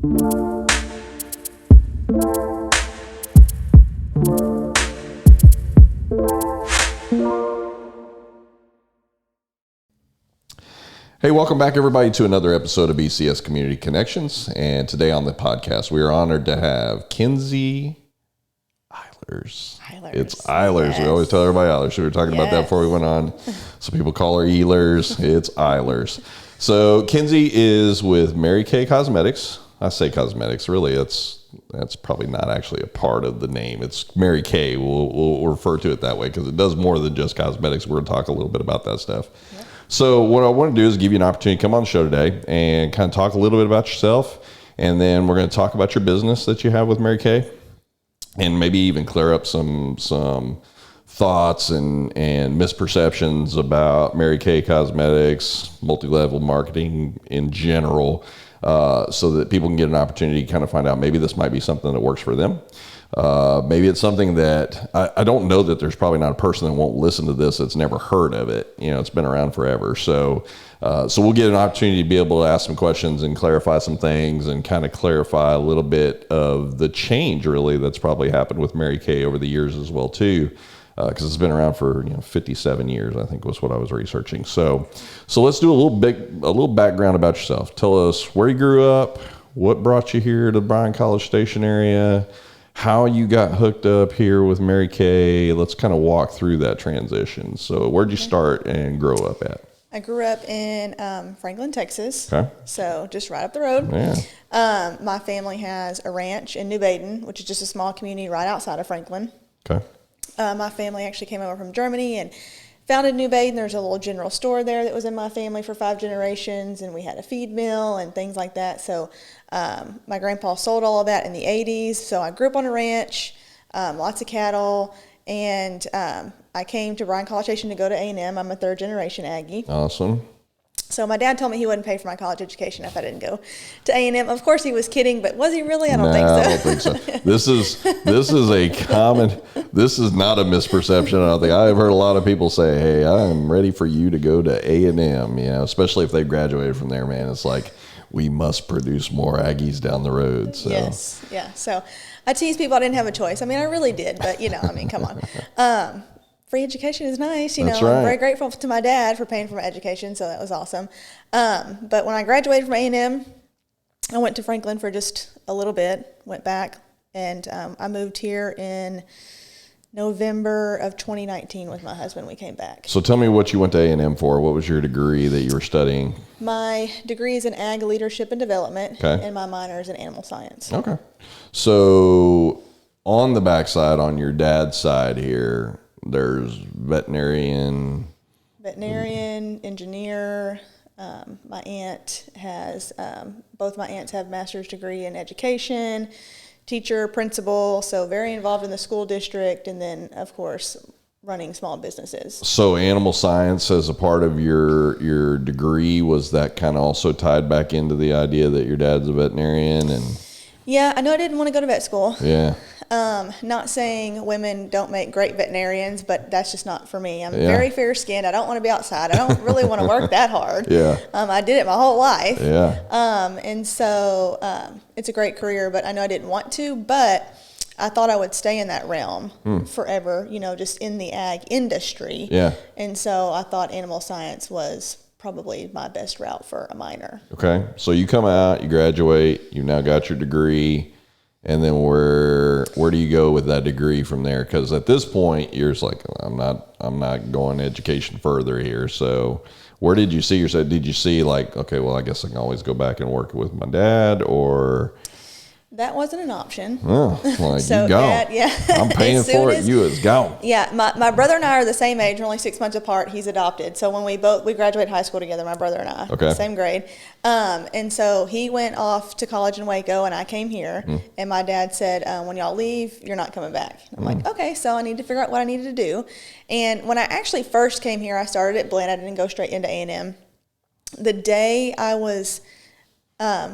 Hey, welcome back, everybody, to another episode of BCS Community Connections. And today on the podcast, we are honored to have Kenzie Eilers. It's Eilers. Yes. We always tell everybody Eilers. We were talking about that before we went on. Some people call her Eilers. It's Eilers. So Kenzie is with Mary Kay Cosmetics. I say cosmetics. Really, that's probably not actually a part of the name. It's Mary Kay. We'll refer to it that way because it does more than just cosmetics. We're going to talk a little bit about that stuff. Yep. So what I want to do is give you an opportunity to come on the show today and kind of talk a little bit about yourself. And then we're going to talk about your business that you have with Mary Kay and maybe even clear up some thoughts and misperceptions about Mary Kay Cosmetics, multi-level marketing in general, so that people can get an opportunity to kind of find out maybe this might be something that works for them. Maybe it's something that I don't know that there's probably not a person that won't listen to this that's never heard of it. You know, it's been around forever. So we'll get an opportunity to be able to ask some questions and clarify some things and kind of clarify a little bit of the change really that's probably happened with Mary Kay over the years as well too. Because it's been around for 57 years, I think was what I was researching. So let's do a little background about yourself. Tell us where you grew up, what brought you here to Bryan College Station area, how you got hooked up here with Mary Kay. Let's kind of walk through that transition. So where'd you start and grow up at? I grew up in Franklin, Texas. Okay. So just right up the road. Yeah. My family has a ranch in New Baden, which is just a small community right outside of Franklin. Okay. My family actually came over from Germany and founded New Baden. There's a little general store there that was in my family for 5 generations, and we had a feed mill and things like that. So my grandpa sold all of that in the 80s. So I grew up on a ranch, lots of cattle, and I came to Bryan College Station to go to A&M. I'm a 3rd generation Aggie. Awesome. So my dad told me he wouldn't pay for my college education if I didn't go to A&M. Of course, he was kidding, but was he really? I don't think so. I don't think so. This is not a misperception. I don't think I've heard a lot of people say, "Hey, I'm ready for you to go to A&M." You know, especially if they graduated from there, man. It's like we must produce more Aggies down the road. So. Yes, yeah. So I tease people I didn't have a choice. I mean, I really did, but come on. Free education is nice, That's right. I'm very grateful to my dad for paying for my education, so that was awesome. But when I graduated from A&M, I went to Franklin for just a little bit, went back, and I moved here in November of 2019 with my husband. We came back. So tell me what you went to A&M for. What was your degree that you were studying? My degree is in Ag Leadership and Development, okay, and my minor is in Animal Science. Okay. So on the backside, on your dad's side here, there's veterinarian, engineer. My aunt has, both my aunts have master's degree in education, teacher, principal, so very involved in the school district, and then, of course, running small businesses. So animal science as a part of your degree, was that kind of also tied back into the idea that your dad's a veterinarian? And yeah, I know I didn't want to go to vet school. Yeah. Not saying women don't make great veterinarians, but that's just not for me. I'm very fair-skinned. I don't want to be outside. I don't really want to work that hard. Yeah. I did it my whole life. Yeah. And so it's a great career, but I know I didn't want to, but I thought I would stay in that realm forever, just in the ag industry. Yeah. And so I thought animal science was probably my best route for a minor. Okay. So you come out, you graduate, you've now got your degree. And then where do you go with that degree from there? Because at this point, you're just like, I'm not going education further here. So where did you see yourself? Did you see like, okay, well, I guess I can always go back and work with my dad, or? That wasn't an option. Oh, like so you gone. Dad, yeah. I'm paying for it. You is gone. Yeah, my brother and I are the same age. We're only 6 months apart. He's adopted. So when we graduated high school together, my brother and I, same grade. And so he went off to college in Waco, and I came here. And my dad said, when y'all leave, you're not coming back. I'm like, okay, so I need to figure out what I needed to do. And when I actually first came here, I started at Blinn. I didn't go straight into A&M. The day I was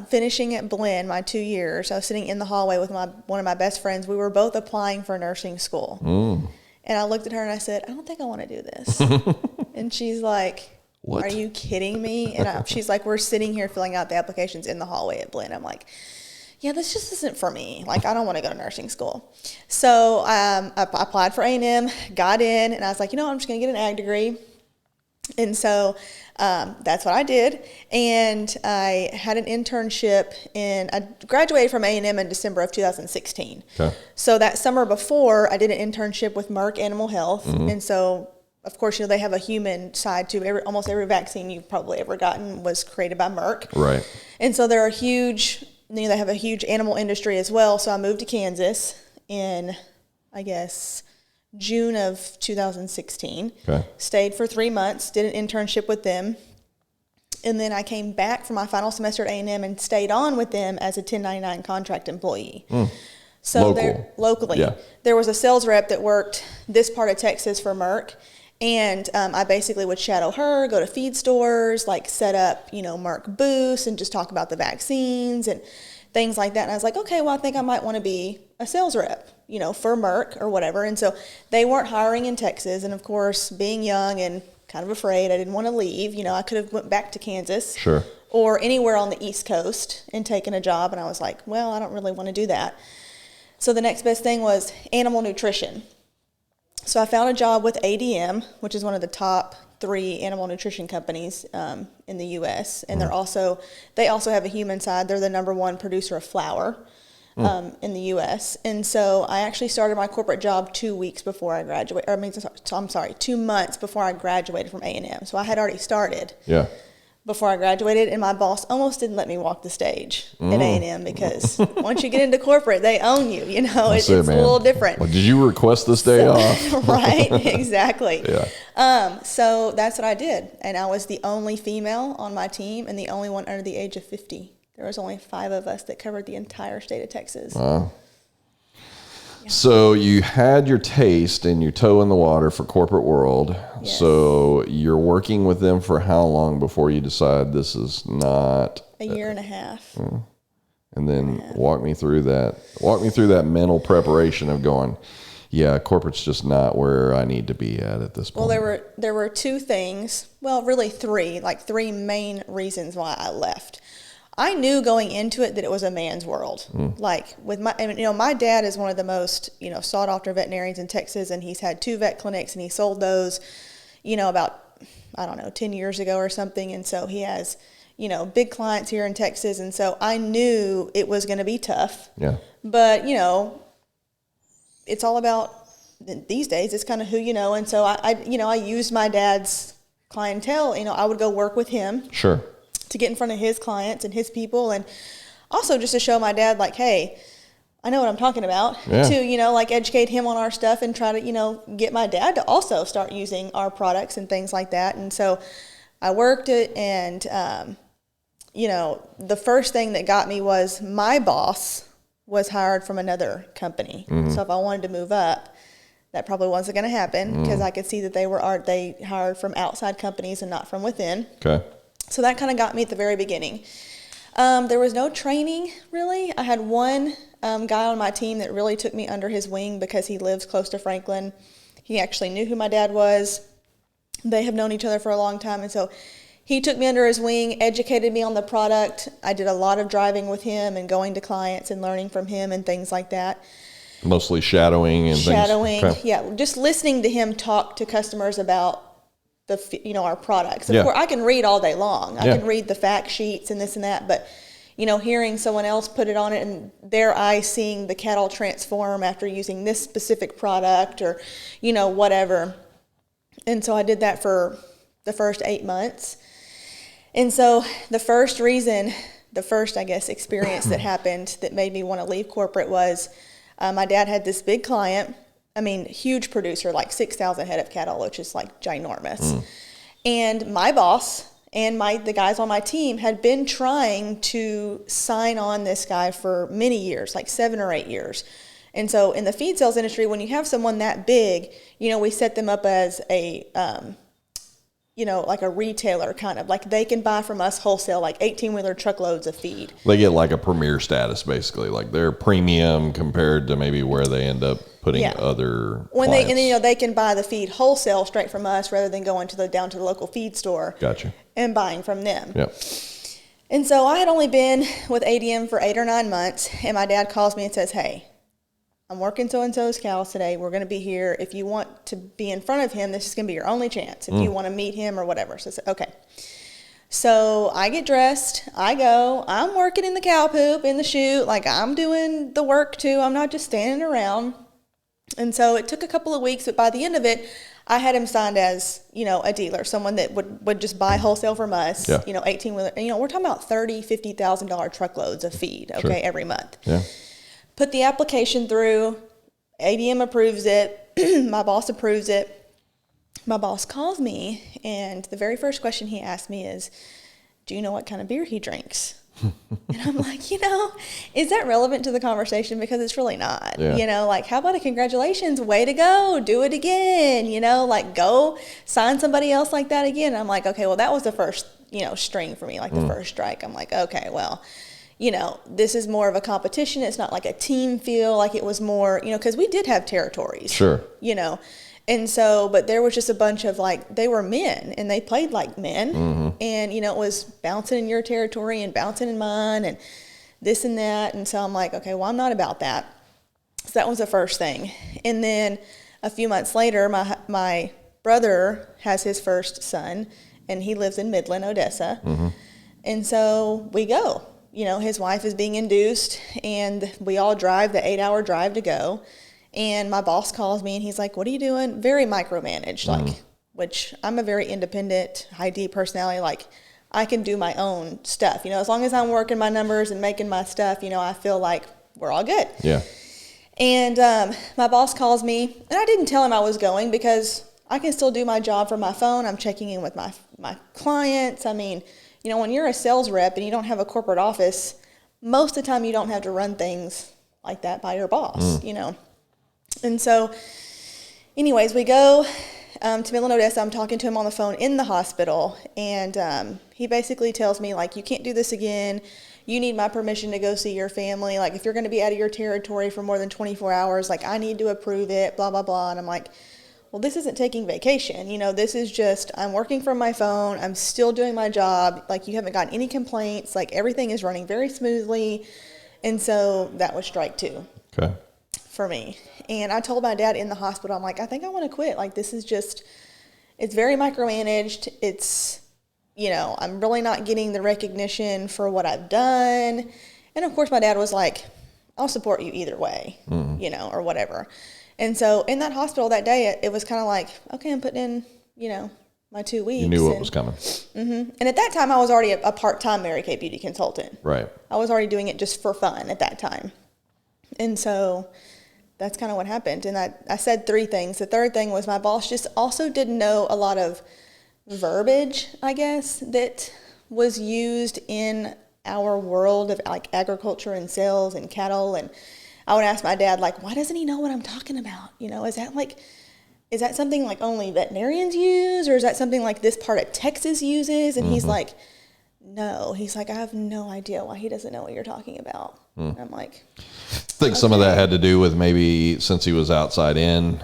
finishing at Blinn, my 2 years, I was sitting in the hallway with one of my best friends. We were both applying for nursing school. And I looked at her and I said, I don't think I want to do this. And she's like, what? Are you kidding me? And she's like, we're sitting here filling out the applications in the hallway at Blinn. I'm like, yeah, this just isn't for me. Like, I don't want to go to nursing school. So I applied for A&M, got in, and I was like, I'm just going to get an ag degree. And so that's what I did. And I had an internship I graduated from A&M in December of 2016. Okay. So that summer before, I did an internship with Merck Animal Health. Mm-hmm. And so, of course, they have a human side to almost every vaccine you've probably ever gotten was created by Merck. Right. And so they're a huge, they have a huge animal industry as well. So I moved to Kansas in, I guess, June of 2016. Okay. Stayed for 3 months, did an internship with them. And then I came back for my final semester at A&M and stayed on with them as a 1099 contract employee. So locally, there was a sales rep that worked this part of Texas for Merck. And I basically would shadow her, go to feed stores, like set up, Merck booths and just talk about the vaccines and things like that. And I was like, okay, well, I think I might want to be a sales rep, for Merck or whatever. And so they weren't hiring in Texas. And of course, being young and kind of afraid, I didn't want to leave. I could have went back to Kansas. Sure. Or anywhere on the East Coast and taken a job. And I was like, well, I don't really want to do that. So the next best thing was animal nutrition. So I found a job with ADM, which is one of the top 3 animal nutrition companies in the U.S. And they also have a human side. They're the #1 producer of flour in the U.S. And so I actually started my corporate job 2 weeks before I graduated. 2 months before I graduated from A&M. So I had already started. Yeah. Before I graduated, and my boss almost didn't let me walk the stage at A&M because once you get into corporate, they own you. It's a little different. Well, did you request this day off? Right, exactly. Yeah. So that's what I did, and I was the only female on my team and the only one under the age of 50. There was only 5 of us that covered the entire state of Texas. Wow. So you had your taste and your toe in the water for corporate world. Yes. So you're working with them for how long before you decide this is not a year and a half? And then walk me through that. Walk me through that mental preparation of going, yeah, corporate's just not where I need to be at this point. Well, there were 2 things. Well, really 3, like 3 main reasons why I left. I knew going into it that it was a man's world. Like with my dad is one of the most, sought after veterinarians in Texas, and he's had 2 vet clinics, and he sold those, about, 10 years ago or something. And so he has, big clients here in Texas. And so I knew it was going to be tough. Yeah. But, it's all about these days. It's kind of who you know. And so I used my dad's clientele. I would go work with him. Sure. To get in front of his clients and his people, and also just to show my dad, like, hey, I know what I'm talking about. Yeah. To, educate him on our stuff and try to, get my dad to also start using our products and things like that. And so I worked it, and, the first thing that got me was my boss was hired from another company. Mm-hmm. So if I wanted to move up, that probably wasn't going to happen because I could see that they hired from outside companies and not from within. Okay. So that kind of got me at the very beginning. There was no training, really. I had one guy on my team that really took me under his wing because he lives close to Franklin. He actually knew who my dad was. They have known each other for a long time. And so he took me under his wing, educated me on the product. I did a lot of driving with him and going to clients and learning from him and things like that. Mostly shadowing and things. Okay. Yeah. Just listening to him talk to customers about our products. Of course, I can read all day long. I can read the fact sheets and this and that, but hearing someone else put it on it and their eyes seeing the cattle transform after using this specific product or whatever. And so I did that for the first 8 months. And so the first experience that happened that made me want to leave corporate was my dad had this big client. Huge producer, like 6,000 head of cattle, which is like ginormous. And my boss and the guys on my team had been trying to sign on this guy for many years, like 7 or 8 years. And so in the feed sales industry, when you have someone that big, we set them up as a, like a retailer kind of, like they can buy from us wholesale, like 18-wheeler truckloads of feed. They get like a premier status, basically, like they're premium compared to maybe where they end up putting other clients. They can buy the feed wholesale straight from us rather than going down to the local feed store. Gotcha. And buying from them. Yep. And so I had only been with ADM for 8 or 9 months, and my dad calls me and says, hey, I'm working so-and-so's cows today. We're going to be here. If you want to be in front of him, this is going to be your only chance if you want to meet him or whatever. So I said, okay. So I get dressed. I go. I'm working in the cow poop, in the chute. Like, I'm doing the work, too. I'm not just standing around. And so it took a couple of weeks, but by the end of it, I had him signed as, a dealer, someone that would just buy wholesale from us, 18-wheeler. We're talking about $30,000, $50,000 truckloads of feed, every month. Yeah. Put the application through. ADM approves it. My boss approves it. My boss calls me, and the very first question he asked me is, do you know what kind of beer he drinks? And I'm like, is that relevant to the conversation? Because it's really not. Yeah. How about a congratulations, way to go, do it again, go sign somebody else like that again. And I'm like, okay, well, that was the first, string for me, the first strike. I'm like, okay, well, this is more of a competition. It's not like a team feel, like it was more, because we did have territories. Sure. And so, but there was just a bunch of they were men and they played like men. And, it was bouncing in your territory and bouncing in mine and this and that. And so I'm like, okay, well, I'm not about that. So that was the first thing. And then a few months later, my brother has his first son and he lives in Midland, Odessa. And so we go, his wife is being induced and we all drive the 8-hour drive to go. And my boss calls me and he's like, what are you doing? Very micromanaged, which I'm a very independent, high D personality. I can do my own stuff. As long as I'm working my numbers and making my stuff, I feel like we're all good. Yeah. And my boss calls me, and I didn't tell him I was going because I can still do my job from my phone. I'm checking in with my clients. I mean, when you're a sales rep and you don't have a corporate office, most of the time you don't have to run things like that by your boss, And so, anyways, we go to Midland, Odessa. I'm talking to him on the phone in the hospital, and he basically tells me, you can't do this again. You need my permission to go see your family. If you're going to be out of your territory for more than 24 hours, I need to approve it, blah, blah, blah. And I'm like, well, this isn't taking vacation. This is just, I'm working from my phone. I'm still doing my job. You haven't gotten any complaints. Everything is running very smoothly. And so that was strike 2. Okay. For me. And I told my dad in the hospital, I'm like, I think I want to quit. This is just, it's very micromanaged. It's, I'm really not getting the recognition for what I've done. And of course my dad was like, I'll support you either way, or whatever. And so in that hospital that day, it was kind of like, okay, I'm putting in, my 2 weeks. You knew what was coming. And at that time I was already a part-time Mary Kay beauty consultant. Right. I was already doing it just for fun at that time. And so that's kind of what happened. And I said 3 things. The third thing was my boss just also didn't know a lot of verbiage, I guess, that was used in our world of agriculture and sales and cattle. And I would ask my dad, why doesn't he know what I'm talking about? Is that something only veterinarians use? Or is that something this part of Texas uses? And he's like, no. He's like, I have no idea why he doesn't know what you're talking about. I'm like, I think some of that had to do with maybe since he was outside in,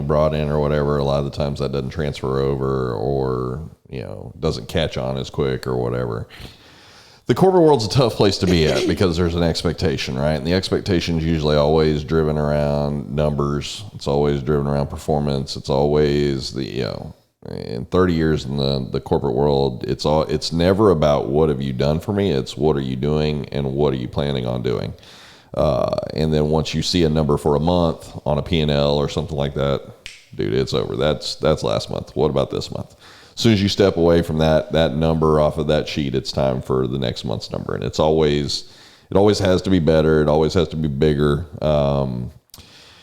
brought in or whatever, a lot of the times that doesn't transfer over or, doesn't catch on as quick or whatever. The corporate world's a tough place to be at because there's an expectation, right? And the expectation is usually always driven around numbers. It's always driven around performance. It's always in 30 years in the corporate world, it's never about what have you done for me. It's what are you doing and what are you planning on doing. And then once you see a number for a month on a P&L or something like that, dude, it's over. That's last month. What about this month? As soon as you step away from that number off of that sheet, it's time for the next month's number. And it always has to be better. It always has to be bigger.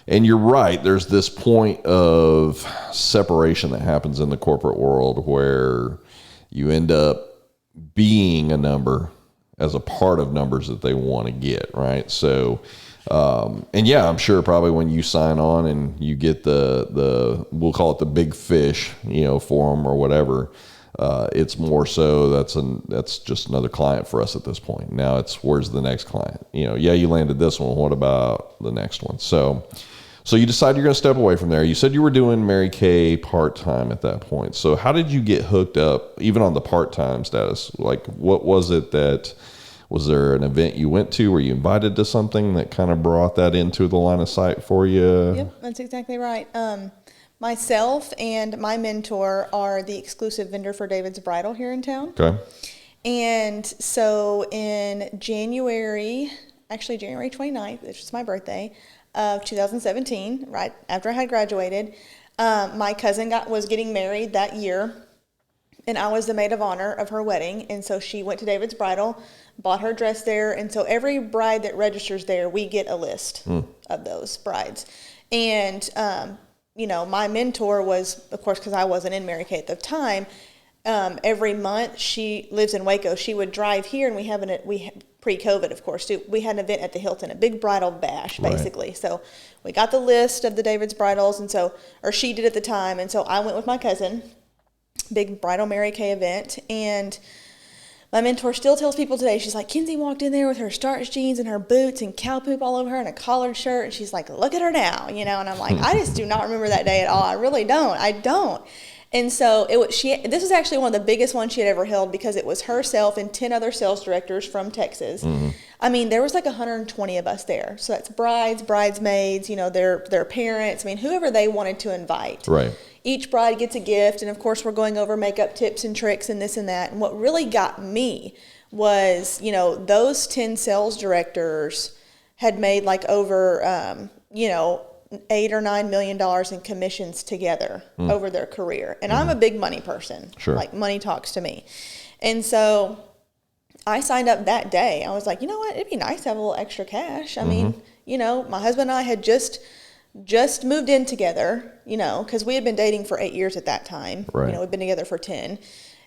And you're right. There's this point of separation that happens in the corporate world where you end up being a number as a part of numbers that they want to get, right? So, and yeah, I'm sure probably when you sign on and you get the we'll call it the big fish, form or whatever, it's more so that's just another client for us at this point. Now it's where's the next client? Yeah, you landed this one. What about the next one? So So you decided you're going to step away from there. You said you were doing Mary Kay part-time at that point. So how did you get hooked up, even on the part-time status? Like, what was it that, was there an event you went to? Were you invited to something that kind of brought that into the line of sight for you? Yep, that's exactly right. Myself and my mentor are the exclusive vendor for David's Bridal here in town. Okay. And so in January 29th, which is my birthday, of 2017, right after I had graduated, my cousin was getting married that year, and I was the maid of honor of her wedding. And so she went to David's Bridal, bought her dress there, and so every bride that registers there, we get a list of those brides. And my mentor was, of course, because I wasn't in Mary Kay at the time, every month, she lives in Waco, she would drive here, and we pre-COVID, of course, too, we had an event at the Hilton, a big bridal bash, basically. Right. So we got the list of the David's bridals, or she did at the time, and so I went with my cousin, big bridal Mary Kay event, and my mentor still tells people today, she's like, Kenzie walked in there with her starch jeans and her boots and cow poop all over her and a collared shirt, and she's like, look at her now, and I'm like, I just do not remember that day at all. I really don't. I don't. And so this was actually one of the biggest ones she had ever held, because it was herself and 10 other sales directors from Texas. Mm-hmm. I mean, there was like 120 of us there. So that's brides, bridesmaids, their parents. I mean, whoever they wanted to invite. Right. Each bride gets a gift. And of course, we're going over makeup tips and tricks and this and that. And what really got me was, those 10 sales directors had made like over, $8 or $9 million in commissions together over their career. And I'm a big money person. Sure. Like, money talks to me. And so I signed up that day. I was like, you know what? It'd be nice to have a little extra cash. I mean, my husband and I had just moved in together, because we had been dating for 8 years at that time. Right. We'd been together for 10.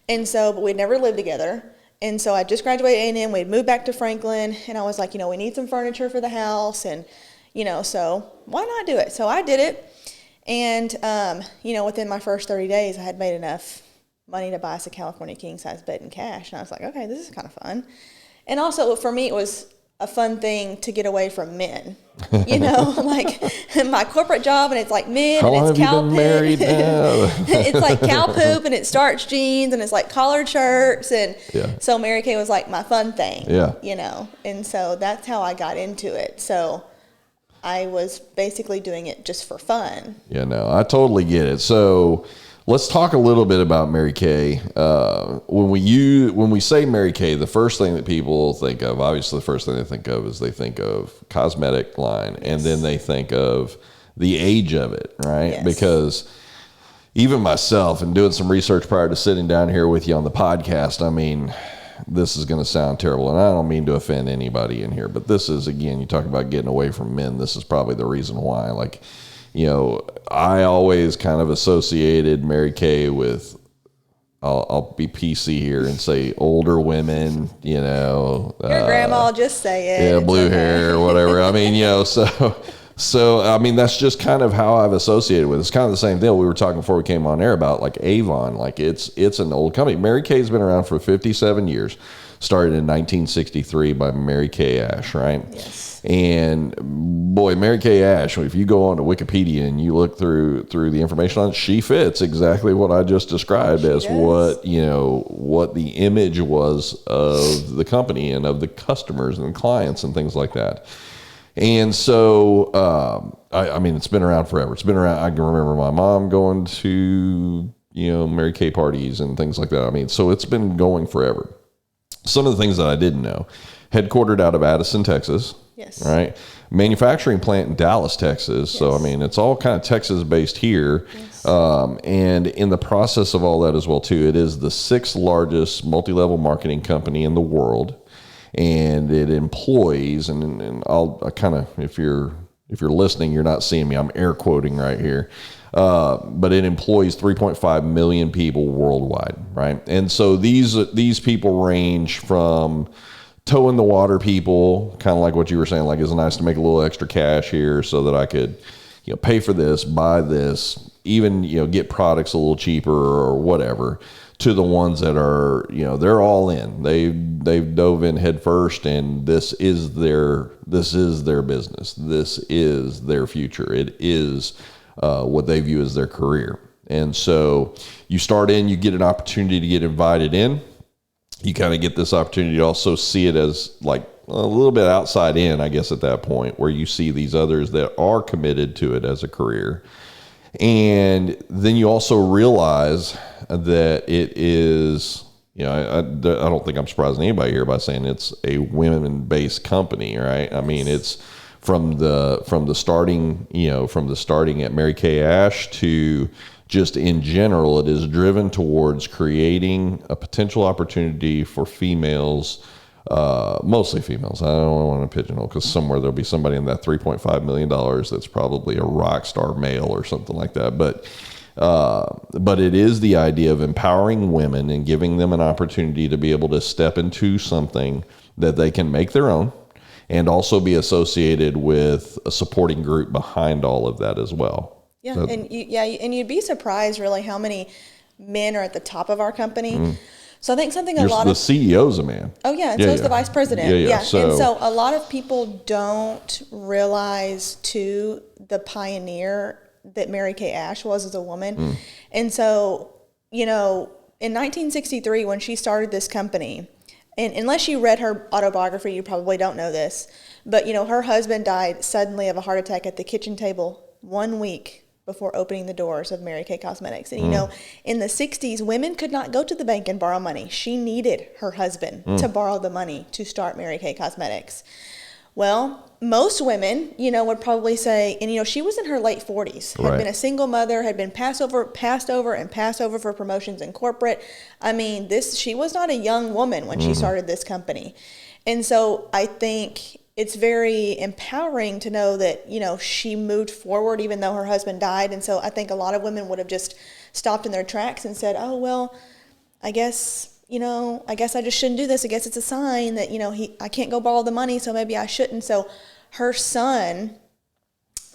And so, but we'd never lived together. And so I just graduated A&M. We'd moved back to Franklin. And I was like, we need some furniture for the house. And so why not do it? So I did it. And, within my first 30 days, I had made enough money to buy us a California king size bed in cash. And I was like, okay, this is kind of fun. And also for me, it was a fun thing to get away from men, like my corporate job, and it's like men. How long and it's have cow you been poop. Married now? It's like cow poop, and it's starch jeans, and it's like collared shirts. And so Mary Kay was like my fun thing, and so that's how I got into it. So I was basically doing it just for fun. Yeah, no, I totally get it. So let's talk a little bit about Mary Kay. When we say Mary Kay, the first thing that people think of, obviously the first thing they think of is they think of cosmetic line, and then they think of the age of it, right? Yes. Because even myself, and doing some research prior to sitting down here with you on the podcast, I mean, this is going to sound terrible, and I don't mean to offend anybody in here, but this is, again, you talk about getting away from men. This is probably the reason why. Like, I always kind of associated Mary Kay with, I'll be PC here and say older women, your grandma, just say it. Yeah, blue hair or whatever. I mean, so I mean, that's just kind of how I've associated with it. It's kind of the same deal we were talking before we came on air about, like Avon. Like, it's an old company. Mary Kay's been around for 57 years. Started in 1963 by Mary Kay Ash, right? Yes. And boy, Mary Kay Ash, if you go on to Wikipedia and you look through the information on it, she fits exactly what I just described as what the image was of the company and of the customers and clients and things like that. And so, I mean, it's been around forever. It's been around. I can remember my mom going to, Mary Kay parties and things like that. I mean, so it's been going forever. Some of the things that I didn't know: headquartered out of Addison, Texas. Yes. Right. Manufacturing plant in Dallas, Texas. Yes. So, I mean, it's all kind of Texas-based here. Yes. And in the process of all that as well, too, it is the 6th largest multi-level marketing company in the world. And it employs, and I'll kind of, if you're listening, you're not seeing me, I'm air quoting right here. But it employs 3.5 million people worldwide, right? And so these people range from toe in the water people, kind of like what you were saying, like, it's nice to make a little extra cash here so that I could, pay for this, buy this, even, get products a little cheaper or whatever, to the ones that are, they're all in. They've dove in head first, and this is their business. This is their future. It is what they view as their career. And so you start in, you get an opportunity to get invited in. You kind of get this opportunity to also see it as like a little bit outside in, I guess, at that point, where you see these others that are committed to it as a career. And then you also realize that it is, I don't think I'm surprising anybody here by saying it's a women-based company, right? I mean, it's from the starting at Mary Kay Ash to just in general, it is driven towards creating a potential opportunity for females, mostly females. I don't want to pigeonhole, because somewhere there'll be somebody in that $3.5 million that's probably a rock star male or something like that. But it is the idea of empowering women and giving them an opportunity to be able to step into something that they can make their own, and also be associated with a supporting group behind all of that as well. Yeah, and you'd be surprised really how many men are at the top of our company. So I think something the CEO's a man. Oh yeah, and so is the vice president. Yeah. And so a lot of people don't realize too the pioneer that Mary Kay Ash was as a woman. And so, in 1963 when she started this company, and unless you read her autobiography, you probably don't know this, but her husband died suddenly of a heart attack at the kitchen table 1 week before opening the doors of Mary Kay Cosmetics. And in the 60s, women could not go to the bank and borrow money. She needed her husband to borrow the money to start Mary Kay Cosmetics. Well, most women, would probably say, and she was in her late 40s, had been a single mother, had been passed over for promotions in corporate. I mean, she was not a young woman when she started this company. And so I think it's very empowering to know that, she moved forward even though her husband died. And so I think a lot of women would have just stopped in their tracks and said, oh, well, I guess I just shouldn't do this. I guess it's a sign that, I can't go borrow the money, so maybe I shouldn't. So her son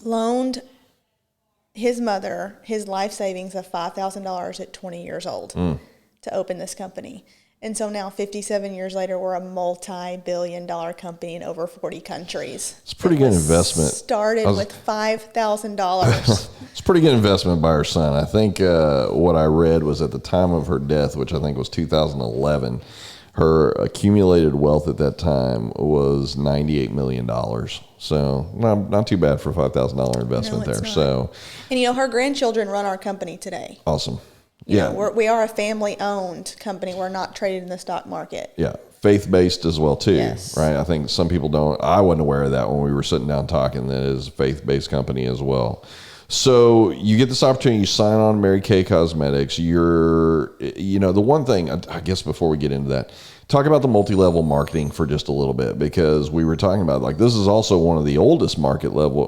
loaned his mother his life savings of $5,000 at 20 years old to open this company. And so now 57 years later, we're a multi-billion-dollar company in over 40 countries. It's a pretty good investment. Started with $5,000. It's a pretty good investment by her son. I think what I read was at the time of her death, which I think was 2011, her accumulated wealth at that time was $98 million. So not too bad for a $5,000 investment there. Not. So, and her grandchildren run our company today. Awesome. We are a family-owned company. We're not traded in the stock market. Yeah, faith-based as well too, yes. Right? I think some people don't. I wasn't aware of that when we were sitting down talking. That it is a faith-based company as well. So you get this opportunity. You sign on Mary Kay Cosmetics. The one thing I guess before we get into that, talk about the multi-level marketing for just a little bit, because we were talking about this is also one of the oldest multi-level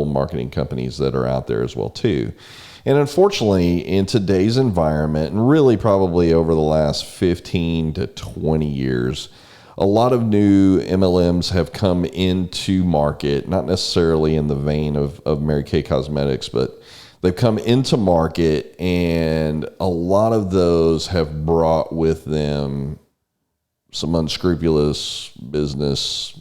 marketing companies that are out there as well too. And unfortunately, in today's environment, and really probably over the last 15 to 20 years, a lot of new MLMs have come into market, not necessarily in the vein of Mary Kay Cosmetics, but they've come into market, and a lot of those have brought with them some unscrupulous business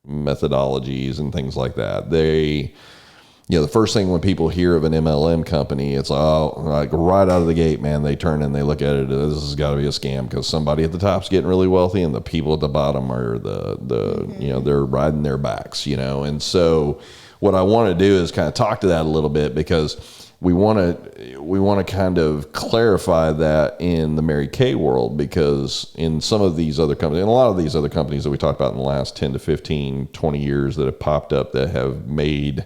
methodologies and things like that. The first thing when people hear of an MLM company, it's like right out of the gate, man, they turn and they look at it. This has got to be a scam, because somebody at the top's getting really wealthy and the people at the bottom are they're riding their backs, And so what I want to do is kind of talk to that a little bit, because we want to kind of clarify that in the Mary Kay world, because in some of these other companies, and a lot of these other companies that we talked about in the last 10 to 15, 20 years that have popped up that have made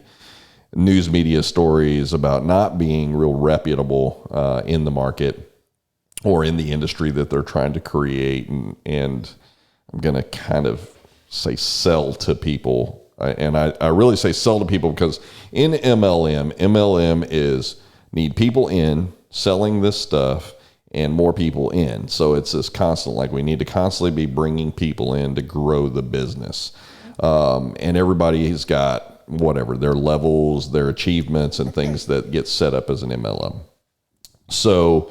news media stories about not being real reputable in the market or in the industry that they're trying to create. And I'm going to kind of say sell to people. And I really say sell to people, because in MLM is need people in, selling this stuff, and more people in. So it's this constant, we need to constantly be bringing people in to grow the business. And everybody's got whatever their levels, their achievements, and things that get set up as an MLM. So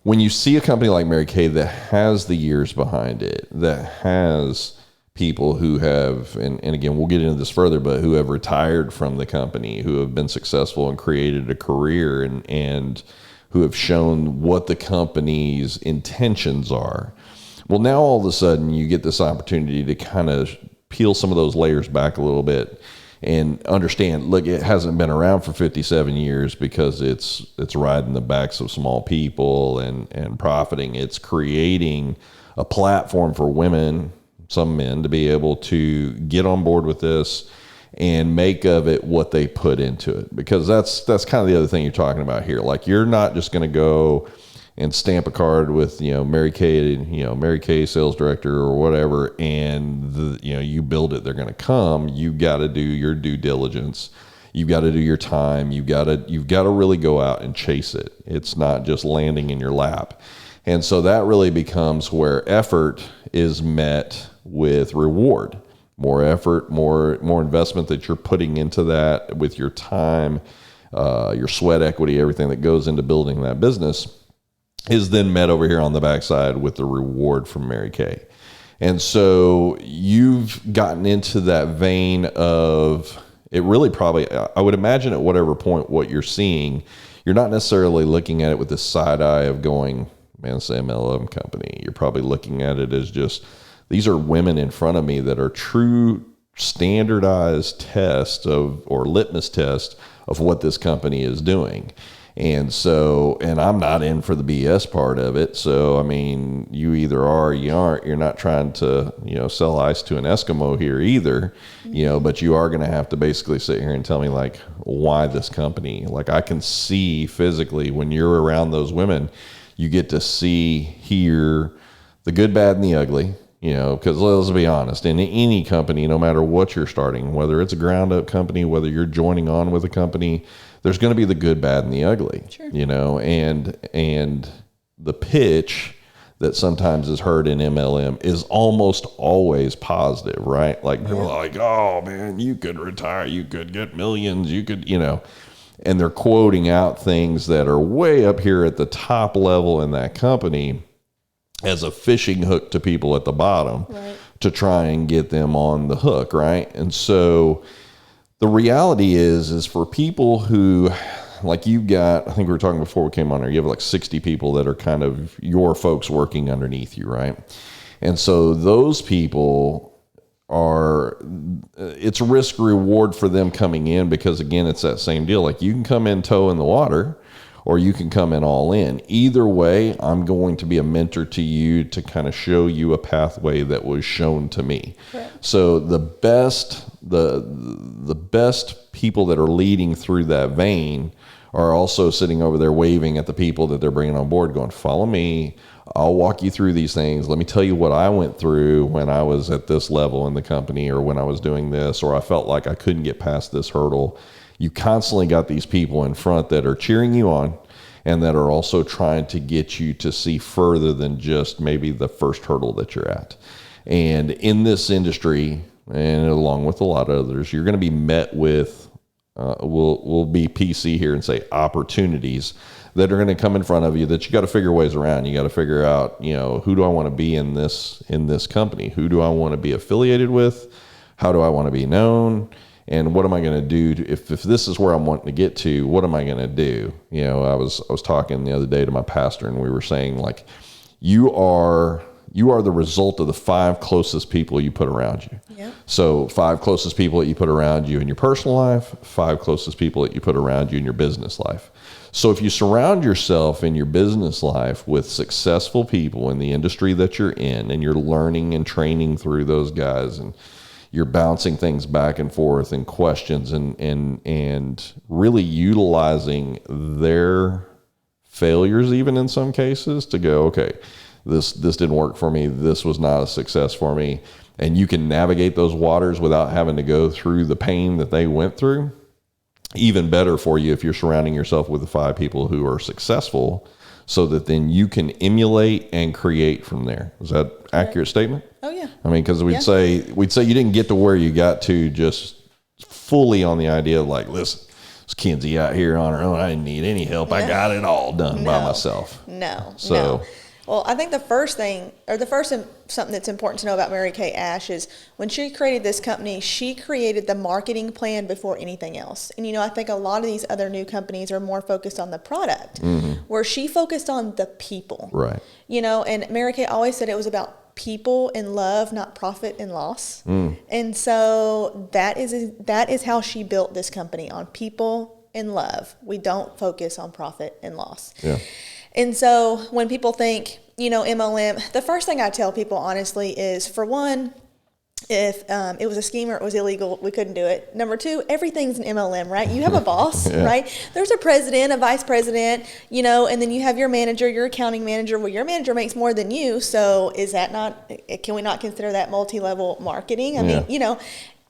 when you see a company like Mary Kay that has the years behind it, that has people who have, and again, we'll get into this further, but who have retired from the company, who have been successful and created a career, and who have shown what the company's intentions are. Well, now all of a sudden you get this opportunity to kind of peel some of those layers back a little bit and understand, look, it hasn't been around for 57 years because it's riding the backs of small people and profiting. It's creating a platform for women, some men, to be able to get on board with this and make of it what they put into it. Because that's kind of the other thing you're talking about here. Like, you're not just going to go and stamp a card with, Mary Kay sales director or whatever, and you build it, they're going to come. You got to do your due diligence. You've got to do your time. You've got to really go out and chase it. It's not just landing in your lap. And so that really becomes where effort is met with reward. More effort, more investment that you're putting into that with your time, your sweat equity, everything that goes into building that business is then met over here on the backside with the reward from Mary Kay. And so you've gotten into that vein of it really probably, I would imagine at whatever point what you're seeing, you're not necessarily looking at it with this side eye of going, man, it's an MLM company. You're probably looking at it as just, these are women in front of me that are true standardized test or litmus test of what this company is doing. And so, and I'm not in for the BS part of it. So, I mean, you either are or you aren't. You're not trying to, sell ice to an Eskimo here either, but you are going to have to basically sit here and tell me, like, why this company. Like, I can see physically when you're around those women, you get to see, hear the good, bad, and the ugly. Because let's be honest, in any company, no matter what you're starting, whether it's a ground up company, whether you're joining on with a company, there's going to be the good, bad, and the ugly. Sure. And the pitch that sometimes is heard in MLM is almost always positive, right? Like, people are like, oh man, you could retire, you could get millions, you could, and they're quoting out things that are way up here at the top level in that company as a fishing hook to people at the bottom, right, to try and get them on the hook, right? And so the reality is for people who, like, you've got, I think we were talking before we came on here, you have like 60 people that are kind of your folks working underneath you, right? And so those people it's risk reward for them coming in, because again, it's that same deal. Like, you can come in toe in the water, or you can come in all in. Either way, I'm going to be a mentor to you to kind of show you a pathway that was shown to me. Right. So the best people that are leading through that vein are also sitting over there waving at the people that they're bringing on board, going, follow me. I'll walk you through these things. Let me tell you what I went through when I was at this level in the company, or when I was doing this, or I felt like I couldn't get past this hurdle. You constantly got these people in front that are cheering you on and that are also trying to get you to see further than just maybe the first hurdle that you're at. And in this industry, and along with a lot of others, you're going to be met with, we'll be PC here and say opportunities that are going to come in front of you that you got to figure ways around. You got to figure out, who do I want to be in this company? Who do I want to be affiliated with? How do I want to be known? And what am I going to do if this is where I'm wanting to get to? What am I going to do? I was talking the other day to my pastor, and we were saying, like, you are the result of the 5 closest people you put around you. Yeah. So 5 closest people that you put around you in your personal life, 5 closest people that you put around you in your business life. So if you surround yourself in your business life with successful people in the industry that you're in, and you're learning and training through those guys, and you're bouncing things back and forth and questions and really utilizing their failures, even in some cases, to go, okay, this didn't work for me. This was not a success for me. And you can navigate those waters without having to go through the pain that they went through. Even better for you if you're surrounding yourself with the 5 people who are successful, so that then you can emulate and create from there. Is that an accurate statement? Oh, yeah. I mean, because we'd say you didn't get to where you got to just fully on the idea of, like, listen, Kenzie out here on her own. I didn't need any help. I got it all done by myself. No. Well, I think the first something that's important to know about Mary Kay Ash is when she created this company, she created the marketing plan before anything else. And, I think a lot of these other new companies are more focused on the product, where she focused on the people. Right. And Mary Kay always said it was about people and love, not profit and loss. And so that is how she built this company, on people and love. We don't focus on profit and loss. Yeah. And so when people think, MLM, the first thing I tell people, honestly, is, for one, if it was a scheme or it was illegal, we couldn't do it. Number two, everything's an MLM, right? You have a boss, right? There's a president, a vice president, and then you have your manager, your accounting manager. Well, your manager makes more than you. So can we not consider that multi-level marketing? I mean,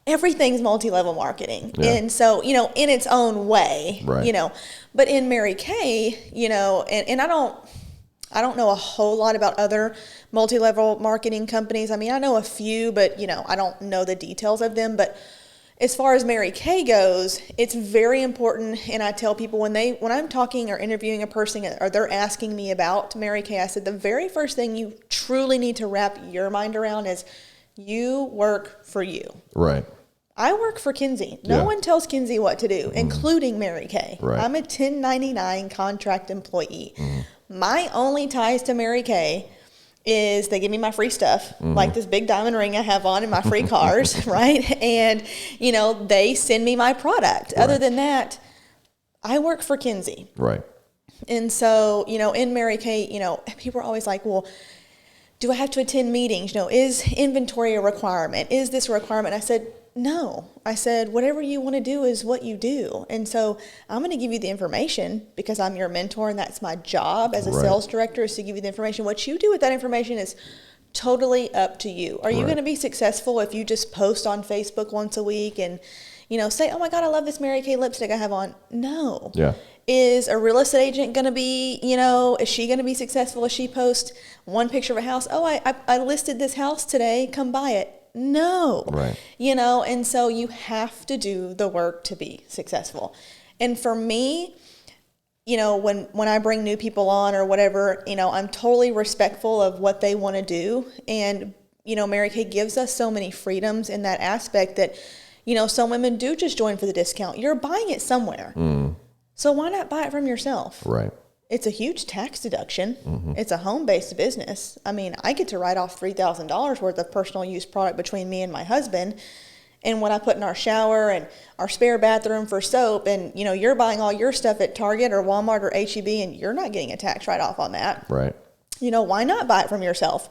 everything's multi-level marketing. Yeah. And so, in its own way, right. But in Mary Kay, and I don't know a whole lot about other multi-level marketing companies. I mean, I know a few, but, I don't know the details of them. But as far as Mary Kay goes, it's very important. And I tell people when I'm talking or interviewing a person or they're asking me about Mary Kay, I said, the very first thing you truly need to wrap your mind around is you work for you. Right. I work for Kenzie. No one tells Kenzie what to do, including Mary Kay. Right. I'm a 1099 contract employee. My only ties to Mary Kay is they give me my free stuff, like this big diamond ring I have on and my free cars, right? And, they send me my product. Right. Other than that, I work for Kenzie. Right. And so, in Mary Kay, people are always like, well, do I have to attend meetings? Is inventory a requirement? Is this a requirement? I said, no. I said, whatever you want to do is what you do. And so I'm going to give you the information because I'm your mentor and that's my job as a sales director, is to give you the information. What you do with that information is totally up to you. Are you going to be successful if you just post on Facebook once a week and, say, oh my God, I love this Mary Kay lipstick I have on? No. Yeah. Is a real estate agent going to be, is she going to be successful if she posts one picture of a house? Oh, I listed this house today. Come buy it. No. Right. And so you have to do the work to be successful. And for me, when I bring new people on or whatever, I'm totally respectful of what they want to do. And, Mary Kay gives us so many freedoms in that aspect that, some women do just join for the discount. You're buying it somewhere. So why not buy it from yourself? Right. It's a huge tax deduction. It's a home-based business. I mean, I get to write off $3,000 worth of personal use product between me and my husband. And what I put in our shower and our spare bathroom for soap, and, you're buying all your stuff at Target or Walmart or H-E-B, and you're not getting a tax write-off on that. Right. Why not buy it from yourself?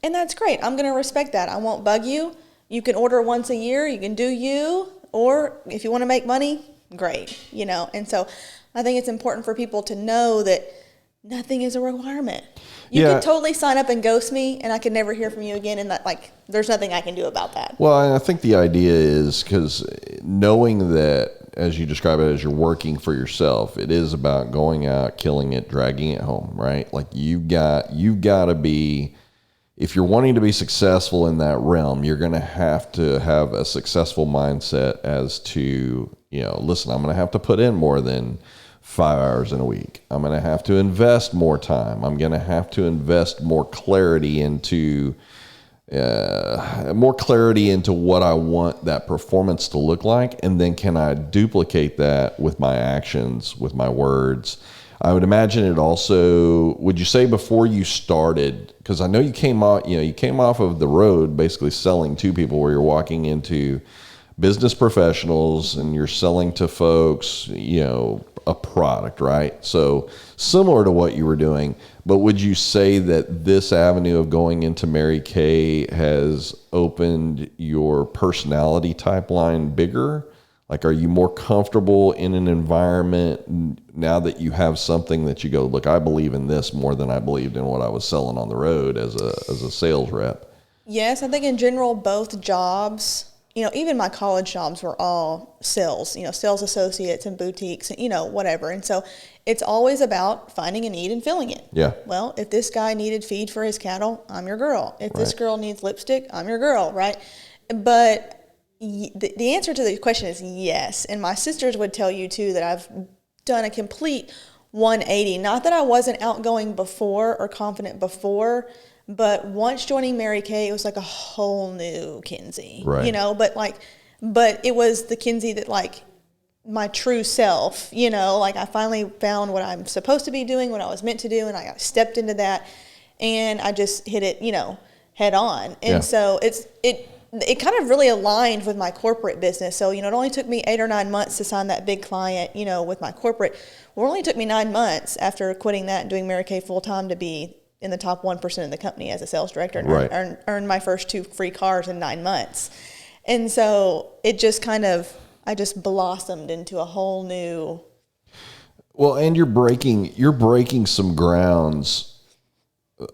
And that's great. I'm going to respect that. I won't bug you. You can order once a year. You can do you. Or if you want to make money, great. And so I think it's important for people to know that nothing is a requirement. You can totally sign up and ghost me, and I can never hear from you again, and there's nothing I can do about that. Well, I think the idea is, because knowing that, as you describe it, as you're working for yourself, it is about going out, killing it, dragging it home, right? Like you've got to be, if you're wanting to be successful in that realm, you're going to have a successful mindset as to, listen, I'm going to have to put in more than 5 hours in a week. I'm going to have to invest more time. I'm going to have to invest more clarity into what I want that performance to look like. And then can I duplicate that with my actions, with my words? I would imagine it also, would you say before you started, because I know you came off of the road basically selling to people, where you're walking into business professionals and you're selling to folks, a product, right? So similar to what you were doing, but would you say that this avenue of going into Mary Kay has opened your personality type line bigger? Like, are you more comfortable in an environment now that you have something that you go, look, I believe in this more than I believed in what I was selling on the road as a sales rep? Yes, I think in general, both jobs, even my college jobs were all sales, sales associates and boutiques, and, whatever. And so it's always about finding a need and filling it. Yeah. Well, if this guy needed feed for his cattle, I'm your girl. If this girl needs lipstick, I'm your girl, right? But, The answer to the question is yes. And my sisters would tell you too that I've done a complete 180. Not that I wasn't outgoing before or confident before, but once joining Mary Kay, it was like a whole new Kenzie. Right. You know, but it was the Kenzie that like my true self, you know, like I finally found what I'm supposed to be doing, what I was meant to do, and I stepped into that and I just hit it, you know, head on. And so it kind of really aligned with my corporate business. So, you know, it only took me 8 or 9 months to sign that big client, you know, with my corporate. Well, it only took me 9 months after quitting that and doing Mary Kay full time to be in the top 1% of the company as a sales director and earn my first 2 free cars in 9 months. And so it just kind of, I just blossomed into a whole new. Well, and you're breaking some grounds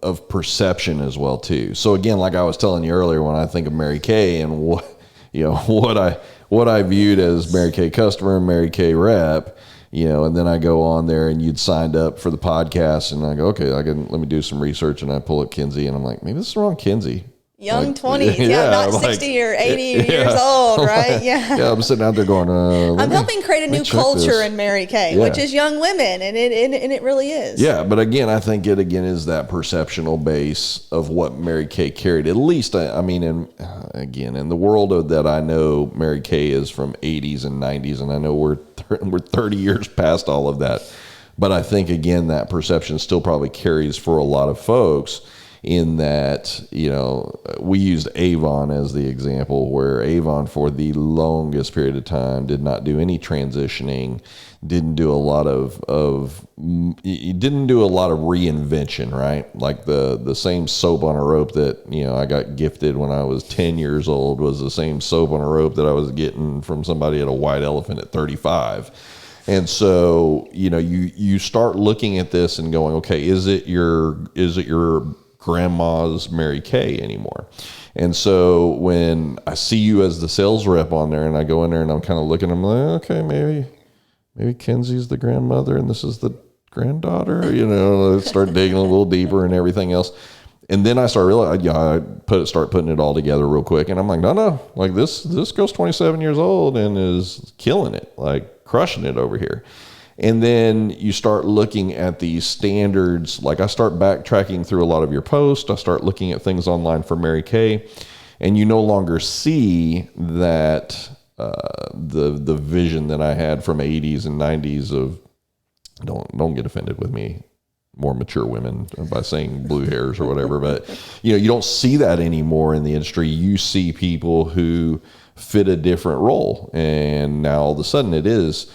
of perception as well too. So again, like I was telling you earlier, when I think of Mary Kay and what I viewed as Mary Kay customer and Mary Kay rep, you know, and then I go on there and you'd signed up for the podcast and I go, okay, let me do some research, and I pull up Kenzie and I'm like, maybe this is the wrong Kenzie. Young 20s, not 60 or 80 years old, right? Yeah, I'm sitting out there going, I'm helping create a new culture in Mary Kay, which is young women, and it really is. Yeah, but again, I think it is that perceptional base of what Mary Kay carried. At least, I mean, in the world that I know, Mary Kay is from 80s and 90s, and I know we're 30 years past all of that. But I think, again, that perception still probably carries for a lot of folks, in that, you know, we used Avon as the example, where Avon for the longest period of time did not do any transitioning, didn't do a lot of reinvention, right? Like the same soap on a rope that, you know, I got gifted when I was 10 years old was the same soap on a rope that I was getting from somebody at a White Elephant at 35. And so, you know, you start looking at this and going, okay, is it your grandma's Mary Kay anymore? And so when I see you as the sales rep on there and I go in there and I'm kind of looking, I'm like, okay, maybe Kenzie's the grandmother and this is the granddaughter, you know, I start digging a little deeper and everything else. And then I start realizing, I start putting it all together real quick. And I'm like, no, like this girl's 27 years old and is killing it, like crushing it over here. And then you start looking at these standards. Like I start backtracking through a lot of your posts. I start looking at things online for Mary Kay, and you no longer see that the vision that I had from 80s and 90s of, don't get offended with me, more mature women, by saying blue hairs or whatever, but you know, you don't see that anymore in the industry. You see people who fit a different role, and now all of a sudden it's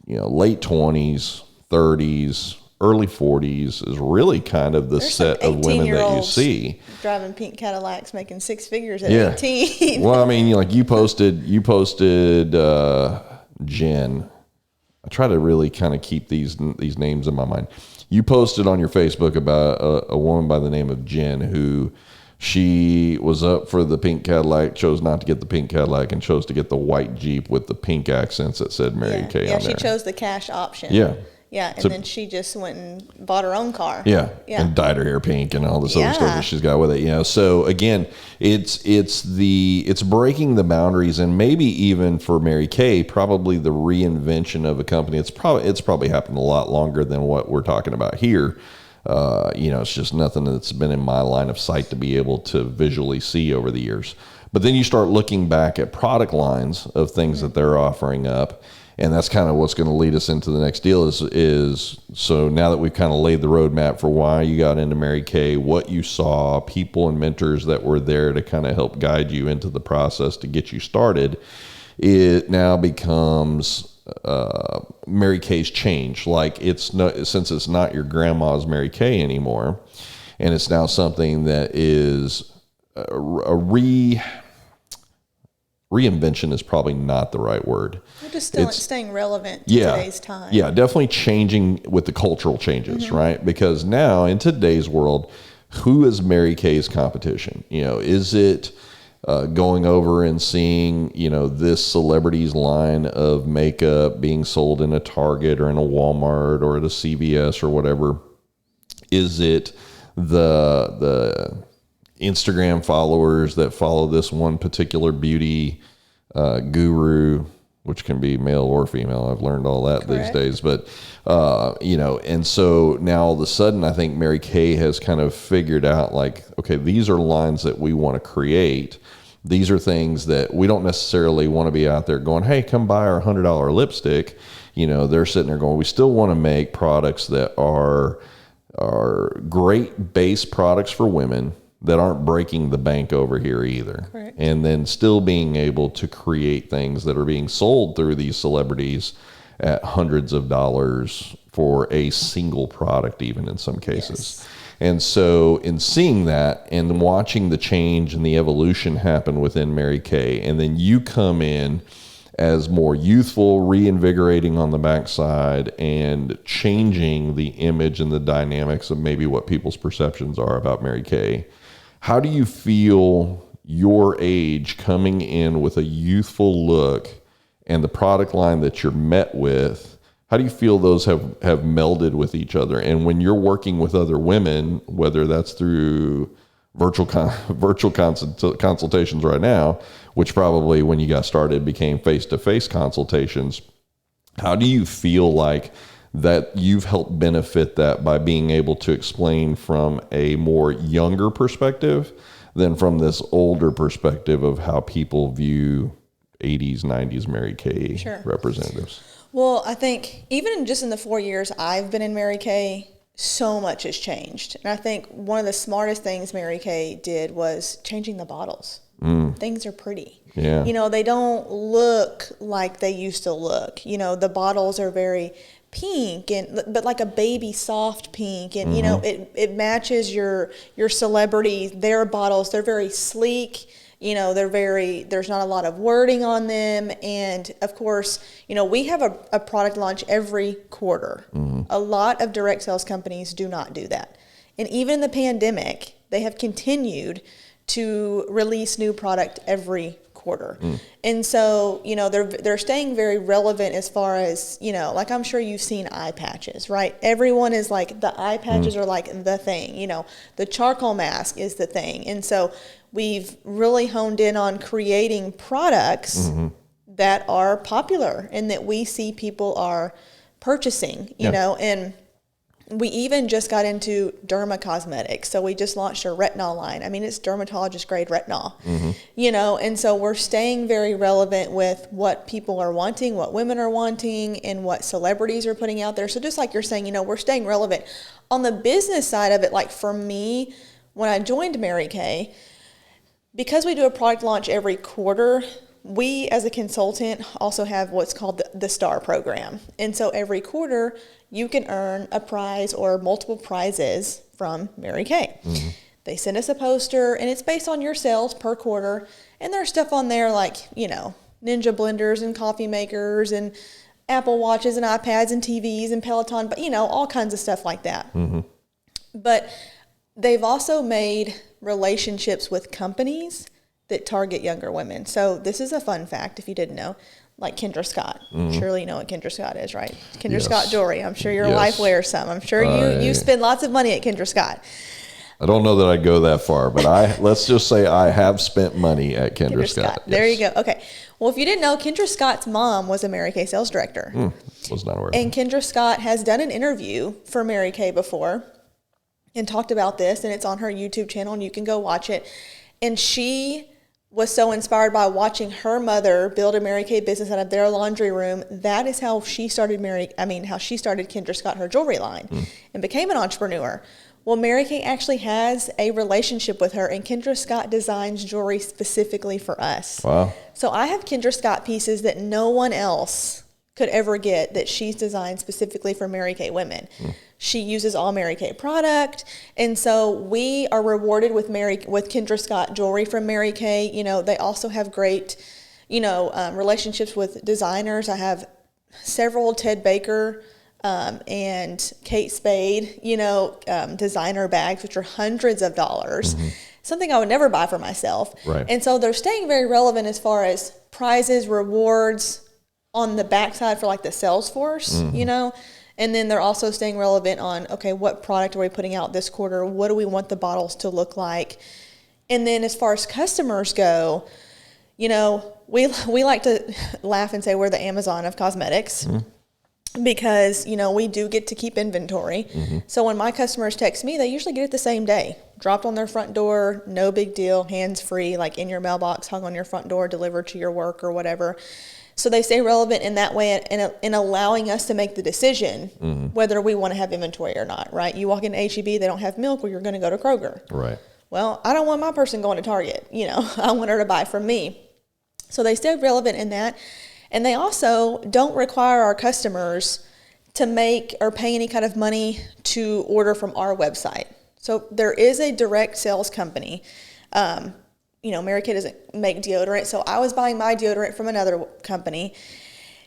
you know, late 20s, 30s, early 40s is really kind of the set of women that you see. Driving pink Cadillacs, making 6 figures at 18. Well, I mean, like you posted Jen. I try to really kind of keep these names in my mind. You posted on your Facebook about a woman by the name of Jen who, she was up for the pink Cadillac, chose not to get the pink Cadillac, and chose to get the white Jeep with the pink accents that said Mary Kay on there. Yeah, she chose the cash option. Yeah. Yeah, and then she just went and bought her own car. Yeah, and dyed her hair pink and all this other stuff that she's got with it. You know, so again, it's breaking the boundaries, and maybe even for Mary Kay, probably the reinvention of a company. It's probably happened a lot longer than what we're talking about here. You know, it's just nothing that's been in my line of sight to be able to visually see over the years. But then you start looking back at product lines of things that they're offering up, and that's kind of what's going to lead us into the next deal is so now that we've kind of laid the roadmap for why you got into Mary Kay, what you saw, people and mentors that were there to kind of help guide you into the process to get you started, it now becomes Mary Kay's change. Like since it's not your grandma's Mary Kay anymore, and it's now something that is a reinvention is probably not the right word. We're just still staying relevant to today's time. Yeah, definitely changing with the cultural changes, right? Because now in today's world, who is Mary Kay's competition? You know, is it going over and seeing, you know, this celebrity's line of makeup being sold in a Target or in a Walmart or at a CVS or whatever? Is it the Instagram followers that follow this one particular beauty guru, which can be male or female. I've learned all that these days. But, and so now all of a sudden, I think Mary Kay has kind of figured out like, okay, these are lines that we want to create. These are things that we don't necessarily want to be out there going, hey, come buy our $100 lipstick. They're sitting there going, we still want to make products that are great base products for women that aren't breaking the bank over here either. Correct. And then still being able to create things that are being sold through these celebrities at hundreds of dollars for a single product, even in some cases. Yes. And so in seeing that and watching the change and the evolution happen within Mary Kay, and then you come in as more youthful, reinvigorating on the backside, and changing the image and the dynamics of maybe what people's perceptions are about Mary Kay. How do you feel your age coming in with a youthful look and the product line that you're met with? How do you feel those have melded with each other? And when you're working with other women, whether that's through virtual consultations right now, which probably when you got started became face-to-face consultations, how do you feel like that you've helped benefit that by being able to explain from a more younger perspective than from this older perspective of how people view 80s, 90s Mary Kay representatives? Well, I think even just in the 4 years I've been in Mary Kay, so much has changed. And I think one of the smartest things Mary Kay did was changing the bottles. Things are pretty. Yeah. They don't look like they used to look. The bottles are very pink but like a baby soft pink, and it matches your celebrity, their bottles. They're very sleek. There's not a lot of wording on them. And of course, we have a product launch every quarter. A lot of direct sales companies do not do that. And even in the pandemic, they have continued to release new product every quarter. And so, they're staying very relevant as far as, like I'm sure you've seen eye patches, right? Everyone is like, the eye patches are like the thing, the charcoal mask is the thing. And so we've really honed in on creating products that are popular and that we see people are purchasing, and we even just got into derma cosmetics. So we just launched a retinol line. I mean, it's dermatologist grade retinol, and so we're staying very relevant with what people are wanting, what women are wanting, and what celebrities are putting out there. So just like you're saying, we're staying relevant. On the business side of it, like for me, when I joined Mary Kay, because we do a product launch every quarter, we as a consultant also have what's called the STAR program. And so every quarter, you can earn a prize or multiple prizes from Mary Kay. They send us a poster, and it's based on your sales per quarter. And there's stuff on there like, Ninja blenders and coffee makers and Apple Watches and iPads and TVs and Peloton, but, all kinds of stuff like that. But they've also made relationships with companies that target younger women. So this is a fun fact if you didn't know, like Kendra Scott. Surely you know what Kendra Scott is, right? Kendra Scott jewelry. I'm sure your wife wears some. I'm sure you spend lots of money at Kendra Scott. I don't know that I'd go that far, but let's just say I have spent money at Kendra Scott. There you go. Okay. Well, if you didn't know, Kendra Scott's mom was a Mary Kay sales director. Was not aware. And Kendra Scott has done an interview for Mary Kay before and talked about this, and it's on her YouTube channel, and you can go watch it. And she was so inspired by watching her mother build a Mary Kay business out of their laundry room. That is how she started Kendra Scott, her jewelry line, and became an entrepreneur. Well, Mary Kay actually has a relationship with her, and Kendra Scott designs jewelry specifically for us. Wow. So I have Kendra Scott pieces that no one else could ever get that she's designed specifically for Mary Kay women. She uses all Mary Kay product. And so we are rewarded with Kendra Scott jewelry from Mary Kay. They also have great, relationships with designers. I have several Ted Baker and Kate Spade, designer bags, which are hundreds of dollars. Something I would never buy for myself. Right. And so they're staying very relevant as far as prizes, rewards on the backside for like the sales force, and then they're also staying relevant on, okay, what product are we putting out this quarter? What do we want the bottles to look like? And then as far as customers go, we like to laugh and say we're the Amazon of cosmetics. Because, we do get to keep inventory. So when my customers text me, they usually get it the same day. Dropped on their front door, no big deal, hands-free, like in your mailbox, hung on your front door, delivered to your work or whatever. So they stay relevant in that way in allowing us to make the decision whether we want to have inventory or not, right? You walk into H-E-B, they don't have milk, well, you're going to go to Kroger. Right. Well, I don't want my person going to Target. I want her to buy from me. So they stay relevant in that. And they also don't require our customers to make or pay any kind of money to order from our website. So there is a direct sales company. Mary Kay doesn't make deodorant, so I was buying my deodorant from another company.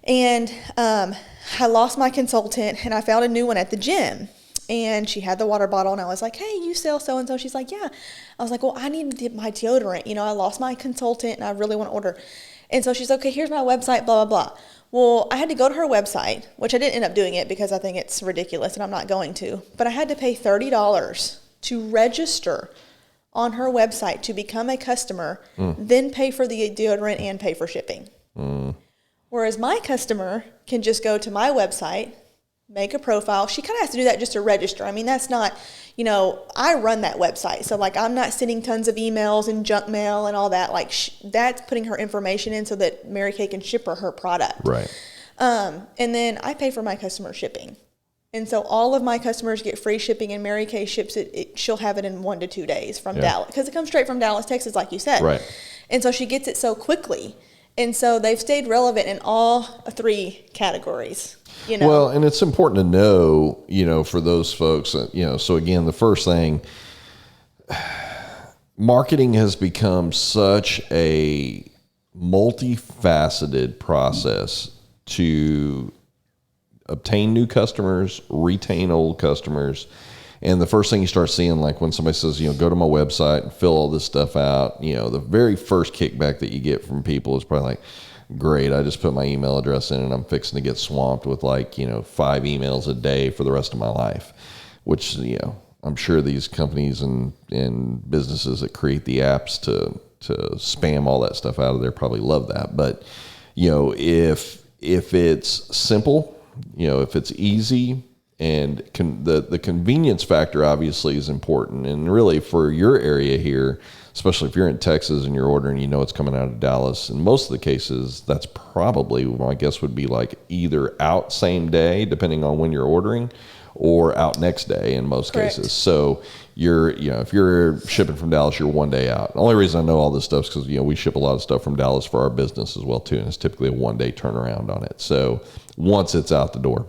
And I lost my consultant, and I found a new one at the gym. And she had the water bottle, and I was like, hey, you sell so-and-so? She's like, yeah. I was like, well, I need my deodorant. I lost my consultant, and I really want to order. And so she's okay, here's my website, blah, blah, blah. Well, I had to go to her website, which I didn't end up doing it because I think it's ridiculous and I'm not going to. But I had to pay $30 to register on her website to become a customer, then pay for the deodorant and pay for shipping. Whereas my customer can just go to my website, make a profile. She kind of has to do that just to register. I mean, that's not, I run that website. So I'm not sending tons of emails and junk mail and all that. That's putting her information in so that Mary Kay can ship her product. Right. And then I pay for my customer shipping. And so all of my customers get free shipping, and Mary Kay ships it. She'll have it in 1 to 2 days from Dallas, because it comes straight from Dallas, Texas, like you said. Right. And so she gets it so quickly. And so they've stayed relevant in all 3 categories. Well, and it's important to know, for those folks, so again, the first thing, marketing has become such a multifaceted process to obtain new customers, retain old customers. And the first thing you start seeing, like when somebody says, go to my website and fill all this stuff out, the very first kickback that you get from people is probably like, great, I just put my email address in and I'm fixing to get swamped with 5 emails a day for the rest of my life, which, I'm sure these companies and businesses that create the apps to spam all that stuff out of there probably love that. But, if it's simple, if it's easy, and the convenience factor obviously is important. And really for your area here, especially if you're in Texas and you're ordering, it's coming out of Dallas. In most of the cases, that's probably, my guess would be either out same day, depending on when you're ordering, or out next day in most cases. So if you're shipping from Dallas, you're 1 day out. The only reason I know all this stuff is because, we ship a lot of stuff from Dallas for our business as well too. And it's typically a 1 day turnaround on it. So once it's out the door.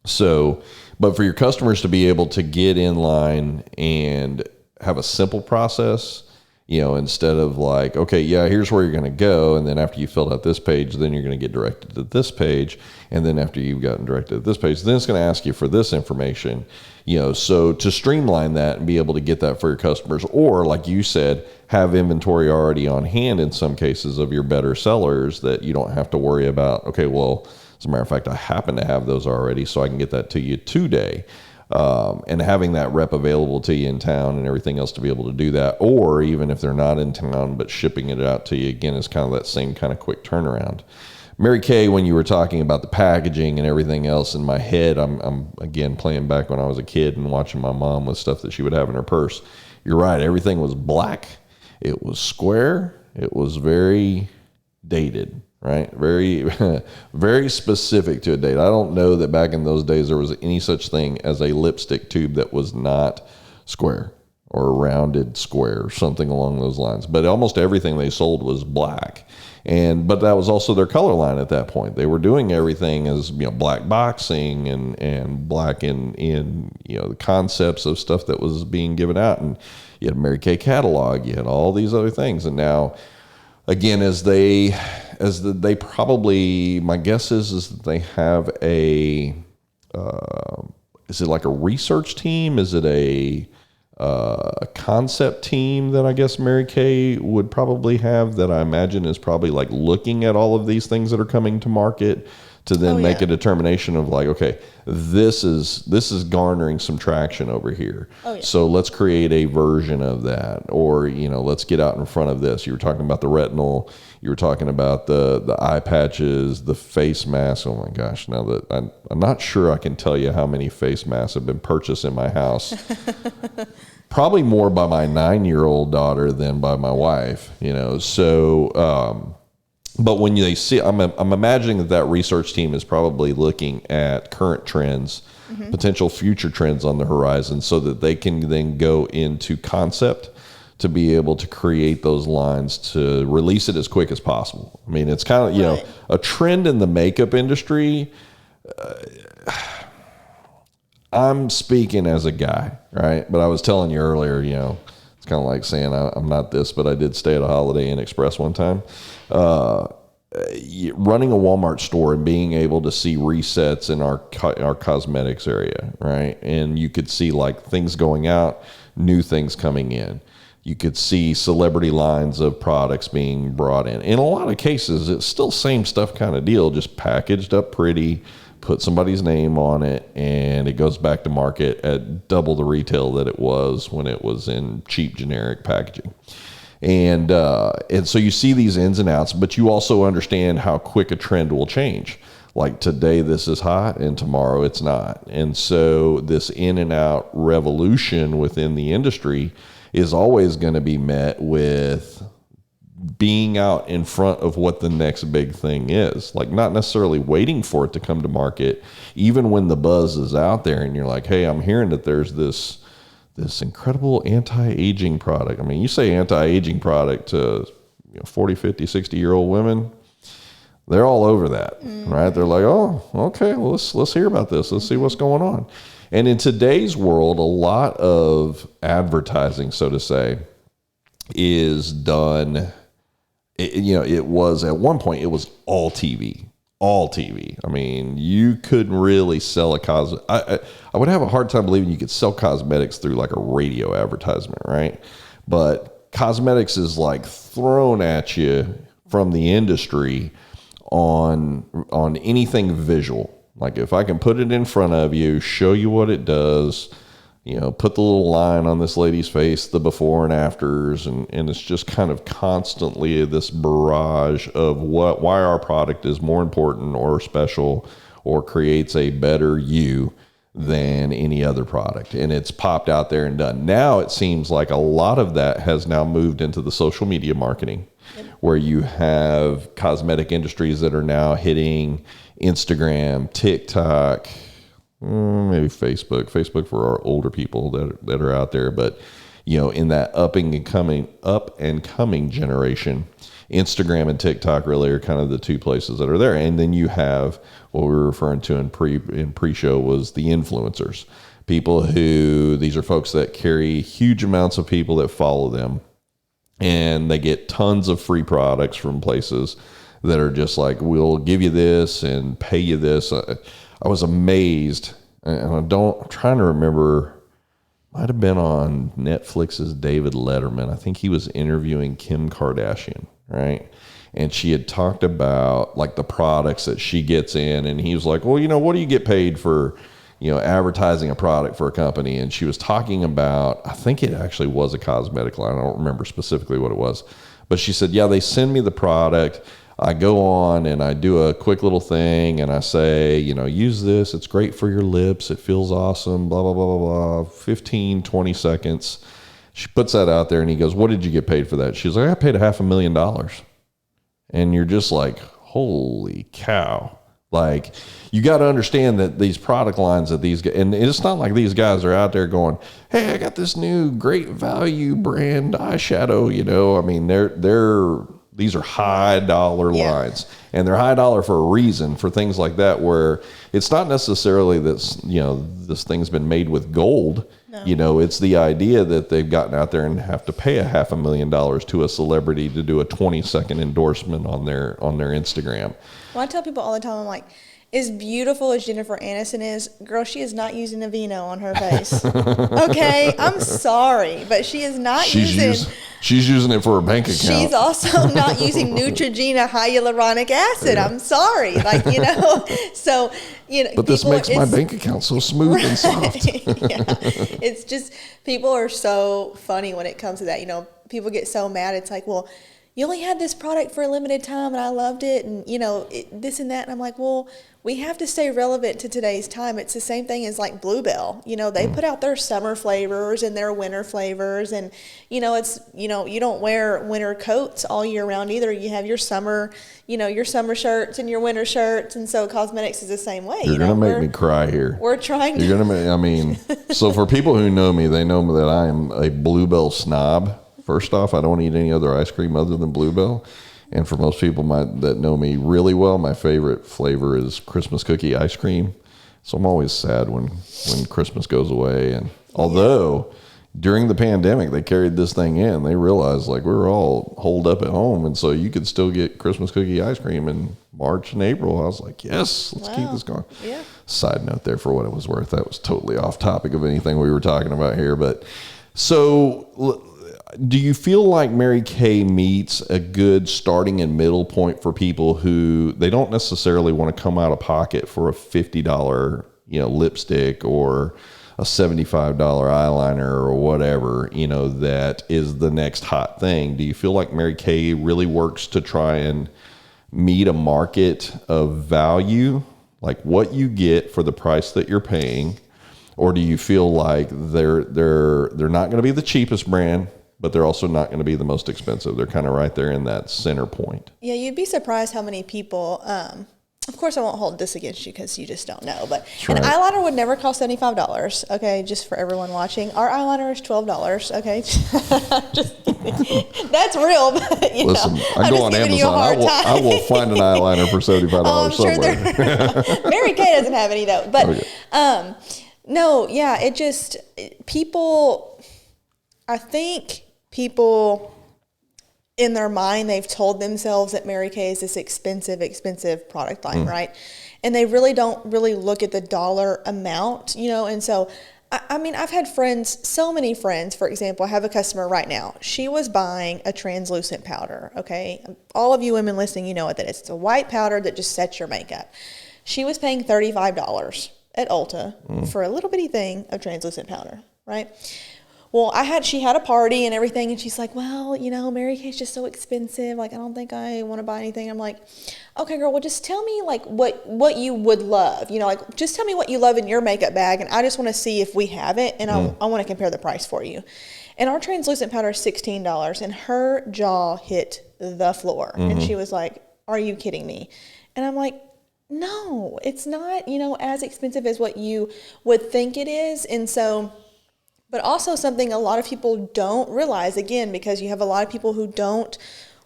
So, but for your customers to be able to get in line and have a simple process, instead of okay, yeah, here's where you're going to go. And then after you filled out this page, then you're going to get directed to this page. And then after you've gotten directed to this page, then it's going to ask you for this information, so to streamline that and be able to get that for your customers, or like you said, have inventory already on hand in some cases of your better sellers that you don't have to worry about. Okay, well, as a matter of fact, I happen to have those already, so I can get that to you today. And having that rep available to you in town and everything else to be able to do that, or even if they're not in town, but shipping it out to you, again, is kind of that same kind of quick turnaround. Mary Kay, when you were talking about the packaging and everything else, in my head, I'm again playing back when I was a kid and watching my mom with stuff that she would have in her purse. You're right, everything was black. It was square. It was very dated. Right? Very, very specific to a date. I don't know that back in those days there was any such thing as a lipstick tube that was not square or a rounded square or something along those lines. But almost everything they sold was black. But that was also their color line at that point. They were doing everything as, black boxing and black in the concepts of stuff that was being given out. And you had a Mary Kay catalog, you had all these other things. And now, again, as they probably, my guess is that they have is it like a research team? Is it a concept team that I guess Mary Kay would probably have, that I imagine is probably looking at all of these things that are coming to market to then make a determination of like, okay, this is garnering some traction over here. So let's create a version of that, or, you know, let's get out in front of this. You were talking about the retinol. You were talking about the eye patches, the face masks. Oh my gosh. Now that I'm not sure I can tell you how many face masks have been purchased in my house. Probably more by my 9-year-old daughter than by my wife, you know? So, but when they see, I'm imagining that research team is probably looking at current trends, potential future trends on the horizon, so that they can then go into concept to be able to create those lines to release it as quick as possible. I mean, it's kind of, you know, a trend in the makeup industry. I'm speaking as a guy, right? But I was telling you earlier, you know, it's kind of like saying I'm not this, but I did stay at a Holiday Inn Express one time. Running a Walmart store and being able to see resets in our cosmetics area, right? And you could see like things going out, new things coming in. You could see celebrity lines of products being brought in. In a lot of cases, it's still same stuff kind of deal, just packaged up pretty, put somebody's name on it, and it goes back to market at double the retail that it was when it was in cheap generic packaging. And so you see these ins and outs, but you also understand how quick a trend will change. Like today this is hot and tomorrow it's not. And so this in and out revolution within the industry is always going to be met with being out in front of what the next big thing is. Like not necessarily waiting for it to come to market, even when the buzz is out there and you're like, hey, I'm hearing that there's this incredible anti-aging product. I mean, you say anti-aging product to 40, 50, 60-year-old women, they're all over that, right? They're like, oh, okay, well, let's hear about this. Let's see what's going on. And in today's world, a lot of advertising, so to say, is done. It was at one point, it was all TV. All TV. I mean, you couldn't really sell I would have a hard time believing you could sell cosmetics through like a radio advertisement, right? But cosmetics is like thrown at you from the industry on anything visual. Like if I can put it in front of you, show you what it does, put the little line on this lady's face, the before and afters, and it's just kind of constantly this barrage of why our product is more important or special or creates a better you than any other product. And it's popped out there and done. Now it seems like a lot of that has now moved into the social media marketing, where you have cosmetic industries that are now hitting Instagram, TikTok, maybe Facebook for our older people that are out there. But, in that up and coming generation, Instagram and TikTok really are kind of the two places that are there. And then you have what we were referring to in pre-show was the influencers. People these are folks that carry huge amounts of people that follow them, and they get tons of free products from places that are just like, we'll give you this and pay you this. I was amazed, and I'm trying to remember, might have been on Netflix's David Letterman. I think he was interviewing Kim Kardashian, right? And she had talked about like the products that she gets in, and he was like, well, what do you get paid for, advertising a product for a company? And she was talking about, I think it actually was a cosmetic line. I don't remember specifically what it was, but she said, yeah, they send me the product. I go on and I do a quick little thing and I say, use this. It's great for your lips. It feels awesome, blah, blah, blah, blah, blah. 15, 20 seconds. She puts that out there and he goes, what did you get paid for that? She's like, I paid $500,000. And you're just like, holy cow. Like, you got to understand that these product lines that these guys, and it's not like these guys are out there going, hey, I got this new great value brand eyeshadow, I mean, these are high dollar lines, and they're high dollar for a reason, for things like that, where it's not necessarily that, this thing's been made with gold. No. It's the idea that they've gotten out there and have to pay $500,000 to a celebrity to do a 20-second endorsement on their Instagram. Well, I tell people all the time, I'm like, as beautiful as Jennifer Aniston is, girl, she is not using Aveeno on her face. Okay? I'm sorry, but she is not She's using it for her bank account. She's also not using Neutrogena hyaluronic acid. Yeah. I'm sorry. Like, so, But this makes my bank account so smooth and soft. Yeah. It's just, people are so funny when it comes to that. People get so mad. It's like, well, you only had this product for a limited time and I loved it and, this and that. And I'm like, well, we have to stay relevant to today's time. It's the same thing as like Bluebell. They put out their summer flavors and their winter flavors. And, it's, you don't wear winter coats all year round either. You have your summer, your summer shirts and your winter shirts. And so cosmetics is the same way. You're going to make me cry here. We're trying to. You're going to make, so for people who know me, they know that I am a Bluebell snob. First off, I don't eat any other ice cream other than Bluebell. And for most people that know me really well, my favorite flavor is Christmas cookie ice cream. So I'm always sad when Christmas goes away. And although during the pandemic, they carried this thing in, they realized like we were all holed up at home. And so you could still get Christmas cookie ice cream in March and April. I was like, yes, let's keep this going. Yeah. Side note there for what it was worth. That was totally off topic of anything we were talking about here. But so do you feel like Mary Kay meets a good starting and middle point for people who they don't necessarily want to come out of pocket for a $50, lipstick or a $75 eyeliner or whatever, that is the next hot thing? Do you feel like Mary Kay really works to try and meet a market of value, like what you get for the price that you're paying? Or do you feel like they're not going to be the cheapest brand, but they're also not going to be the most expensive? They're kind of right there in that center point. Yeah, you'd be surprised how many people, of course I won't hold this against you because you just don't know, but an eyeliner would never cost $75, okay, just for everyone watching. Our eyeliner is $12, okay? That's real, but, Listen, I go on Amazon, I will find an eyeliner for $75 somewhere. Sure Mary Kay doesn't have any though, but okay. No, yeah, it just, I think people in their mind, they've told themselves that Mary Kay is this expensive product line, right? And they really don't look at the dollar amount, and so, I've had friends, so many friends. For example, I have a customer right now. She was buying a translucent powder, okay? All of you women listening, you know what that is. It's a white powder that just sets your makeup. She was paying $35 at Ulta for a little bitty thing of translucent powder, right? Well, she had a party and everything, and she's like, well, Mary Kay's just so expensive. Like, I don't think I want to buy anything. I'm like, okay, girl, well, just tell me, like, what you would love. Like, just tell me what you love in your makeup bag, and I just want to see if we have it, and I want to compare the price for you. And our translucent powder is $16, and her jaw hit the floor. And she was like, are you kidding me? And I'm like, no, it's not, as expensive as what you would think it is. And so... But also something a lot of people don't realize, again, because you have a lot of people who don't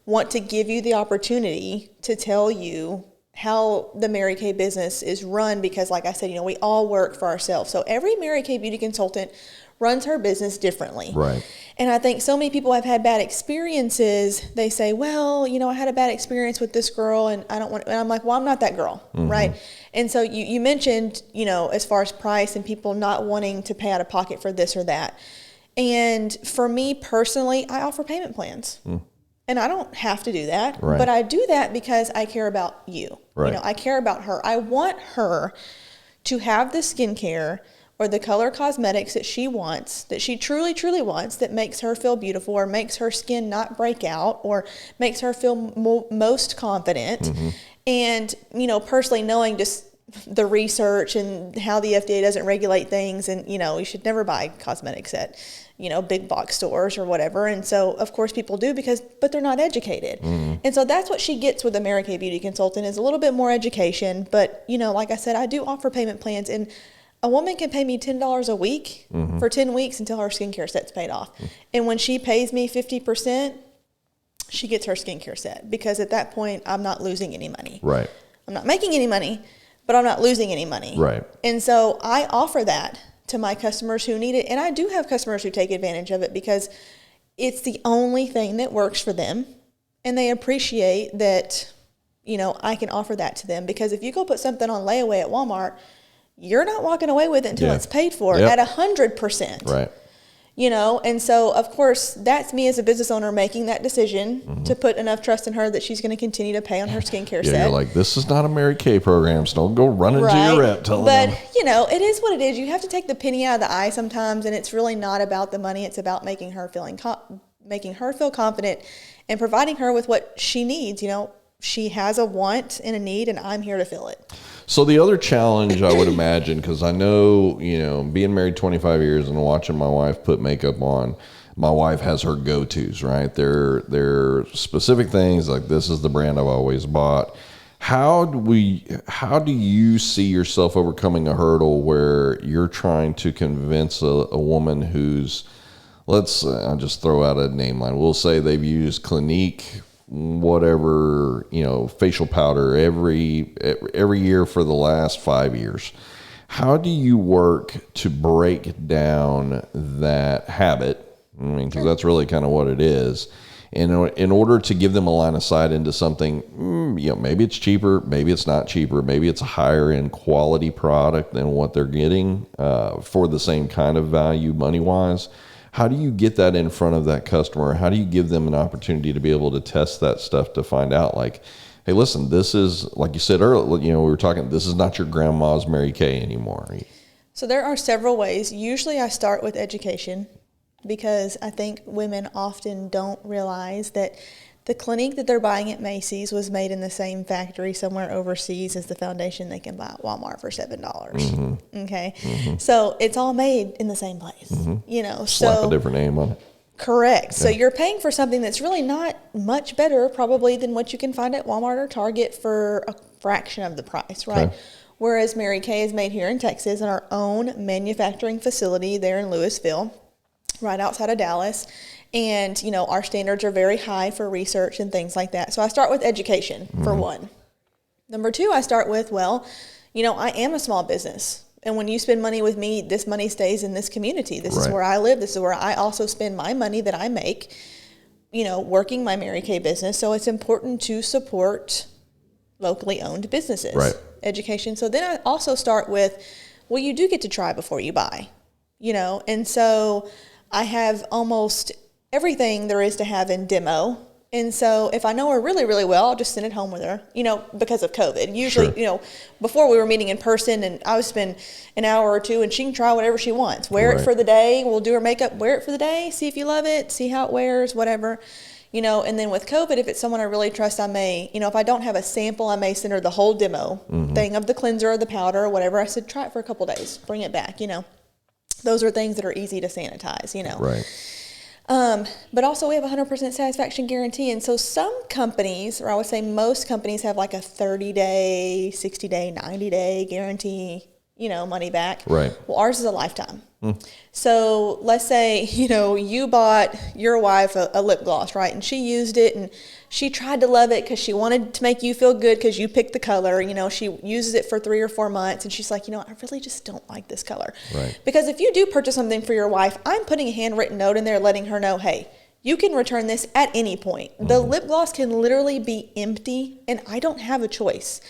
want to give you the opportunity to tell you how the Mary Kay business is run, because like I said, we all work for ourselves. So every Mary Kay beauty consultant runs her business differently. Right. And I think so many people have had bad experiences. They say, well, I had a bad experience with this girl and I don't want, and I'm like, well, I'm not that girl. Right. And so you mentioned, as far as price and people not wanting to pay out of pocket for this or that. And for me personally, I offer payment plans. And I don't have to do that, but I do that because I care about you. Right. I care about her. I want her to have the skincare or the color cosmetics that she wants, that she truly, truly wants, that makes her feel beautiful or makes her skin not break out or makes her feel most confident. And, personally knowing just the research and how the FDA doesn't regulate things, and, you should never buy cosmetics at, big box stores or whatever. And so, of course, people do but they're not educated. And so that's what she gets with the Mary Kay Beauty Consultant, is a little bit more education. But, like I said, I do offer payment plans, and a woman can pay me $10 a week for 10 weeks until her skincare set's paid off. And when she pays me 50%, she gets her skincare set, because at that point, I'm not losing any money. Right. I'm not making any money, but I'm not losing any money. Right. And so I offer that to my customers who need it. And I do have customers who take advantage of it because it's the only thing that works for them. And they appreciate that I can offer that to them, because if you go put something on layaway at Walmart, you're not walking away with it until it's paid for at 100%. Right. And so, of course, that's me as a business owner making that decision to put enough trust in her that she's going to continue to pay on her skincare set. You're like, this is not a Mary Kay program, so don't go running to your rep telling them. But, it is what it is. You have to take the penny out of the eye sometimes, and it's really not about the money. It's about making her feel confident and providing her with what she needs. She has a want and a need, and I'm here to fill it. So the other challenge I would imagine, because I know, being married 25 years and watching my wife put makeup on, my wife has her go-tos, right? They're specific things, like this is the brand I've always bought. How do you see yourself overcoming a hurdle where you're trying to convince a woman who's, I'll just throw out a name line. We'll say they've used Clinique, whatever, facial powder every year for the last 5 years. How do you work to break down that habit? Because that's really kind of what it is. And in order to give them a line of sight into something, maybe it's cheaper, maybe it's not cheaper, maybe it's a higher end quality product than what they're getting for the same kind of value money-wise. How do you get that in front of that customer? How do you give them an opportunity to be able to test that stuff to find out, like, hey, listen, this is, like you said earlier, we were talking, this is not your grandma's Mary Kay anymore. So there are several ways. Usually I start with education, because I think women often don't realize that the Clinique that they're buying at Macy's was made in the same factory somewhere overseas as the foundation they can buy at Walmart for $7. Okay. So it's all made in the same place, Slap a different name on it. Correct. Yeah. So you're paying for something that's really not much better probably than what you can find at Walmart or Target for a fraction of the price, right? Okay. Whereas Mary Kay is made here in Texas in our own manufacturing facility there in Louisville, right outside of Dallas. And, our standards are very high for research and things like that. So I start with education, for one. Number two, I start with, I am a small business. And when you spend money with me, this money stays in this community. This is where I live. This is where I also spend my money that I make, working my Mary Kay business. So it's important to support locally owned businesses. Right. Education. So then I also start with, you do get to try before you buy, and so I have almost everything there is to have in demo. And so if I know her really, really well, I'll just send it home with her, because of COVID. Usually, before we were meeting in person, and I would spend an hour or two and she can try whatever she wants. Wear it for the day. We'll do her makeup, wear it for the day, see if you love it, see how it wears, whatever. And then with COVID, if it's someone I really trust, I may, if I don't have a sample, I may send her the whole demo thing of the cleanser or the powder or whatever. I said, try it for a couple days, bring it back, Those are things that are easy to sanitize, Right. But also we have a 100% satisfaction guarantee. And so some companies, or I would say most companies, have like a 30-day, 60-day, 90-day guarantee, money back. Right. Well, ours is a lifetime. So let's say, you bought your wife a lip gloss, right? And she used it and she tried to love it because she wanted to make you feel good because you picked the color. She uses it for 3 or 4 months and she's like, I really just don't like this color. Right. Because if you do purchase something for your wife, I'm putting a handwritten note in there letting her know, hey, you can return this at any point. The lip gloss can literally be empty and I don't have a choice.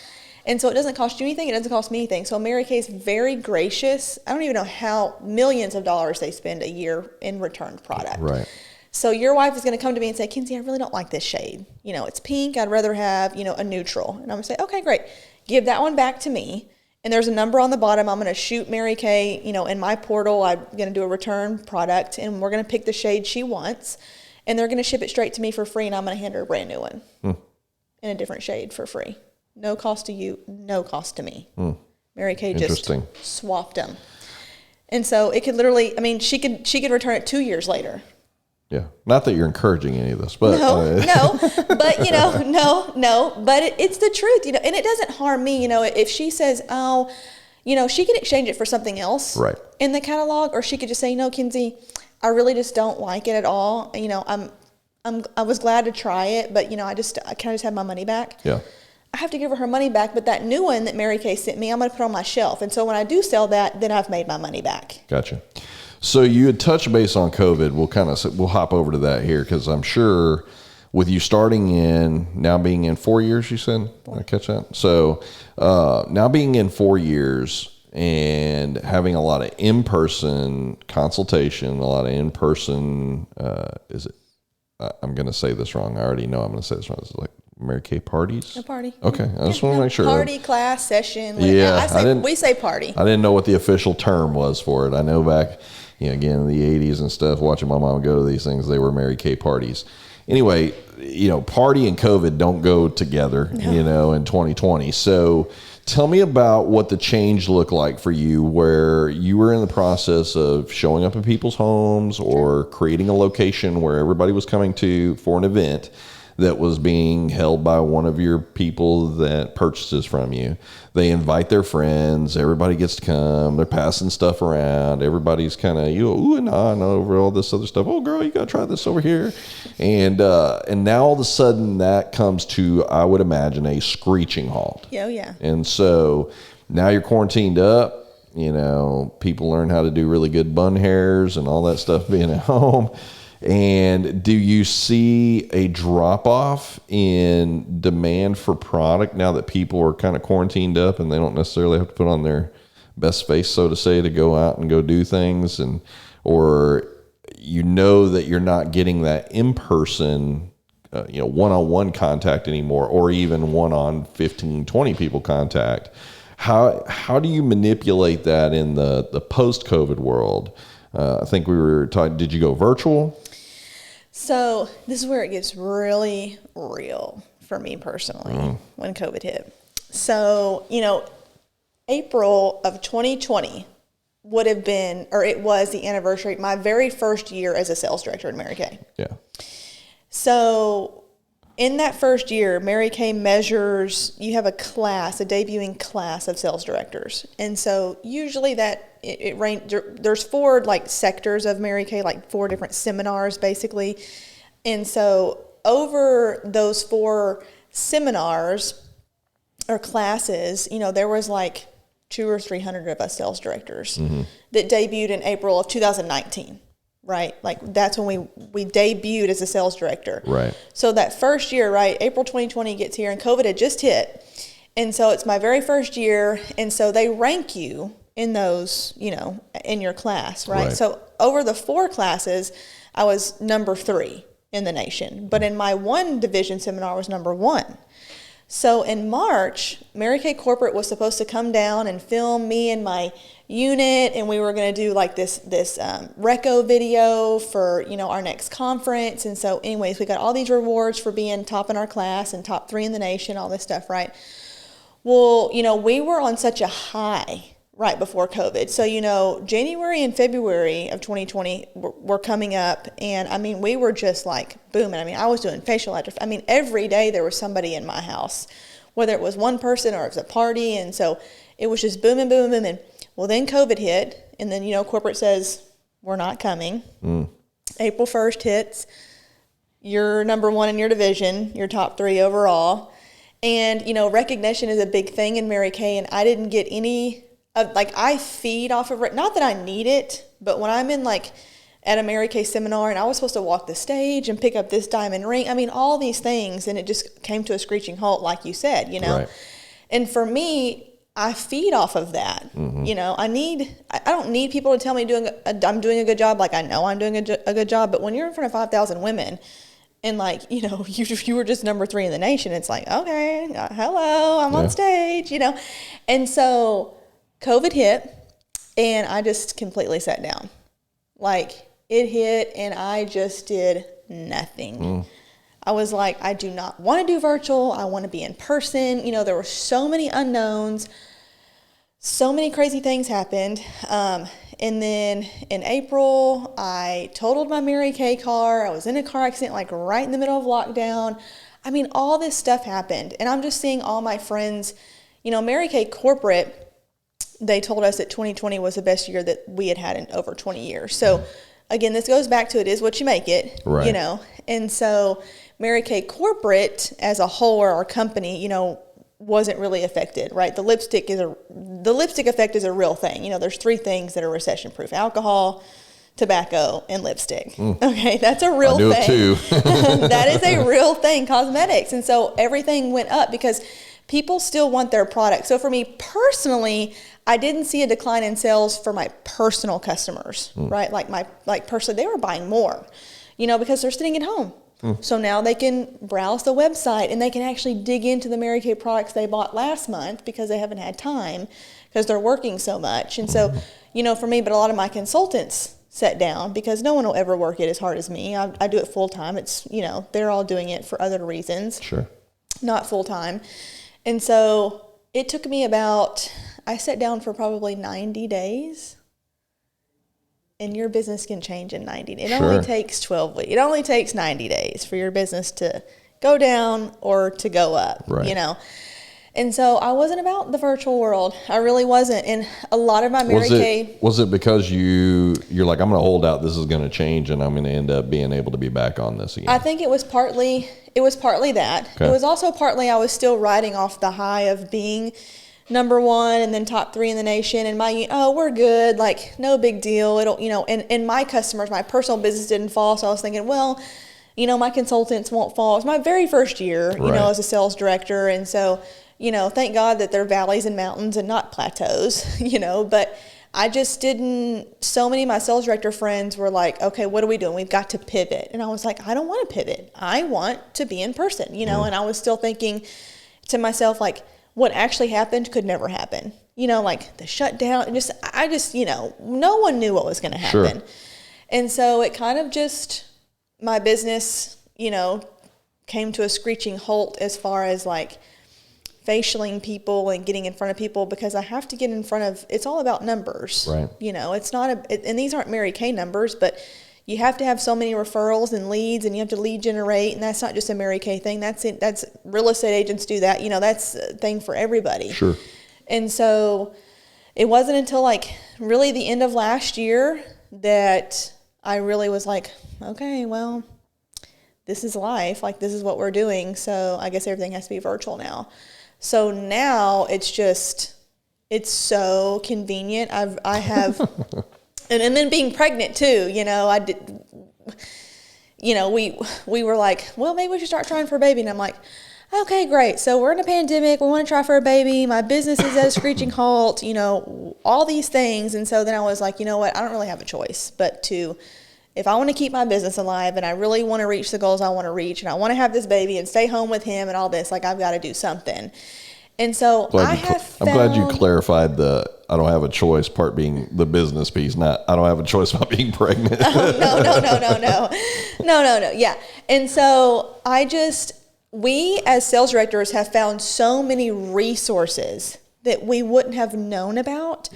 And so it doesn't cost you anything. It doesn't cost me anything. So Mary Kay is very gracious. I don't even know how millions of dollars they spend a year in returned product. Right. So your wife is going to come to me and say, Kenzie, I really don't like this shade. It's pink. I'd rather have, a neutral. And I'm going to say, okay, great. Give that one back to me. And there's a number on the bottom. I'm going to shoot Mary Kay, in my portal. I'm going to do a return product and we're going to pick the shade she wants. And they're going to ship it straight to me for free. And I'm going to hand her a brand new one in a different shade for free. No cost to you, no cost to me. Mary Kay just swapped them. And so it could literally, she could return it 2 years later. Yeah. Not that you're encouraging any of this, but. No, but, but it's the truth, and it doesn't harm me, if she says, she can exchange it for something else in the catalog, or she could just say, no, Kenzie, I really just don't like it at all. I was glad to try it, but, I can just have my money back. Yeah. I have to give her money back, but that new one that Mary Kay sent me, I'm going to put on my shelf. And so when I do sell that, then I've made my money back. Gotcha. So you had touched base on COVID. We'll hop over to that here because I'm sure with you starting in, now being in 4 years, you said? Did I catch that? So now being in 4 years and having a lot of in-person consultation, a lot of in-person, I'm going to say this wrong. I already know I'm going to say this wrong. It's like Mary Kay parties? A party. Okay. I just want to make sure. Party, class, session. Yeah. We say party. I didn't know what the official term was for it. I know back, again, in the 80s and stuff, watching my mom go to these things, they were Mary Kay parties. Anyway, party and COVID don't go together, in 2020. So tell me about what the change looked like for you, where you were in the process of showing up in people's homes or creating a location where everybody was coming to for an event that was being held by one of your people that purchases from you. They invite their friends. Everybody gets to come. They're passing stuff around. Everybody's kind of, ooh and ah, and over all this other stuff. Oh, girl, you got to try this over here. And now all of a sudden that comes to, I would imagine, a screeching halt. Oh, yeah. And so now you're quarantined up. People learn how to do really good bun hairs and all that stuff being at home. And do you see a drop-off in demand for product now that people are kind of quarantined up and they don't necessarily have to put on their best face, so to say, to go out and go do things? Or that you're not getting that in-person, one-on-one contact anymore, or even one-on 15, 20 people contact. How do you manipulate that in the post-COVID world? I think we were talking, did you go virtual? So this is where it gets really real for me personally when COVID hit. So, April of 2020 would have been, or it was the anniversary, my very first year as a sales director at Mary Kay. Yeah. So in that first year, Mary Kay measures, you have a debuting class of sales directors. And so usually there's 4 sectors of Mary Kay, 4 different seminars basically. And so over those 4 seminars or classes, there was 200 or 300 of us sales directors that debuted in April of 2019. Right? That's when we debuted as a sales director. Right. So that first year, right, April 2020 gets here and COVID had just hit. And so it's my very first year. And so they rank you in those, in your class, right? So over the 4 classes, I was number 3 in the nation. But in my 1 division seminar, I was number 1. So in March, Mary Kay Corporate was supposed to come down and film me and my unit, and we were going to do this reco video for our next conference. And so anyways, we got all these rewards for being top in our class and top 3 in the nation, all this stuff, right? Well, we were on such a high right before COVID. So, January and February of 2020 were coming up, and we were just booming. I was doing facial atrophy. Every day there was somebody in my house, whether it was one person or it was a party. And so it was just booming, booming, booming. Well, then COVID hit, and then, corporate says, we're not coming. April 1st hits, you're number 1 in your division, you're top 3 overall. And, recognition is a big thing in Mary Kay, and I didn't get any I feed off of it. Not that I need it, but when I'm in at a Mary Kay seminar and I was supposed to walk the stage and pick up this diamond ring, all these things, and it just came to a screeching halt, like you said, Right. And for me, I feed off of that. I don't need people to tell me I'm doing a good job. I know I'm doing a good job, but when you're in front of 5,000 women and you were just number 3 in the nation, it's okay, hello, I'm on stage, And so COVID hit, and I just completely sat down. It hit, and I just did nothing. I was I do not want to do virtual. I want to be in person. There were so many unknowns. So many crazy things happened. And then in April, I totaled my Mary Kay car. I was in a car accident, right in the middle of lockdown. All this stuff happened. And I'm just seeing all my friends, Mary Kay Corporate, they told us that 2020 was the best year that we had in over 20 years. So again, this goes back to it is what you make it, right. And so Mary Kay Corporate as a whole, or our company, wasn't really affected, right? The lipstick effect is a real thing. There's 3 things that are recession proof: alcohol, tobacco and lipstick. Okay, that's a real thing. I do it too. That is a real thing, cosmetics. And so everything went up because people still want their product. So for me personally, I didn't see a decline in sales for my personal customers, right? Personally, they were buying more, because they're sitting at home. So now they can browse the website and they can actually dig into the Mary Kay products they bought last month because they haven't had time because they're working so much. And so, for me, but a lot of my consultants set down because no one will ever work it as hard as me. I do it full time. It's, they're all doing it for other reasons. Sure. Not full time. And so it took me I sat down for probably 90 days. And your business can change in 90 days. It only takes 12 weeks. It only takes 90 days for your business to go down or to go up, And so I wasn't about the virtual world. I really wasn't. And a lot of my Mary Kay. Was it because you're like, I'm going to hold out, this is going to change, and I'm going to end up being able to be back on this again? I think it was partly that. Okay. It was also partly I was still riding off the high of being number one and then top 3 in the nation, and we're good, like no big deal. It'll, and my customers, my personal business didn't fall. So I was thinking, well, my consultants won't fall. It was my very first year, as a sales director. And so, thank God that they're valleys and mountains and not plateaus, but I just didn't, so many of my sales director friends were like, okay, what are we doing? We've got to pivot. And I was like, I don't want to pivot. I want to be in person, and I was still thinking to myself, like, what actually happened could never happen. Like the shutdown, no one knew what was going to happen. Sure. And so it kind of just, my business, came to a screeching halt as far as like facialing people and getting in front of people, because I have to get in front of, it's all about numbers. Right. It's not and these aren't Mary Kay numbers, but you have to have so many referrals and leads, and you have to lead generate, and that's not just a Mary Kay thing. That's it. That's real estate agents do that. That's a thing for everybody. Sure. And so it wasn't until like really the end of last year that I really was like, okay, well, this is life. Like, this is what we're doing. So I guess everything has to be virtual now. So now it's so convenient. I have. And then being pregnant too, we were like, well, maybe we should start trying for a baby. And I'm like, okay, great. So we're in a pandemic. We want to try for a baby. My business is at a screeching halt, all these things. And so then I was like, you know what? I don't really have a choice but if I want to keep my business alive and I really want to reach the goals I want to reach, and I want to have this baby and stay home with him and all this, like, I've got to do something. And so I'm glad you clarified the I don't have a choice part being the business piece, not I don't have a choice about being pregnant. No. Yeah. And so we as sales directors have found so many resources that we wouldn't have known about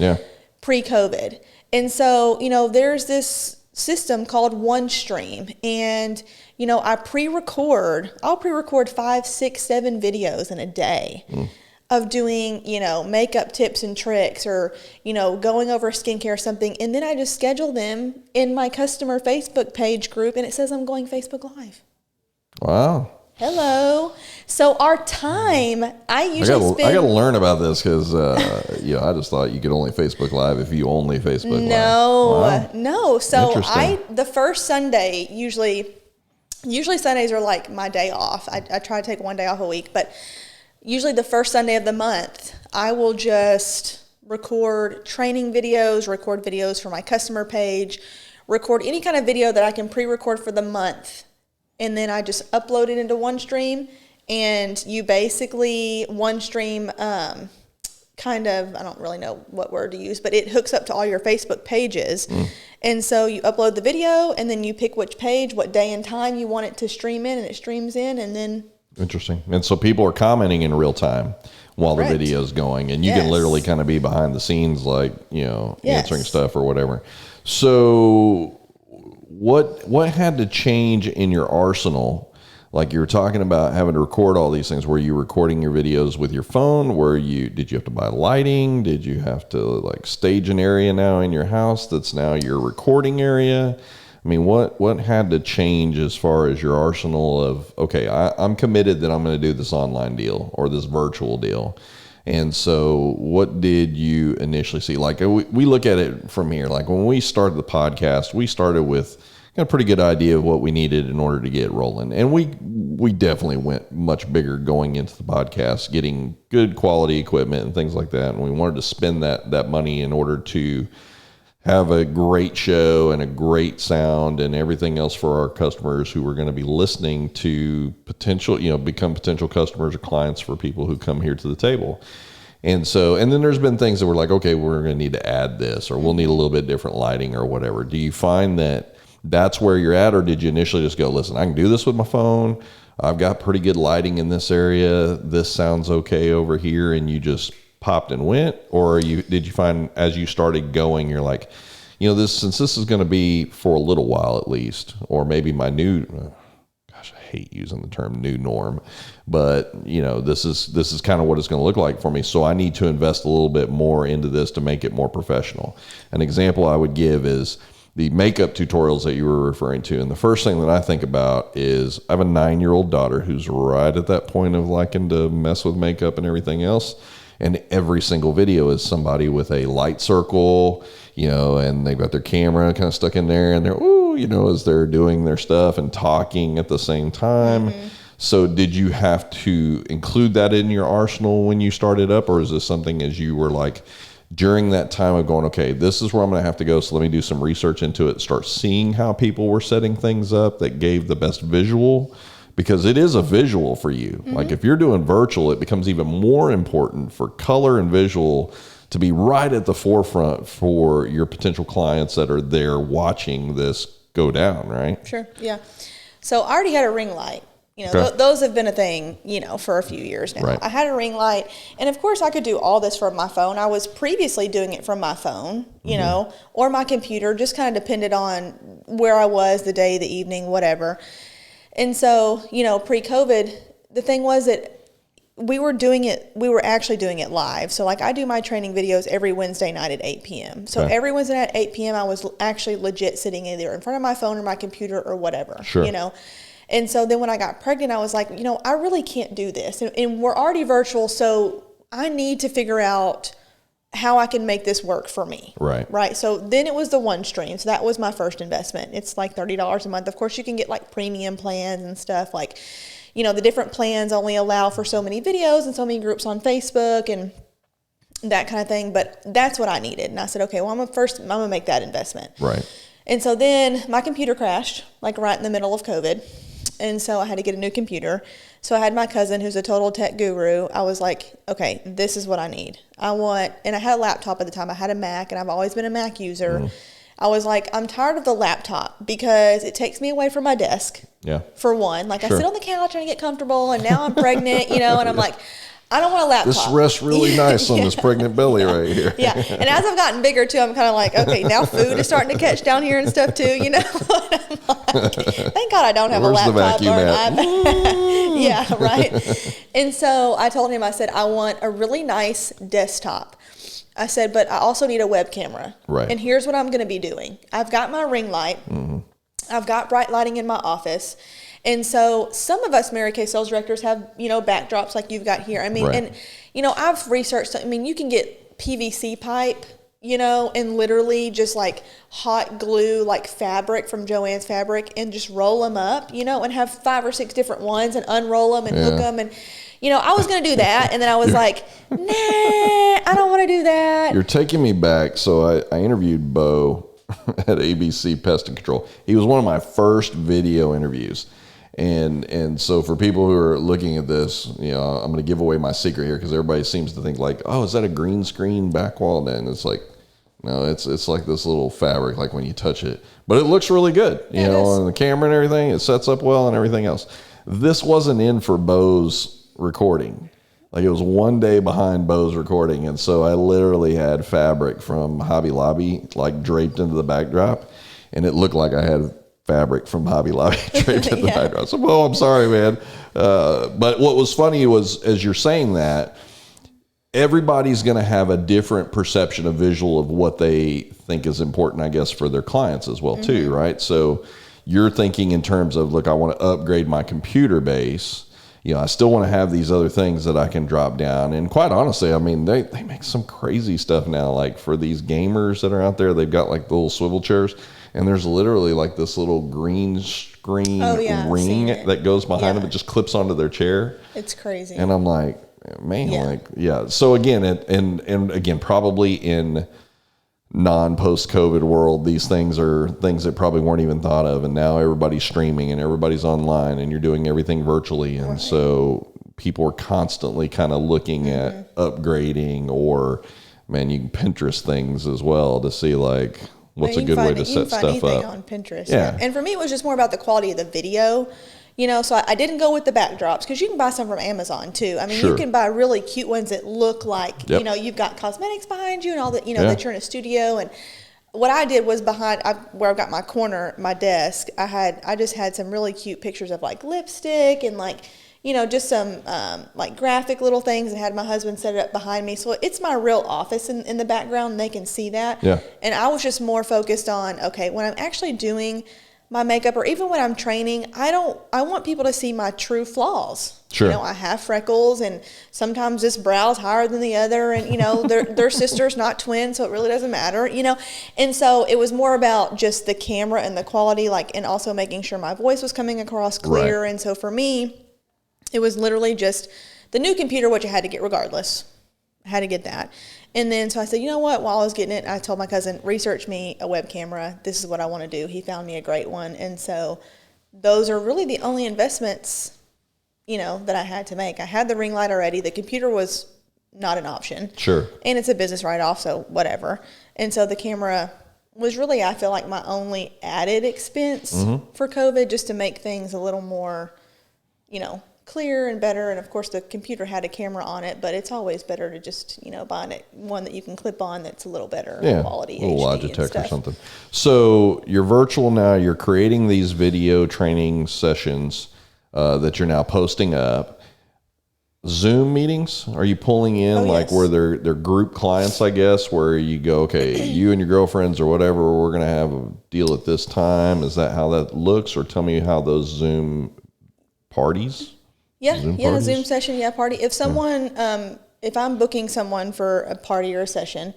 pre-COVID. And so, there's this system called OneStream, and I'll pre-record 5, 6, 7 videos in a day. Of doing, makeup tips and tricks, or, going over skincare or something. And then I just schedule them in my customer Facebook page group, and it says I'm going Facebook Live. Wow. Hello. So our time, I got to learn about this because, I just thought you could only Facebook Live if you only Facebook Live. No. So the first Sunday, usually Sundays are like my day off. I try to take one day off a week, but usually the first Sunday of the month, I will just record training videos, record videos for my customer page, record any kind of video that I can pre-record for the month. And then I just upload it into OneStream, and you basically, OneStream I don't really know what word to use, but it hooks up to all your Facebook pages. And so you upload the video, and then you pick which page, what day and time you want it to stream in, and it streams in, and then... Interesting. And so people are commenting in real time while the video is going, and you can literally kind of be behind the scenes, like, answering stuff or whatever. So what had to change in your arsenal? Like, you were talking about having to record all these things. Were you recording your videos with your phone? Did you have to buy lighting? Did you have to stage an area now in your house that's now your recording area? I mean, what had to change as far as your arsenal of, okay, I'm committed that I'm going to do this online deal or this virtual deal. And so what did you initially see? Like we look at it from here. Like when we started the podcast, we started with a pretty good idea of what we needed in order to get rolling. And we definitely went much bigger going into the podcast, getting good quality equipment and things like that. And we wanted to spend that money in order to have a great show and a great sound and everything else for our customers who were going to be listening to become potential customers or clients for people who come here to the table. And then there's been things that we're like, okay, we're going to need to add this, or we'll need a little bit different lighting or whatever. Do you find that that's where you're at, or did you initially just go, listen, I can do this with my phone. I've got pretty good lighting in this area. This sounds okay over here. And you just popped and went? Or did you find as you started going, you're like, since this is going to be for a little while at least, or maybe my I hate using the term new norm, but this is kind of what it's going to look like for me. So I need to invest a little bit more into this to make it more professional. An example I would give is the makeup tutorials that you were referring to. And the first thing that I think about is I have a 9-year-old daughter who's right at that point of liking to mess with makeup and everything else. And every single video is somebody with a light circle, and they've got their camera kind of stuck in there, and they're, as they're doing their stuff and talking at the same time. Mm-hmm. So did you have to include that in your arsenal when you started up, or is this something as you were like, during that time of going, okay, this is where I'm going to have to go, so let me do some research into it, start seeing how people were setting things up that gave the best visual? Because it is a visual for you. Mm-hmm. Like if you're doing virtual, it becomes even more important for color and visual to be right at the forefront for your potential clients that are there watching this go down, right? Sure, yeah. So I already had a ring light. Those have been a thing, for a few years now. Right. I had a ring light, and of course I could do all this from my phone. I was previously doing it from my phone, or my computer, just kind of depended on where I was, the day, the evening, whatever. And so, pre-COVID, the thing was that we were actually doing it live. So like I do my training videos every Wednesday night at 8 p.m. So every Wednesday night at 8 p.m. I was actually legit sitting either in front of my phone or my computer or whatever, And so then when I got pregnant, I was like, I really can't do this. And we're already virtual, so I need to figure out how I can make this work for me. Right. So then it was the OneStream. So that was my first investment. It's like $30 a month. Of course, you can get like premium plans and stuff. Like, the different plans only allow for so many videos and so many groups on Facebook and that kind of thing. But that's what I needed. And I said, okay, well, I'm going to make that investment. Right. And so then my computer crashed, like right in the middle of COVID. And so I had to get a new computer. So I had my cousin who's a total tech guru. I was like, okay, this is what I need. And I had a laptop at the time. I had a Mac, and I've always been a Mac user. Mm. I was like, I'm tired of the laptop because it takes me away from my desk. Yeah. For one. Like I sit on the couch and I get comfortable, and now I'm pregnant, and I'm like, I don't want a laptop. This rests really nice on this pregnant belly right here. Yeah. And as I've gotten bigger too, I'm kind of like, okay, now food is starting to catch down here and stuff too, And I'm like, thank God I don't have a laptop or an iPad. Yeah, right. And so I told him, I said, I want a really nice desktop. I said, but I also need a web camera. Right. And here's what I'm going to be doing. I've got my ring light. Mm-hmm. I've got bright lighting in my office. And so some of us Mary Kay sales directors have, backdrops like you've got here. I mean, and, I've researched, you can get PVC pipe, and literally just like hot glue, like fabric from Joann's Fabric, and just roll them up, and have 5 or 6 different ones and unroll them and hook them. And, I was going to do that. And then I was like, nah, I don't want to do that. You're taking me back. So I interviewed Bo at ABC Pest and Control. He was one of my first video interviews. And so for people who are looking at this, I'm going to give away my secret here because everybody seems to think like, oh, is that a green screen back wall? And it's like, no, it's like this little fabric, like when you touch it. But it looks really good, on the camera and everything. It sets up well and everything else. This wasn't in for Bo's recording. Like it was one day behind Bo's recording. And so I literally had fabric from Hobby Lobby, like draped into the backdrop. And it looked like I had fabric from Hobby Lobby draped in the background. So, well, I'm sorry, man. But what was funny was, as you're saying that, everybody's going to have a different perception of visual of what they think is important, I guess, for their clients as well, too, right? So you're thinking in terms of, look, I want to upgrade my computer base. I still want to have these other things that I can drop down. And quite honestly, I mean, they make some crazy stuff now. Like for these gamers that are out there, they've got like the little swivel chairs, and there's literally like this little green screen ring that goes behind them. It just clips onto their chair. It's crazy. And I'm like, man, So again, and again, probably in non-post-COVID world, these things are things that probably weren't even thought of, and now everybody's streaming and everybody's online and you're doing everything virtually, and so people are constantly kind of looking at upgrading, or man, you can Pinterest things as well to see like what's a good way to set stuff up on Pinterest. And for me, it was just more about the quality of the video. So I didn't go with the backdrops, because you can buy some from Amazon too. I mean, you can buy really cute ones that look like, you've got cosmetics behind you and all that, that you're in a studio. And what I did was behind where I've got my corner, my desk, I just had some really cute pictures of like lipstick and like, just some like graphic little things, and had my husband set it up behind me. So it's my real office in the background, and they can see that. Yeah. And I was just more focused on, okay, when I'm actually doing my makeup, or even when I'm training, I want people to see my true flaws. Sure. I have freckles, and sometimes this brow's higher than the other, and they're sisters, not twins, so it really doesn't matter, And so it was more about just the camera and the quality, and also making sure my voice was coming across clear. Right. And so for me, it was literally just the new computer, which I had to get regardless. I had to get that. And then so I said, you know what, while I was getting it, I told my cousin, research me a web camera. This is what I want to do. He found me a great one. And so those are really the only investments, that I had to make. I had the ring light already. The computer was not an option. Sure. And it's a business write-off, so whatever. And so the camera was really, I feel like, my only added expense for COVID, just to make things a little more, clear and better. And of course the computer had a camera on it, but it's always better to just buy one that you can clip on that's a little better quality, a little HD Logitech or something. So you're virtual now, you're creating these video training sessions that you're now posting up. Zoom meetings, are you pulling in where they're group clients, I guess, where you go, okay, you and your girlfriends or whatever, we're going to have a deal at this time? Is that how that looks? Or tell me how those Zoom parties? Zoom session, party. If someone, if I'm booking someone for a party or a session,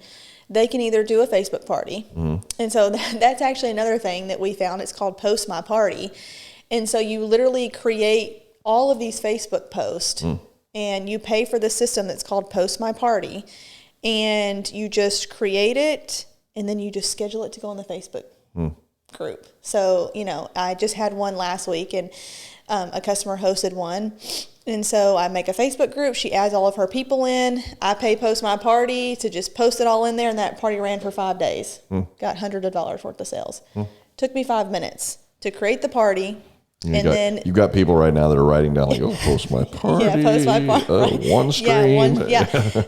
they can either do a Facebook party. And so that's actually another thing that we found. It's called Post My Party. And so you literally create all of these Facebook posts, and you pay for the system that's called Post My Party. And you just create it, and then you just schedule it to go on the Facebook group. So, I just had one last week, and a customer hosted one. And so I make a Facebook group. She adds all of her people in. I pay Post My Party to just post it all in there. And that party ran for 5 days. Got hundreds of dollars worth of sales. Took me 5 minutes to create the party. You've got people right now that are writing down like, post my party. Post my party. One stream.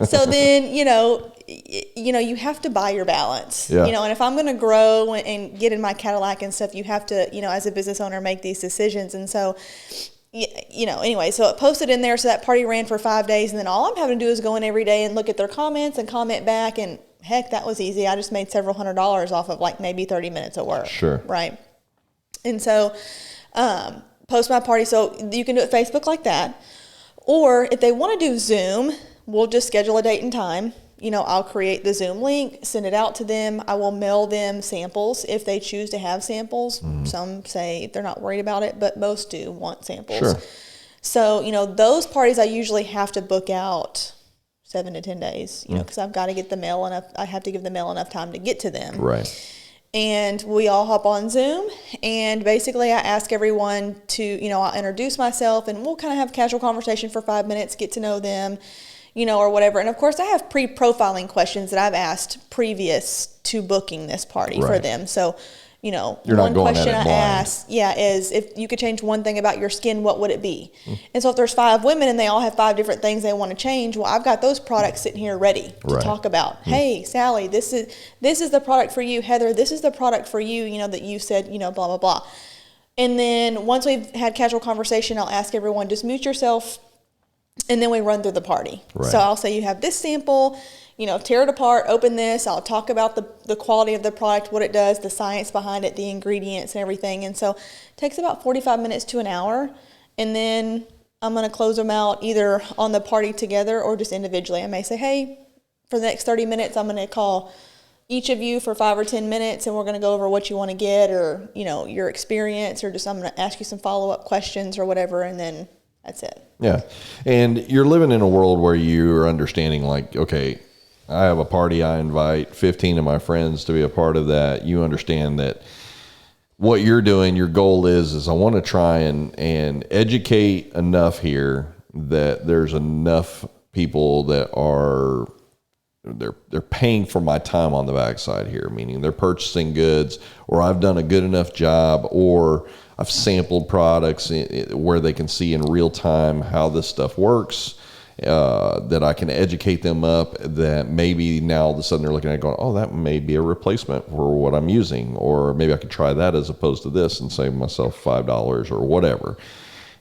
So then, you have to buy your balance. And if I'm going to grow and get in my Cadillac and stuff, you have to, as a business owner, make these decisions. And so, anyway, so it posted in there. So that party ran for 5 days. And then all I'm having to do is go in every day and look at their comments and comment back. And heck, that was easy. I just made several $100s off of maybe 30 minutes of work. Sure. Right. And so, Post My Party. So you can do it Facebook like that. Or if they want to do Zoom, we'll just schedule a date and time. I'll create the Zoom link, send it out to them. I will mail them samples if they choose to have samples. Some say they're not worried about it, but most do want samples. Sure. So, those parties I usually have to book out 7 to 10 days, because I've got to get the mail enough. I have to give the mail enough time to get to them. Right. And we all hop on Zoom, and basically I ask everyone to, I'll introduce myself, and we'll kind of have a casual conversation for 5 minutes, get to know them, or whatever. And of course I have pre-profiling questions that I've asked previous to booking this party for them. So, You're one question I blind. ask, is if you could change one thing about your skin, what would it be? And so if there's 5 women and they all have 5 different things they want to change, well, I've got those products sitting here ready to talk about. Hey, Sally, this is the product for you. Heather, this is the product for you, that you said, blah, blah, blah. And then once we've had casual conversation, I'll ask everyone, just mute yourself, and then we run through the party. Right. So I'll say, you have this sample, tear it apart, open this. I'll talk about the quality of the product, what it does, the science behind it, the ingredients and everything. And so it takes about 45 minutes to an hour. And then I'm going to close them out either on the party together or just individually. I may say, hey, for the next 30 minutes, I'm going to call each of you for 5 or 10 minutes, and we're going to go over what you want to get, or, you know, your experience, or just I'm going to ask you some follow-up questions or whatever, and then that's it. Yeah. And you're living in a world where you are understanding, like, okay, I have a party, I invite 15 of my friends to be a part of that. You understand that what you're doing, your goal is I want to try and educate enough here that there's enough people that are they're paying for my time on the backside here, meaning they're purchasing goods, or I've done a good enough job, or I've sampled products where they can see in real time how this stuff works, that I can educate them up, that maybe now all of a sudden they're looking at it going, oh, that may be a replacement for what I'm using, or maybe I could try that as opposed to this and save myself $5 or whatever.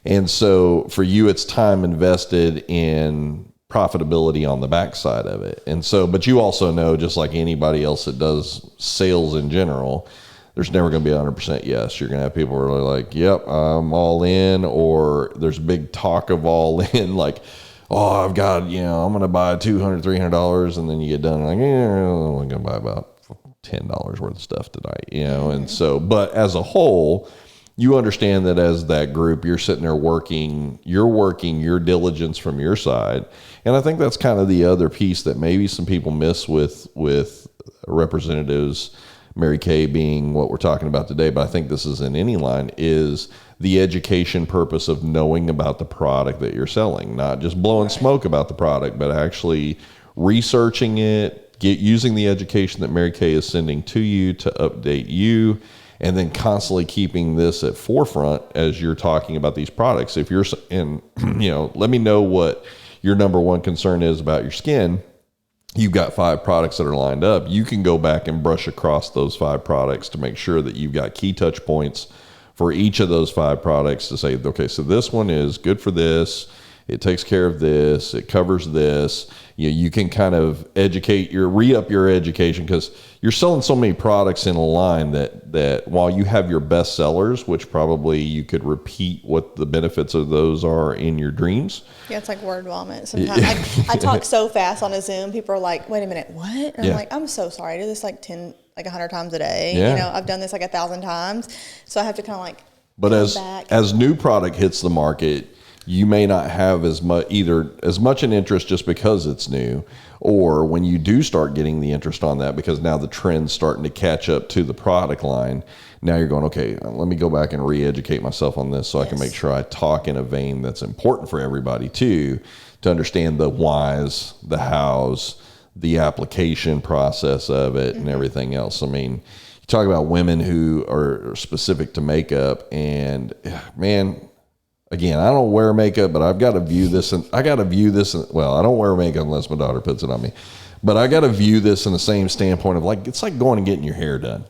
And so for you, it's time invested in profitability on the backside of it. And so, but you also know, just like anybody else that does sales in general, there's never going to be 100% yes. You're going to have people who are like, yep, I'm all in, or there's big talk of all in, like, oh, I've got, you know, I'm going to buy $200, $300, and then you get done and like, yeah, I'm only going to buy about $10 worth of stuff tonight, you know. And so, but as a whole, you understand that as that group, you're sitting there working your diligence from your side. And I think that's kind of the other piece that maybe some people miss with representatives, Mary Kay being what we're talking about today, but I think this is in any line, is the education purpose of knowing about the product that you're selling, not just blowing smoke about the product, but actually researching it, using the education that Mary Kay is sending to you to update you, and then constantly keeping this at forefront as you're talking about these products. If you're, and you know, let me know what your number one concern is about your skin. You've got 5 products that are lined up. You can go back and brush across those 5 products to make sure that you've got key touch points for each of those 5 products to say, okay, so this one is good for this. It takes care of this. It covers this. You can kind of re-up your education, because you're selling so many products in a line that while you have your best sellers, which probably you could repeat what the benefits of those are in your dreams. Yeah, it's like word vomit. Sometimes I talk so fast on a Zoom. People are like, wait a minute, what? And I'm like, I'm so sorry. I do this like 100 times a day. You know, I've done this like 1,000 times. So I have to kind of like, but as new product hits the market, you may not have as much an interest just because it's new, or when you do start getting the interest on that because now the trend's starting to catch up to the product line, now you're going, okay, let me go back and re-educate myself on this so I can make sure I talk in a vein that's important for everybody too, to understand the whys, the hows, the application process of it, and everything else. I mean, you talk about women who are specific to makeup, and man, again, I don't wear makeup, but I've got to view this, and well, I don't wear makeup unless my daughter puts it on me, but I got to view this in the same standpoint of like, it's like going and getting your hair done.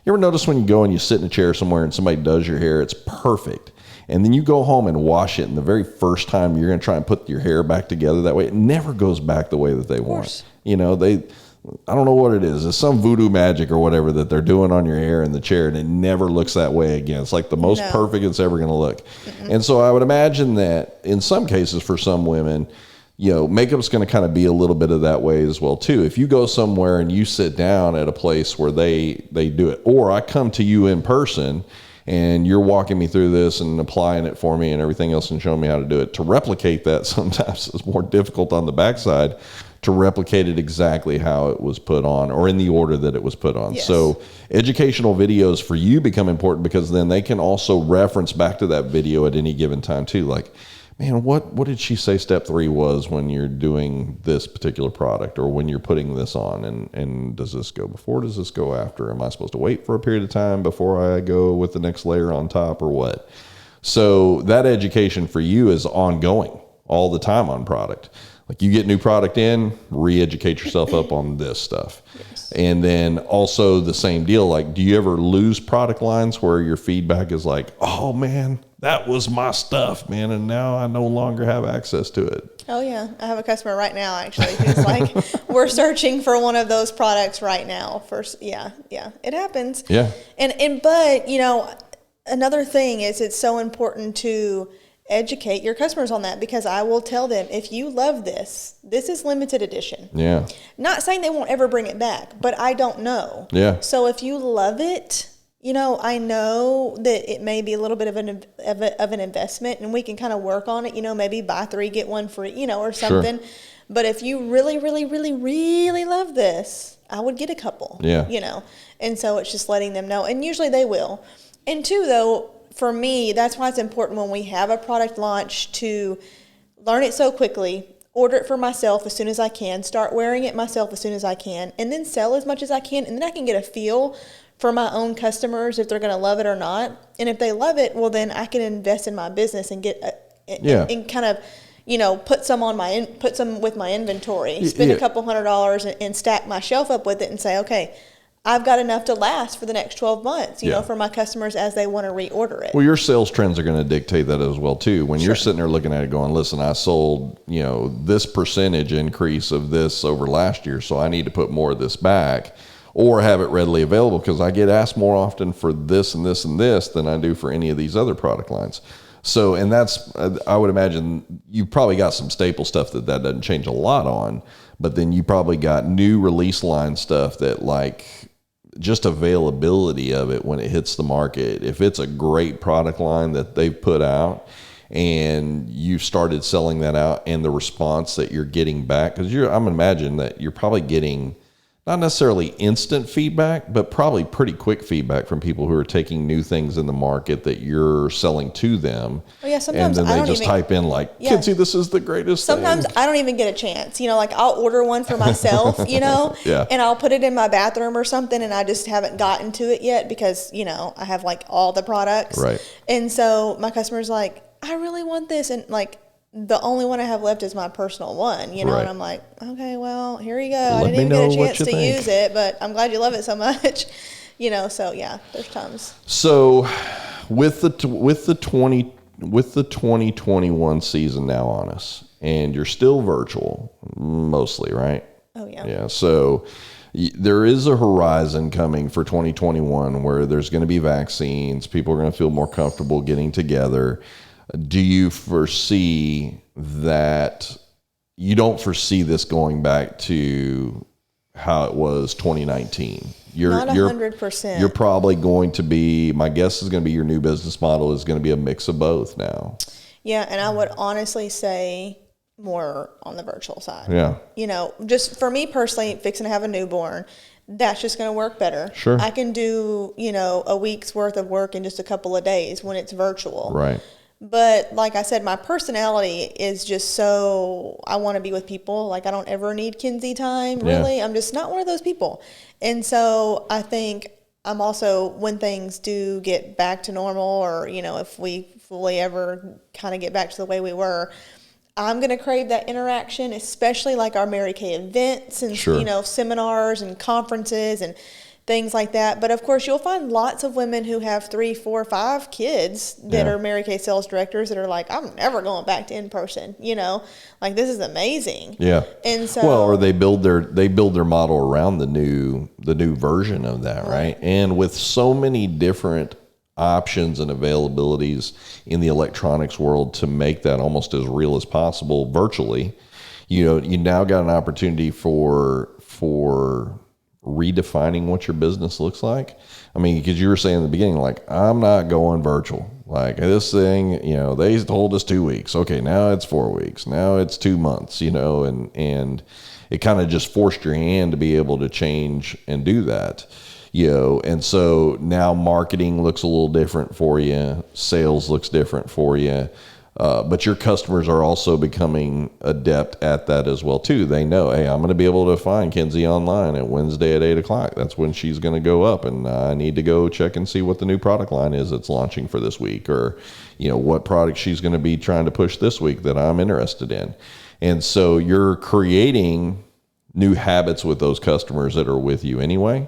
You ever notice when you go and you sit in a chair somewhere and somebody does your hair, it's perfect. And then you go home and wash it, and the very first time you're going to try and put your hair back together that way, it never goes back the way that they want. You know, I don't know what it is. It's some voodoo magic or whatever that they're doing on your hair in the chair, and it never looks that way again. It's like the most perfect it's ever going to look. And so I would imagine that in some cases for some women, you know, makeup's going to kind of be a little bit of that way as well too. If you go somewhere and you sit down at a place where they do it, or I come to you in person and you're walking me through this and applying it for me and everything else and showing me how to do it, to replicate that sometimes is more difficult on the backside, to replicate it exactly how it was put on or in the order that it was put on. So educational videos for you become important, because then they can also reference back to that video at any given time too. Like, man, what did she say step 3 was when you're doing this particular product, or when you're putting this on, and does this go before, does this go after? Am I supposed to wait for a period of time before I go with the next layer on top, or what? So that education for you is ongoing all the time on product. Like, you get new product in, re-educate yourself up on this stuff. And then also the same deal, like, do you ever lose product lines where your feedback is like, oh man, that was my stuff, man, and now I no longer have access to it? Oh yeah, I have a customer right now actually who's like, we're searching for one of those products right now. Yeah, it happens. Yeah. And but you know, another thing is, it's so important to educate your customers on that, because I will tell them, if you love this, this is limited edition. Yeah. Not saying they won't ever bring it back, but I don't know. Yeah. So if you love it, you know, I know that it may be a little bit of an investment, and we can kind of work on it, you know, maybe buy 3, get 1 free, you know, or something. Sure. But if you really, really, really, really love this, I would get a couple. Yeah. You know, and so it's just letting them know, and usually they will. And 2, though, for me, that's why it's important when we have a product launch to learn it so quickly, order it for myself as soon as I can, start wearing it myself as soon as I can, and then sell as much as I can. And then I can get a feel for my own customers if they're going to love it or not. And if they love it, well, then I can invest in my business and get and kind of, you know, put some with my inventory, spend a couple $100 and stack my shelf up with it and say, okay, I've got enough to last for the next 12 months, you know, for my customers as they want to reorder it. Well, your sales trends are going to dictate that as well, too. When you're sitting there looking at it going, listen, I sold, you know, this percentage increase of this over last year, so I need to put more of this back or have it readily available, because I get asked more often for this and this and this than I do for any of these other product lines. So, and that's, I would imagine you probably got some staple stuff that doesn't change a lot on, but then you probably got new release line stuff that, like, just availability of it when it hits the market. If it's a great product line that they've put out and you've started selling that out, and the response that you're getting back, because I'm going to imagine that you're probably getting not necessarily instant feedback, but probably pretty quick feedback from people who are taking new things in the market that you're selling to them. Well, yeah, sometimes and then they just type in like, Kenzie, this is the greatest Sometimes thing. I don't even get a chance. You know, like I'll order one for myself, you know, and I'll put it in my bathroom or something, and I just haven't gotten to it yet because, you know, I have like all the products. Right. And so my customer's like, I really want this. And like, the only one I have left is my personal one, you know, and I'm like, okay, well, here you go. I didn't even get a chance to use it, but I'm glad you love it so much, you know. So yeah, there's times. So with the 2021 season now on us, and you're still virtual mostly, right? Oh yeah. Yeah. So there is a horizon coming for 2021 where there's going to be vaccines. People are going to feel more comfortable getting together. Do you foresee that you don't foresee this going back to how it was 2019? Not 100%. You're probably going to be, my guess is going to be your new business model is going to be a mix of both now. Yeah, and I would honestly say more on the virtual side. Yeah. You know, just for me personally, fixing to have a newborn, that's just going to work better. Sure. I can do, you know, a week's worth of work in just a couple of days when it's virtual. Right. But like I said, my personality is just so, I want to be with people. Like I don't ever need Kenzie time, really. Yeah. I'm just not one of those people. And so I think I'm also, when things do get back to normal, or, you know, if we fully ever kind of get back to the way we were, I'm going to crave that interaction, especially like our Mary Kay events and, you know, seminars and conferences and things like that. But of course, you'll find lots of women who have 3, 4, 5 kids that are Mary Kay sales directors that are like, I'm never going back to in person. You know, like this is amazing. Yeah. And so, well, or they build their model around the new version of that, right? And with so many different options and availabilities in the electronics world to make that almost as real as possible virtually, you know, you now got an opportunity for redefining what your business looks like. I mean, because you were saying in the beginning, like, I'm not going virtual. Like this thing, you know, they told us 2 weeks. Okay, now it's 4 weeks. Now it's 2 months, you know, and it kind of just forced your hand to be able to change and do that, you know. And so now marketing looks a little different for you. Sales looks different for you. But your customers are also becoming adept at that as well, too. They know, hey, I'm going to be able to find Kenzie online at Wednesday at 8 o'clock. That's when she's going to go up, and I need to go check and see what the new product line is that's launching for this week, or, you know, what product she's going to be trying to push this week that I'm interested in. And so you're creating new habits with those customers that are with you anyway.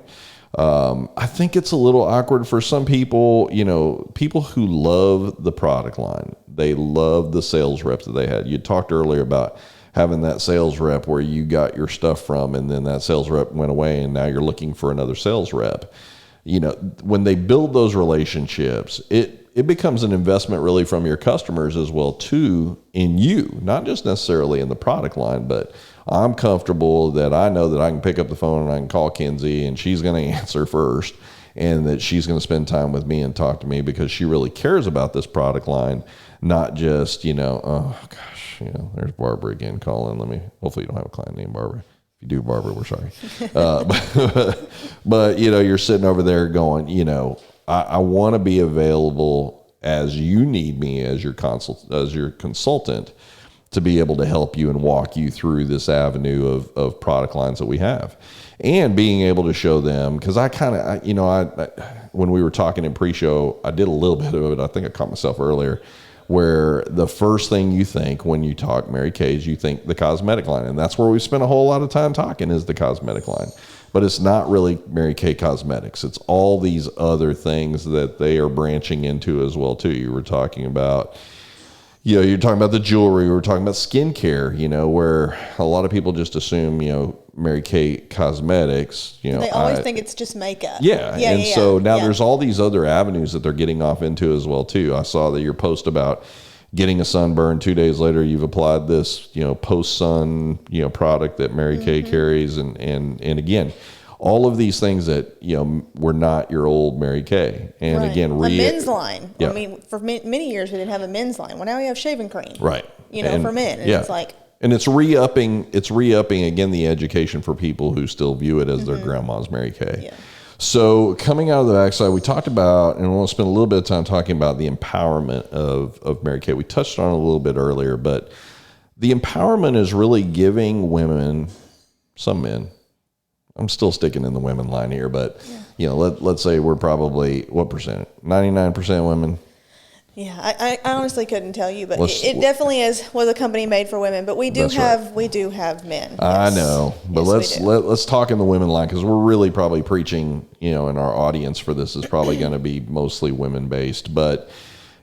I think it's a little awkward for some people, you know, people who love the product line. They love the sales rep that they had. You talked earlier about having that sales rep where you got your stuff from, and then that sales rep went away, and now you're looking for another sales rep. You know, when they build those relationships, it it becomes an investment really from your customers as well too in you, not just necessarily in the product line, but I'm comfortable that I know that I can pick up the phone and I can call Kenzie and she's going to answer first, and that she's going to spend time with me and talk to me because she really cares about this product line, not just, oh gosh, there's Barbara again calling. Hopefully you don't have a client named Barbara. If you do, Barbara, we're sorry. But you're sitting over there going, I want to be available as you need me as your consultant to be able to help you and walk you through this avenue of product lines that we have, and being able to show them, because I when we were talking in pre-show, I did a little bit of it. I think I caught myself earlier, where the first thing you think when you talk Mary Kay's, you think the cosmetic line, and that's where we spent a whole lot of time talking, is the cosmetic line. But it's not really Mary Kay Cosmetics. It's all these other things that they are branching into as well too. You were talking about, you're talking about the jewelry. We were talking about skincare, where a lot of people just assume, Mary Kay Cosmetics, they always think it's just makeup. So now there's all these other avenues that they're getting off into as well too. I saw that your post about getting a sunburn 2 days later, you've applied this, post-sun, product that Mary Kay carries. And again, all of these things that, were not your old Mary Kay. And again, a men's line. Yeah. I mean, for many years we didn't have a men's line. Well, now we have shaving cream. Right. For men. And it's like. And it's re-upping again, the education for people who still view it as their grandma's Mary Kay. Yeah. So coming out of the backside, we talked about, and we'll spend a little bit of time talking about the empowerment of Mary Kay. We touched on it a little bit earlier, but the empowerment is really giving women, some men, I'm still sticking in the women line here, but let's say we're probably, what percent? 99% women. Yeah, I honestly couldn't tell you, but it definitely was a company made for women. But we do have men. Yes. I know, but let's talk in the women line, because we're really probably preaching, and our audience for this is probably going to be mostly women based. But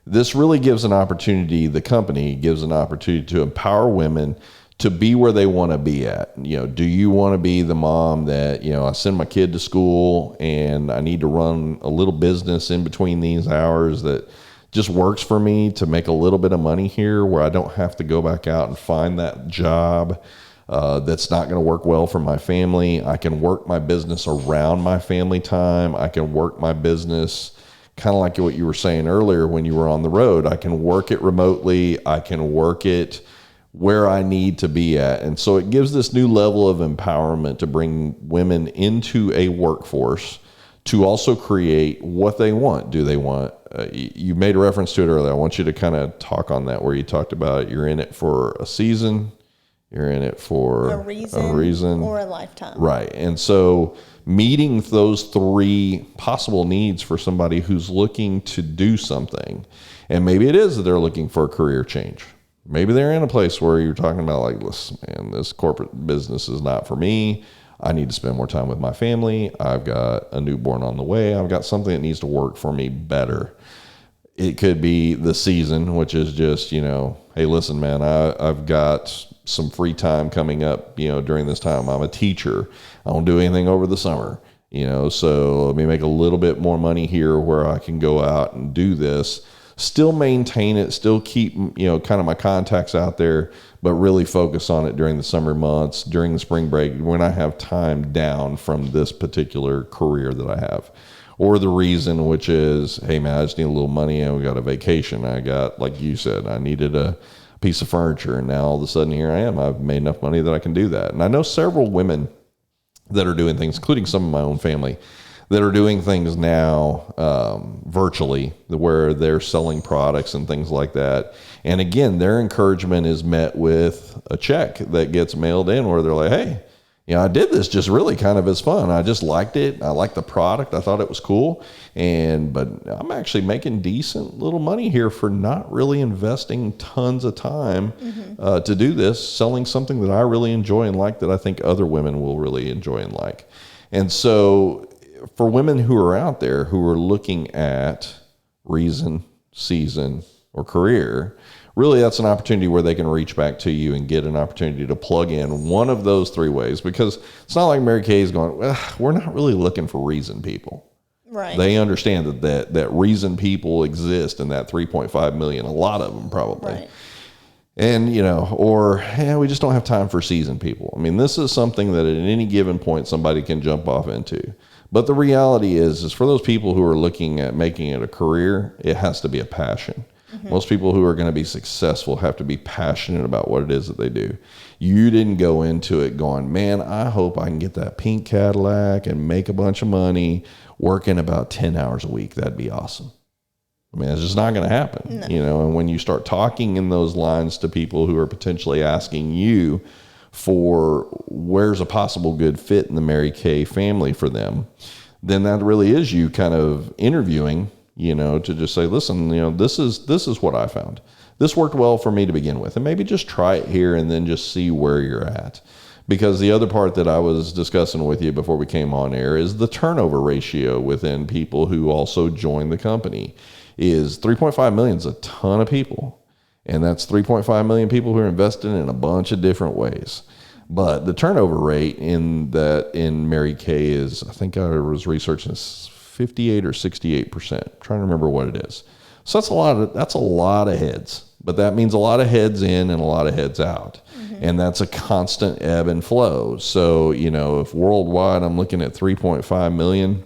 this really gives an opportunity. The company gives an opportunity to empower women to be where they want to be at. Do you want to be the mom that, I send my kid to school and I need to run a little business in between these hours that just works for me to make a little bit of money here, where I don't have to go back out and find that job that's not going to work well for my family. I can work my business around my family time. I can work my business kind of like what you were saying earlier when you were on the road. I can work it remotely. I can work it where I need to be at. And so it gives this new level of empowerment to bring women into a workforce to also create what they want. Do they want, you made a reference to it earlier. I want you to kind of talk on that, where you talked about you're in it for a season, you're in it for a reason or a lifetime. Right. And so meeting those three possible needs for somebody who's looking to do something, and maybe it is that they're looking for a career change. Maybe they're in a place where you're talking about, like, listen, man, this corporate business is not for me. I need to spend more time with my family. I've got a newborn on the way. I've got something that needs to work for me better. It could be the season, which is just, hey, listen, man, I've got some free time coming up, during this time. I'm a teacher. I don't do anything over the summer, so let me make a little bit more money here where I can go out and do this, still maintain it, still keep, kind of my contacts out there, but really focus on it during the summer months, during the spring break, when I have time down from this particular career that I have. Or the reason, which is, hey man, I just need a little money and we got a vacation. I got, like you said, I needed a piece of furniture, and now all of a sudden here I am. I've made enough money that I can do that. And I know several women that are doing things, including some of my own family, that are doing things now virtually, where they're selling products and things like that. And again, their encouragement is met with a check that gets mailed in, where they're like, hey, I did this just really kind of as fun. I just liked it. I liked the product. I thought it was cool. But I'm actually making decent little money here for not really investing tons of time to do this, selling something that I really enjoy and like, that I think other women will really enjoy and like. And so for women who are out there who are looking at reason, season, or career, really that's an opportunity where they can reach back to you and get an opportunity to plug in one of those three ways. Because it's not like Mary Kay is going, well, we're not really looking for reason people. Right. They understand that reason people exist in that 3.5 million, a lot of them probably. Right. And, we just don't have time for seasoned people. I mean, this is something that at any given point somebody can jump off into. But the reality is for those people who are looking at making it a career, it has to be a passion. Mm-hmm. Most people who are going to be successful have to be passionate about what it is that they do. You didn't go into it going, man, I hope I can get that pink Cadillac and make a bunch of money working about 10 hours a week. That'd be awesome. I mean, it's just not going to happen, No. And when you start talking in those lines to people who are potentially asking you for where's a possible good fit in the Mary Kay family for them, then that really is you kind of interviewing, to just say, listen, this is what I found. This worked well for me to begin with, and maybe just try it here and then just see where you're at. Because the other part that I was discussing with you before we came on air is the turnover ratio within people who also join the company. Is 3.5 million is a ton of people. And that's 3.5 million people who are invested in a bunch of different ways. But the turnover rate in Mary Kay is, I think I was researching, 58 or 68%. I'm trying to remember what it is. So that's a lot of heads. But that means a lot of heads in and a lot of heads out. Mm-hmm. And that's a constant ebb and flow. So, if worldwide I'm looking at 3.5 million,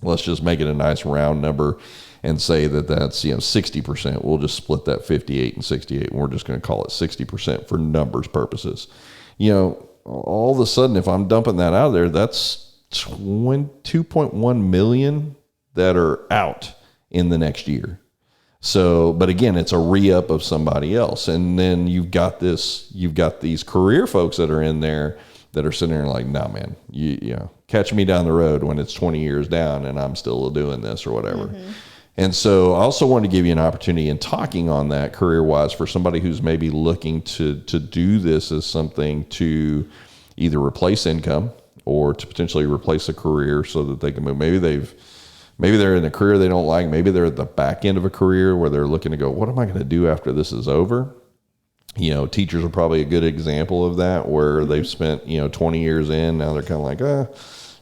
let's just make it a nice round number and say that's 60%. We'll just split that 58 and 68, and we're just going to call it 60% for numbers purposes. All of a sudden, if I'm dumping that out there, that's 2.1 million that are out in the next year. So, but again, it's a re-up of somebody else. And then you've got these career folks that are in there that are sitting there like, nah, man, you catch me down the road when it's 20 years down and I'm still doing this or whatever. Mm-hmm. And so I also wanted to give you an opportunity in talking on that career-wise for somebody who's maybe looking to do this as something to either replace income or to potentially replace a career so that they can move. Maybe they're in a career they don't like. Maybe they're at the back end of a career where they're looking to go, what am I going to do after this is over? Teachers are probably a good example of that, where they've spent, 20 years in. Now they're kind of like, I'd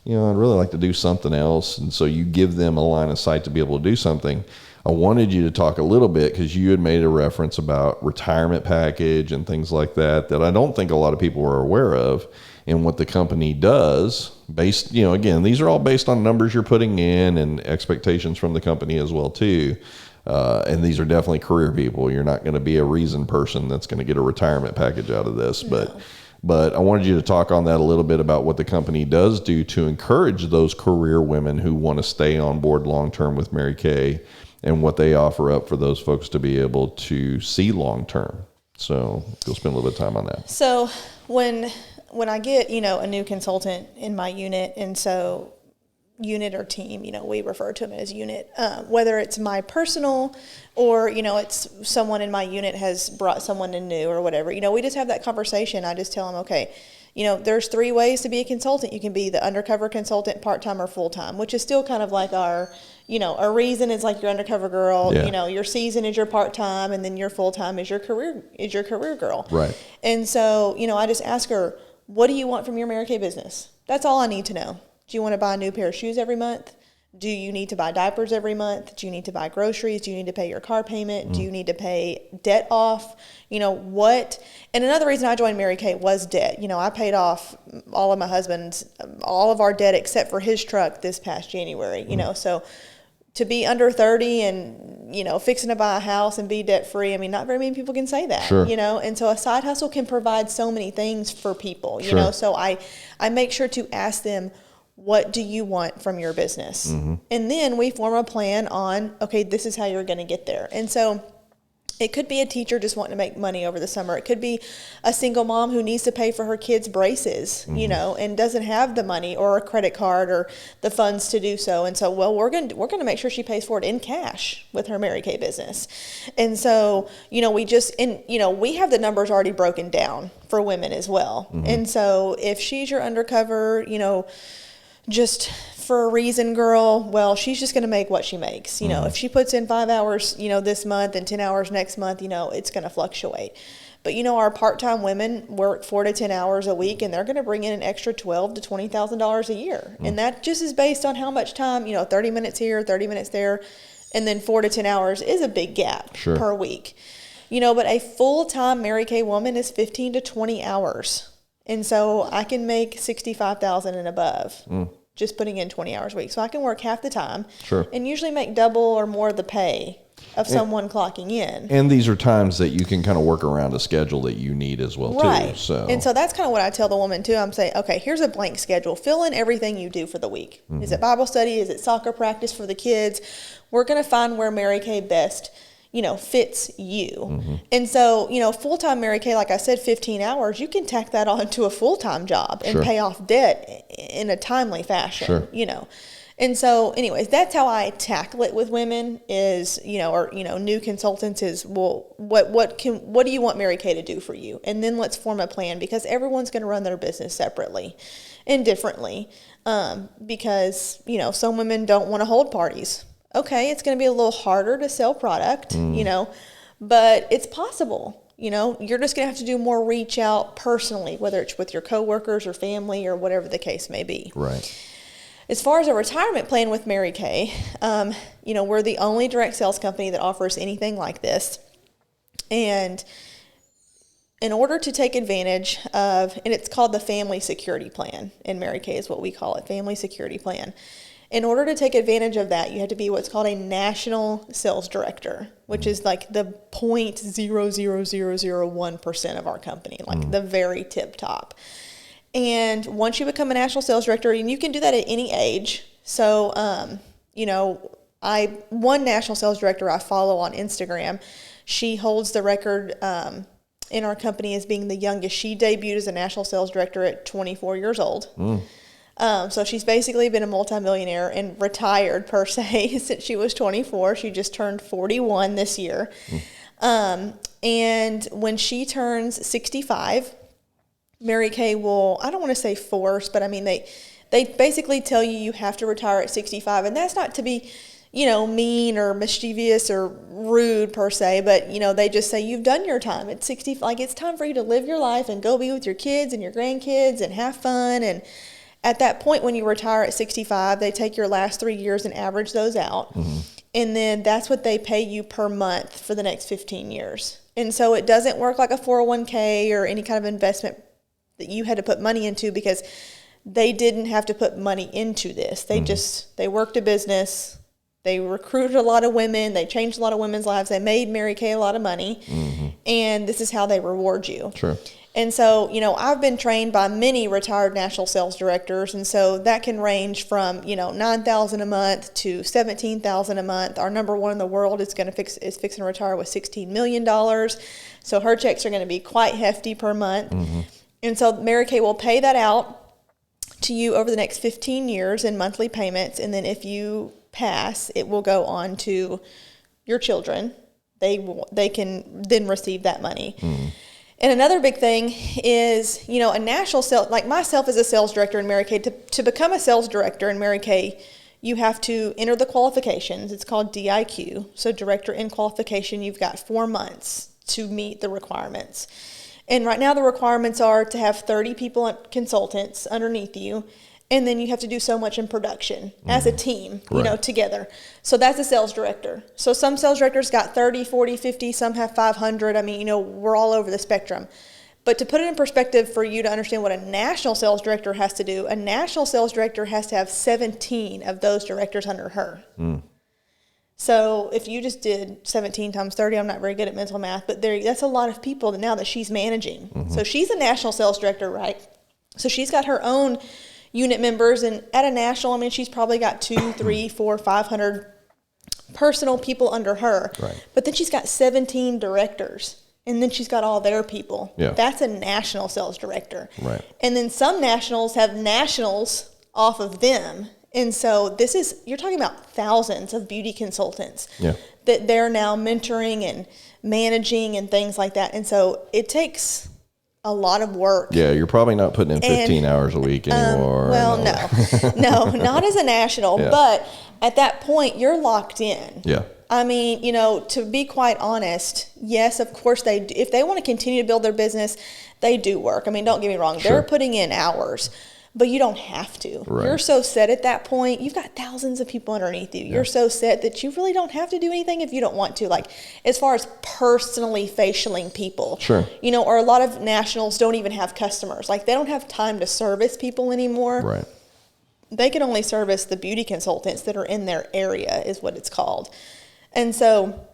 really like to do something else. And so you give them a line of sight to be able to do something. I wanted you to talk a little bit because you had made a reference about retirement package and things like that I don't think a lot of people are aware of, and what the company does based, again, these are all based on numbers you're putting in and expectations from the company as well too. And these are definitely career people. You're not going to be a reason person that's going to get a retirement package out of this, No. But I wanted you to talk on that a little bit about what the company does do to encourage those career women who want to stay on board long-term with Mary Kay, and what they offer up for those folks to be able to see long-term. So we'll spend a little bit of time on that. So when I get, a new consultant in my unit, and so unit or team, we refer to them as unit, whether it's my personal or, it's someone in my unit has brought someone in new or whatever, we just have that conversation. I just tell them, okay, there's 3 ways to be a consultant. You can be the undercover consultant, part-time or full-time, which is still kind of like our reason is like your undercover girl, yeah. Your season is your part-time, and then your full-time is your career girl. Right. And so, I just ask her, what do you want from your Mary Kay business? That's all I need to know. Do you want to buy a new pair of shoes every month? Do you need to buy diapers every month? Do you need to buy groceries? Do you need to pay your car payment? Do you need to pay debt off? What? And another reason I joined Mary Kay was debt. I paid off all of our debt except for his truck this past January, so to be under 30 and, fixing to buy a house and be debt free, not very many people can say that, sure. And so a side hustle can provide so many things for people, sure. So I make sure to ask them, what do you want from your business? Mm-hmm. And then we form a plan on, okay, this is how you're going to get there. And so it could be a teacher just wanting to make money over the summer. It could be a single mom who needs to pay for her kids' braces, mm-hmm. And doesn't have the money or a credit card or the funds to do so. And so, we're going to make sure she pays for it in cash with her Mary Kay business. And so, we have the numbers already broken down for women as well. Mm-hmm. And so if she's your undercover, just for a reason girl, well, she's just going to make what she makes. Mm-hmm. If she puts in 5 hours, this month and 10 hours next month, it's going to fluctuate. But, our part-time women work 4 to 10 hours a week, and they're going to bring in an extra $12,000 to $20,000 a year. And that just is based on how much time, 30 minutes here, 30 minutes there, and then 4 to 10 hours is a big gap per week. But a full-time Mary Kay woman is 15 to 20 hours. And so I can make $65,000 and above just putting in 20 hours a week. So I can work half the time and usually make double or more of the pay of someone clocking in. And these are times that you can kind of work around a schedule that you need as well, too. So. And so that's kind of what I tell the woman, too. I'm saying, okay, here's a blank schedule. Fill in everything you do for the week. Is it Bible study? Is it soccer practice for the kids? We're going to find where Mary Kay best fits you. And so, full-time Mary Kay, like I said, 15 hours, you can tack that on to a full-time job and pay off debt in a timely fashion, And so anyways, that's how I tackle it with women is, new consultants is, well, what do you want Mary Kay to do for you? And then let's form a plan, because everyone's going to run their business separately and differently. Because, some women don't want to hold parties. Okay, it's going to be a little harder to sell product, but it's possible. You're just going to have to do more reach out personally, whether it's with your coworkers or family or whatever the case may be. Right. As far as a retirement plan with Mary Kay, we're the only direct sales company that offers anything like this. And in order to take advantage of, and it's called the Family Security Plan, and Mary Kay is what we call it, Family Security Plan. In order to take advantage of that, you have to be what's called a national sales director, which is like the 0.00001% of our company, like the very tip top. And once you become a national sales director, and you can do that at any age. So, one national sales director I follow on Instagram, she holds the record in our company as being the youngest. She debuted as a national sales director at 24 years old. So she's basically been a multimillionaire and retired per se since she was 24. She just turned 41 this year. And when she turns 65, Mary Kay will, I don't want to say force, but I mean, they basically tell you have to retire at 65. And that's not to be, mean or mischievous or rude per se, but, they just say you've done your time at 60. Like, it's time for you to live your life and go be with your kids and your grandkids and have fun. And at that point, when you retire at 65, they take your last 3 years and average those out. And then that's what they pay you per month for the next 15 years. And so it doesn't work like a 401k or any kind of investment that you had to put money into, because they didn't have to put money into this. They they worked a business. They recruited a lot of women. They changed a lot of women's lives. They made Mary Kay a lot of money. And this is how they reward you. Sure. And so, I've been trained by many retired national sales directors, and so that can range from, $9,000 a month to $17,000 a month. Our number one in the world is fixing to retire with $16 million. So her checks are going to be quite hefty per month. And so Mary Kay will pay that out to you over the next 15 years in monthly payments, and then if you pass, it will go on to your children. They can then receive that money. And another big thing is, a national sales, like myself as a sales director in Mary Kay, to become a sales director in Mary Kay, you have to enter the qualifications. It's called DIQ. So director in qualification, you've got 4 months to meet the requirements. And right now the requirements are to have 30 consultants underneath you. And then you have to do so much in production as a team, together. So that's a sales director. So some sales directors got 30, 40, 50, some have 500. I mean, we're all over the spectrum. But to put it in perspective for you to understand what a national sales director has to do, a national sales director has to have 17 of those directors under her. So if you just did 17 times 30, I'm not very good at mental math, but that's a lot of people now that she's managing. So she's a national sales director, right? So she's got her own unit members, and at a national, I mean, she's probably got 2, 3, 4, 500 personal people under her. Right. But then she's got 17 directors, and then she's got all their people. Yeah. That's a national sales director. Right. And then some nationals have nationals off of them. And so you're talking about thousands of beauty consultants that they're now mentoring and managing and things like that. And so it takes a lot of work. Yeah, you're probably not putting in 15 hours a week anymore. No, not as a national, but at that point you're locked in. Yeah. I mean, to be quite honest, yes, of course they do. If they want to continue to build their business, they do work. I mean, don't get me wrong. Sure. They're putting in hours, but you don't have to. Right. You're so set at that point. You've got thousands of people underneath you. You're so set that you really don't have to do anything if you don't want to. Like, as far as personally facialing people. Sure. Or a lot of nationals don't even have customers. Like, they don't have time to service people anymore. Right. They can only service the beauty consultants that are in their area, is what it's called. And so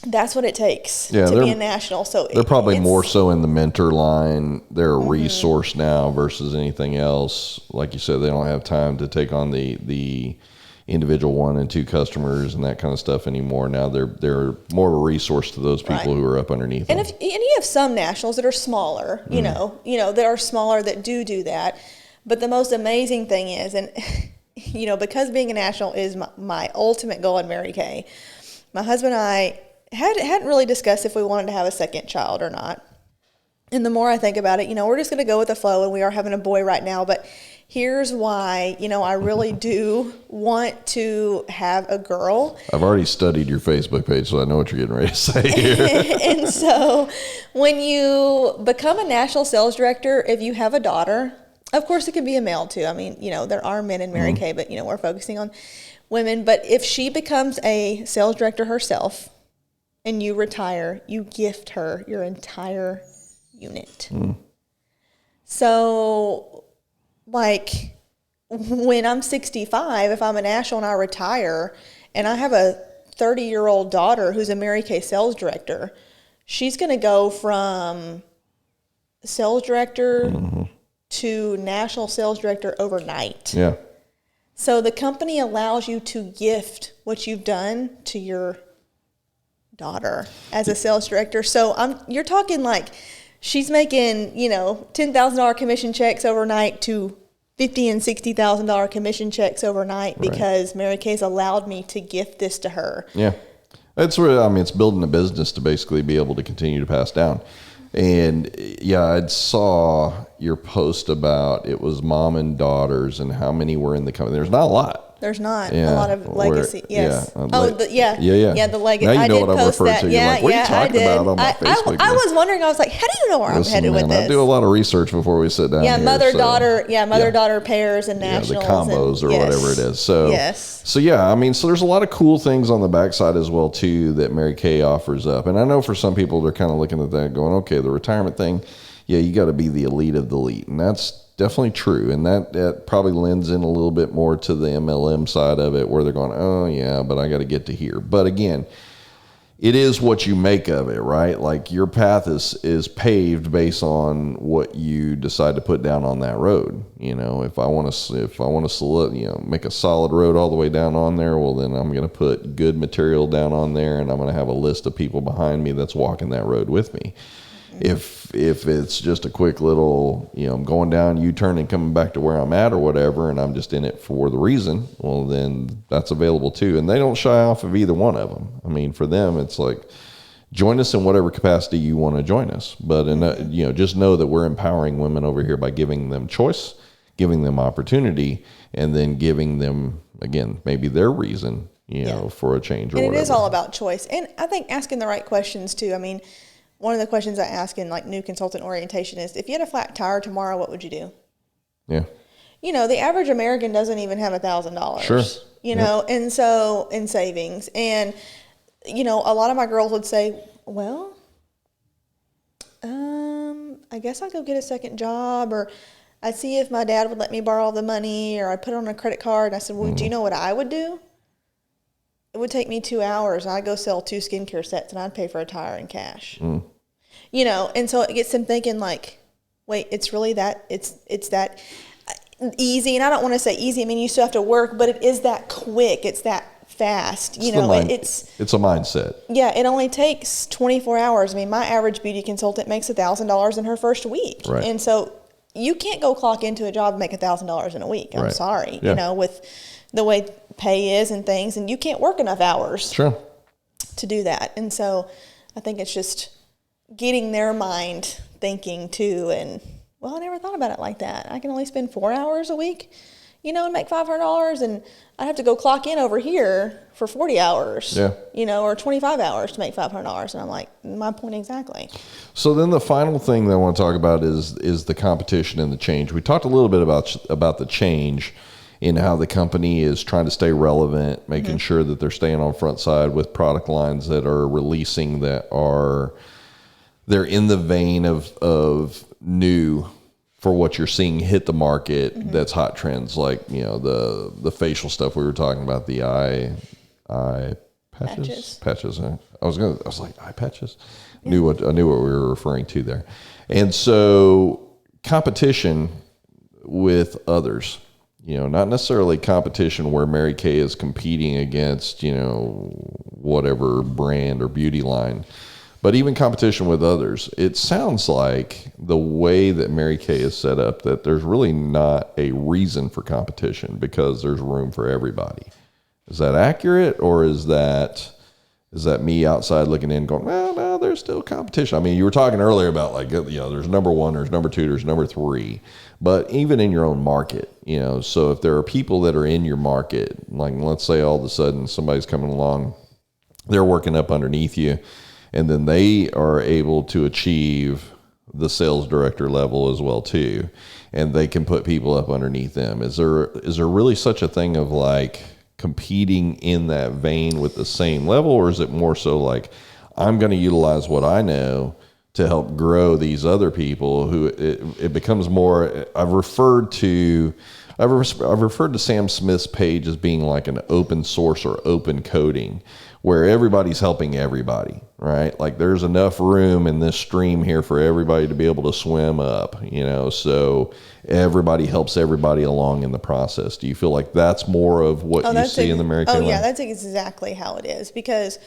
that's what it takes to be a national. So they're probably more so in the mentor line. They're a resource now versus anything else. Like you said, they don't have time to take on the individual 1 and 2 customers and that kind of stuff anymore. Now they're more of a resource to those people who are up underneath them. And you have some nationals that are smaller, that are smaller that do that. But the most amazing thing is, and because being a national is my ultimate goal in Mary Kay, my husband and I hadn't really discussed if we wanted to have a second child or not. And the more I think about it, we're just going to go with the flow, and we are having a boy right now. But here's why, I really do want to have a girl. I've already studied your Facebook page, so I know what you're getting ready to say here. And so when you become a national sales director, if you have a daughter, of course it can be a male too. I mean, there are men in Mary Kay, but, we're focusing on women. But if she becomes a sales director herself and you retire, you gift her your entire unit. So, like, when I'm 65, if I'm a national and I retire and I have a 30-year-old daughter who's a Mary Kay sales director, she's going to go from sales director to national sales director overnight. Yeah. So the company allows you to gift what you've done to your daughter as a sales director. So you're talking like she's making, $10,000 commission checks overnight to $50,000 and $60,000 commission checks overnight because Mary Kay's allowed me to gift this to her. Yeah. That's where, it's building a business to basically be able to continue to pass down. And I saw your post about it was mom and daughters and how many were in the company. There's not a lot. There's not a lot of legacy. Yes. The legacy. Now you know what I'm referring that. to. You're like, what are you talking about on my Facebook? I was wondering. I was like, how do you know where I'm headed with this? I do a lot of research before we sit down. Yeah, mother-daughter pairs and nationals. The combos or whatever it is. So So there's a lot of cool things on the backside as well too that Mary Kay offers up. And I know for some people they're kind of looking at that going, okay, the retirement thing, you got to be the elite of the elite, and that's definitely true. And that probably lends in a little bit more to the MLM side of it where they're going, oh yeah, but I got to get to here. But again, it is what you make of it, right? Like your path is paved based on what you decide to put down on that road. If I want to make a solid road all the way down on there, well then I'm going to put good material down on there, and I'm going to have a list of people behind me that's walking that road with me. If it's just a quick little, I'm going down U-turn and coming back to where I'm at or whatever, and I'm just in it for the reason, well, then that's available too. And they don't shy off of either one of them. For them, it's like, join us in whatever capacity you want to join us. But, just know that we're empowering women over here by giving them choice, giving them opportunity, and then giving them, again, maybe their reason, for a change or whatever. It is all about choice. And I think asking the right questions too. One of the questions I ask in new consultant orientation is, if you had a flat tire tomorrow, what would you do? Yeah. The average American doesn't even have $1,000. Sure. And so in savings. And, a lot of my girls would say, well, I guess I'll go get a second job, or I'd see if my dad would let me borrow the money, or I'd put it on a credit card. And I said, well, do you know what I would do? It would take me 2 hours, and I'd go sell 2 skincare sets, and I'd pay for a tire in cash. And so it gets them thinking wait, it's really that, it's that easy. And I don't want to say easy. You still have to work, but it is that quick. It's that fast. It's a mindset. Yeah. It only takes 24 hours. My average beauty consultant makes $1,000 in her first week. Right. And so you can't go clock into a job and make $1,000 in a week. I'm sorry, with the way pay is and things, and you can't work enough hours to do that. And so I think it's just getting their mind thinking too, and I never thought about it like that. I can only spend 4 hours a week, and make $500, and I'd have to go clock in over here for 40 hours, or 25 hours to make $500. And I'm like, my point exactly. So then the final thing that I want to talk about is the competition and the change. We talked a little bit about the change in how the company is trying to stay relevant, making sure that they're staying on front side with product lines that are releasing they're in the vein of new for what you're seeing hit the market. That's hot trends, like the facial stuff we were talking about, the eye patches. Huh? I was like eye patches. I knew what we were referring to there. And so competition with others, not necessarily competition where Mary Kay is competing against whatever brand or beauty line, but even competition with others. It sounds like the way that Mary Kay is set up, that there's really not a reason for competition because there's room for everybody. Is that accurate, or is that me outside looking in going, well, no, there's still competition? I mean, you were talking earlier about there's number one, there's number two, there's number three, but even in your own market, so if there are people that are in your market, like let's say all of a sudden somebody's coming along, they're working up underneath you, and then they are able to achieve the sales director level as well too, and they can put people up underneath them. Is there really such a thing of like competing in that vein with the same level, or is it more so like I'm going to utilize what I know to help grow these other people who it becomes more? I've referred to Sam Smith's page as being like an open source or open coding, where everybody's helping everybody, right? Like there's enough room in this stream here for everybody to be able to swim up, so everybody helps everybody along in the process. Do you feel like that's more of what you see in the Mary Kay line? Oh, yeah, that's exactly how it is. Because,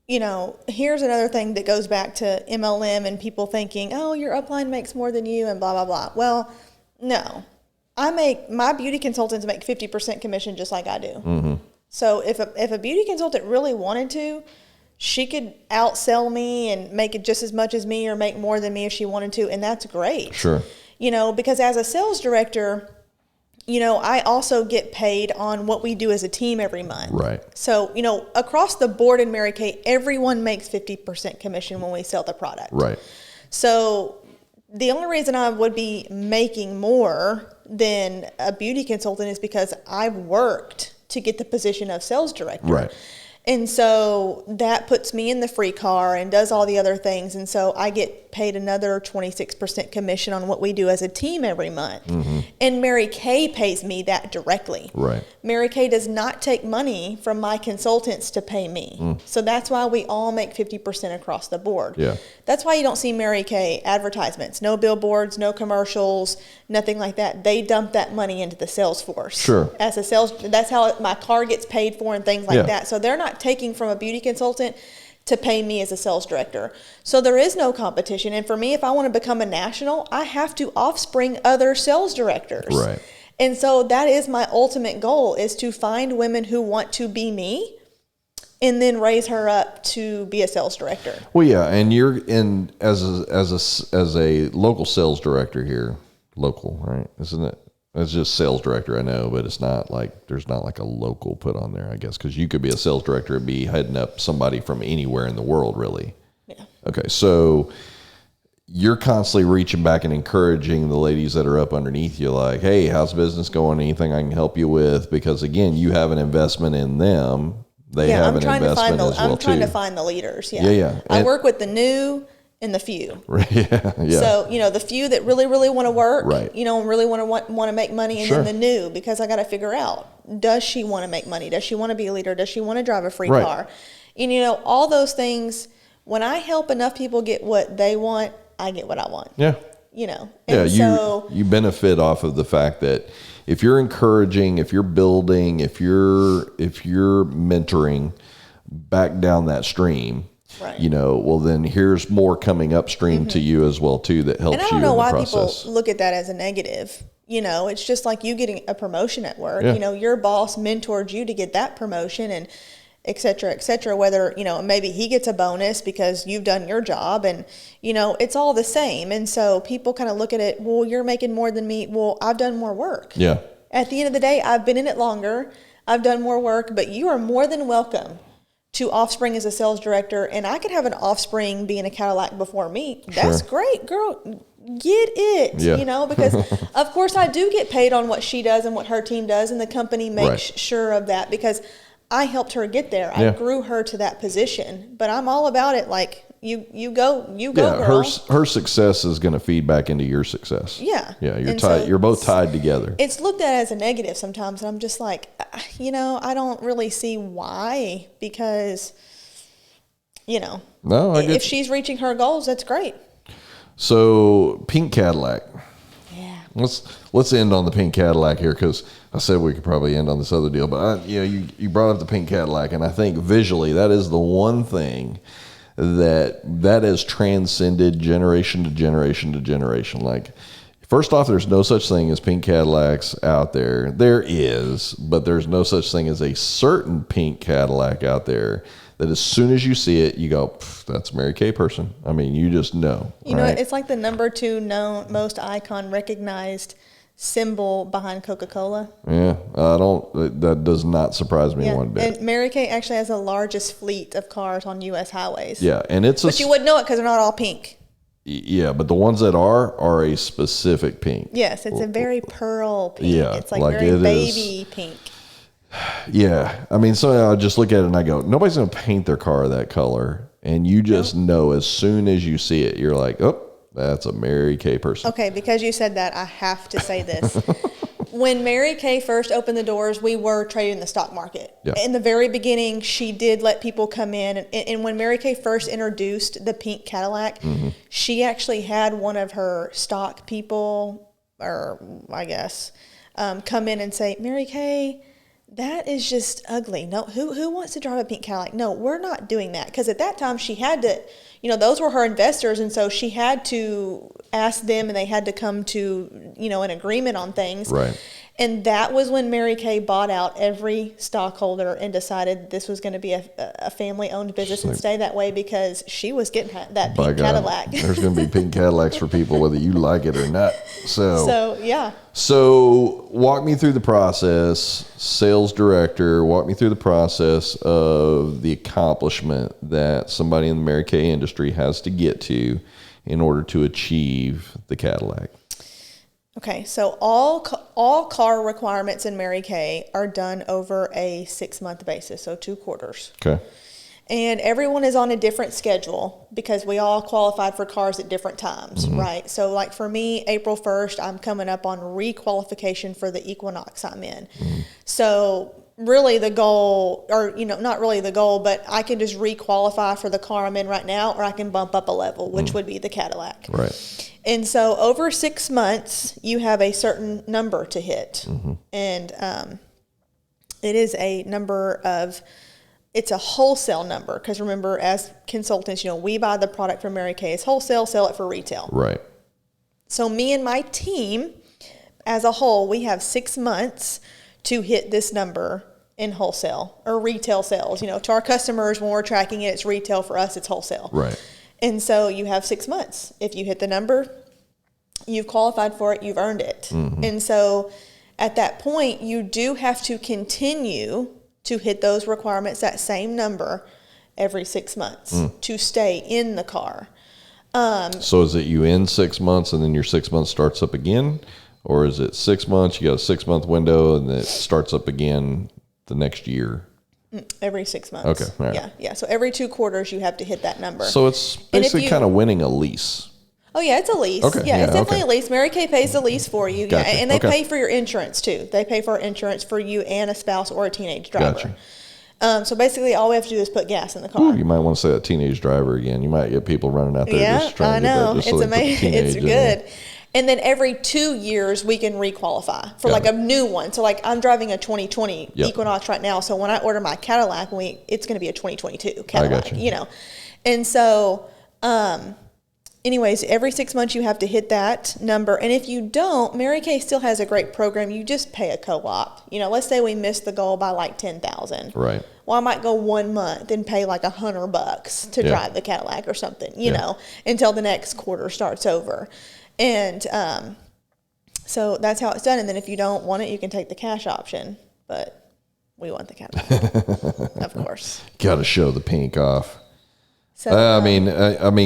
here's another thing that goes back to MLM and people thinking, oh, your upline makes more than you and blah, blah, blah. Well, no. My beauty consultants make 50% commission just like I do. Mm-hmm. So if a beauty consultant really wanted to, she could outsell me and make it just as much as me or make more than me if she wanted to, and that's great. Sure. Because as a sales director, I also get paid on what we do as a team every month. Right. So, across the board in Mary Kay, everyone makes 50% commission when we sell the product. Right. So the only reason I would be making more than a beauty consultant is because I've worked to get the position of sales director. Right. And so that puts me in the free car and does all the other things. And so I get paid another 26% commission on what we do as a team every month. Mm-hmm. And Mary Kay pays me that directly. Right. Mary Kay does not take money from my consultants to pay me. Mm. So that's why we all make 50% across the board. Yeah. That's why you don't see Mary Kay advertisements, no billboards, no commercials, nothing like that. They dump that money into the sales force. Sure. As a sales, that's how my car gets paid for and things like that. So they're not taking from a beauty consultant to pay me as a sales director. So there is no competition. And for me, if I want to become a national, I have to offspring other sales directors. Right. And so that is my ultimate goal, is to find women who want to be me and then raise her up to be a sales director. Well, yeah, and you're in as a local sales director here, local, right? Isn't it? It's just sales director, I know, but it's not like there's not like a local put on there, I guess, because you could be a sales director and be heading up somebody from anywhere in the world, really. Yeah. Okay, so you're constantly reaching back and encouraging the ladies that are up underneath you, like, hey, how's business going? Anything I can help you with? Because again, you have an investment in them. They have an investment as well, I'm trying to find the leaders. Yeah. Yeah. I work with the new and the few. Yeah. So, the few that really, really want to work, right. And really want to make money, and sure. then the new, because I got to figure out, does she want to make money? Does she want to be a leader? Does she want to drive a free right. car? And, all those things, when I help enough people get what they want, I get what I want. Yeah. And so you benefit off of the fact that if you're encouraging, if you're building, if you're mentoring back down that stream, right. Well, then here's more coming upstream mm-hmm. to you as well too that helps you in the process. And I don't know why people look at that as a negative. It's just like you getting a promotion at work. Yeah. Your boss mentored you to get that promotion, and et cetera, whether, maybe he gets a bonus because you've done your job and, it's all the same. And so people kind of look at it, well, you're making more than me. Well, I've done more work. Yeah. At the end of the day, I've been in it longer. I've done more work, but you are more than welcome to Offspring as a sales director. And I could have an Offspring be in a Cadillac before me. That's great, girl. Get it, because of course I do get paid on what she does and what her team does. And the company makes sure of that because I helped her get there. I grew her to that position, but I'm all about it. Like you go, girl. Her success is going to feed back into your success. Yeah. Yeah. You're tied. So you're both tied together. It's looked at as a negative sometimes. And I'm just like, I don't really see why, because, if she's reaching her goals, that's great. So pink Cadillac. Yeah. Let's end on the pink Cadillac here, because I said we could probably end on this other deal, but you brought up the pink Cadillac, and I think visually that is the one thing that has transcended generation to generation to generation. Like, first off, there's no such thing as pink Cadillacs out there. There is, but there's no such thing as a certain pink Cadillac out there that as soon as you see it, you go, that's a Mary Kay person. I mean, you just know. It's like the number 2 known, most icon recognized symbol behind Coca-Cola. Yeah, that does not surprise me one bit. And Mary Kay actually has the largest fleet of cars on U.S. highways. Yeah, and but you wouldn't know it because they're not all pink. Yeah, but the ones that are a specific pink. Yes, it's a very pearl pink. Yeah, it's like very baby pink. Yeah, I mean, so I just look at it and I go, nobody's going to paint their car that color. And you just know as soon as you see it, you're like, oh, that's a Mary Kay person. Okay, because you said that, I have to say this. When Mary Kay first opened the doors, we were trading the stock market. Yeah. In the very beginning, she did let people come in. And when Mary Kay first introduced the pink Cadillac, she actually had one of her stock people, or I guess, come in and say, Mary Kay, that is just ugly. No, who wants to drive a pink Cadillac? No, we're not doing that. Because at that time, she had to, those were her investors. And so she had to ask them, and they had to come to, an agreement on things. Right. And that was when Mary Kay bought out every stockholder and decided this was going to be a family-owned business and stay that way, because she was getting that pink Cadillac. There's going to be pink Cadillacs for people whether you like it or not. So yeah. So walk me through the process, sales director, walk me through the process of the accomplishment that somebody in the Mary Kay industry has to get to in order to achieve the Cadillac. Okay, so all car requirements in Mary Kay are done over a 6-month basis, so 2 quarters. Okay. And everyone is on a different schedule because we all qualified for cars at different times, right? So like for me, April 1st, I'm coming up on requalification for the Equinox I'm in. So really the goal, or, not really the goal, but I can just requalify for the car I'm in right now, or I can bump up a level, which would be the Cadillac. Right. And so over 6 months, you have a certain number to hit. And it is a number of, it's a wholesale number. Because remember, as consultants, we buy the product from Mary Kay as wholesale, sell it for retail. Right. So me and my team, as a whole, we have 6 months to hit this number in wholesale or retail sales. To our customers, when we're tracking it, it's retail. For us, it's wholesale. Right. And so you have 6 months. If you hit the number, you've qualified for it, you've earned it. And so at that point, you do have to continue to hit those requirements, that same number, every 6 months to stay in the car. So is it you end 6 months and then your 6 months starts up again? Or is it 6 months, you got a 6 month window, and then it starts up again the next year? Every 6 months. Okay. All right. Yeah. So every 2 quarters, you have to hit that number. So it's basically kind of winning a lease. Oh, yeah, it's a lease. Okay. Yeah, it's definitely a lease. Mary Kay pays the lease for you. Gotcha. Yeah, and they pay for your insurance, too. They pay for insurance for you and a spouse or a teenage driver. Gotcha. So basically, all we have to do is put gas in the car. Ooh, you might want to say that teenage driver again. You might get people running out there just trying to get that. Just it's amazing. It's good. And then every 2 years, we can requalify for a new one. So like I'm driving a 2020 Equinox right now. So when I order my Cadillac, it's going to be a 2022 Cadillac, And so, anyways, every 6 months you have to hit that number. And if you don't, Mary Kay still has a great program. You just pay a co-op. Let's say we missed the goal by like 10,000. Right. Well, I might go 1 month and pay like $100 to drive the Cadillac or something, you know, until the next quarter starts over. And so that's how it's done. And then if you don't want it, you can take the cash option. But we want the Cadillac, of course. Got to show the pink off. So, I mean,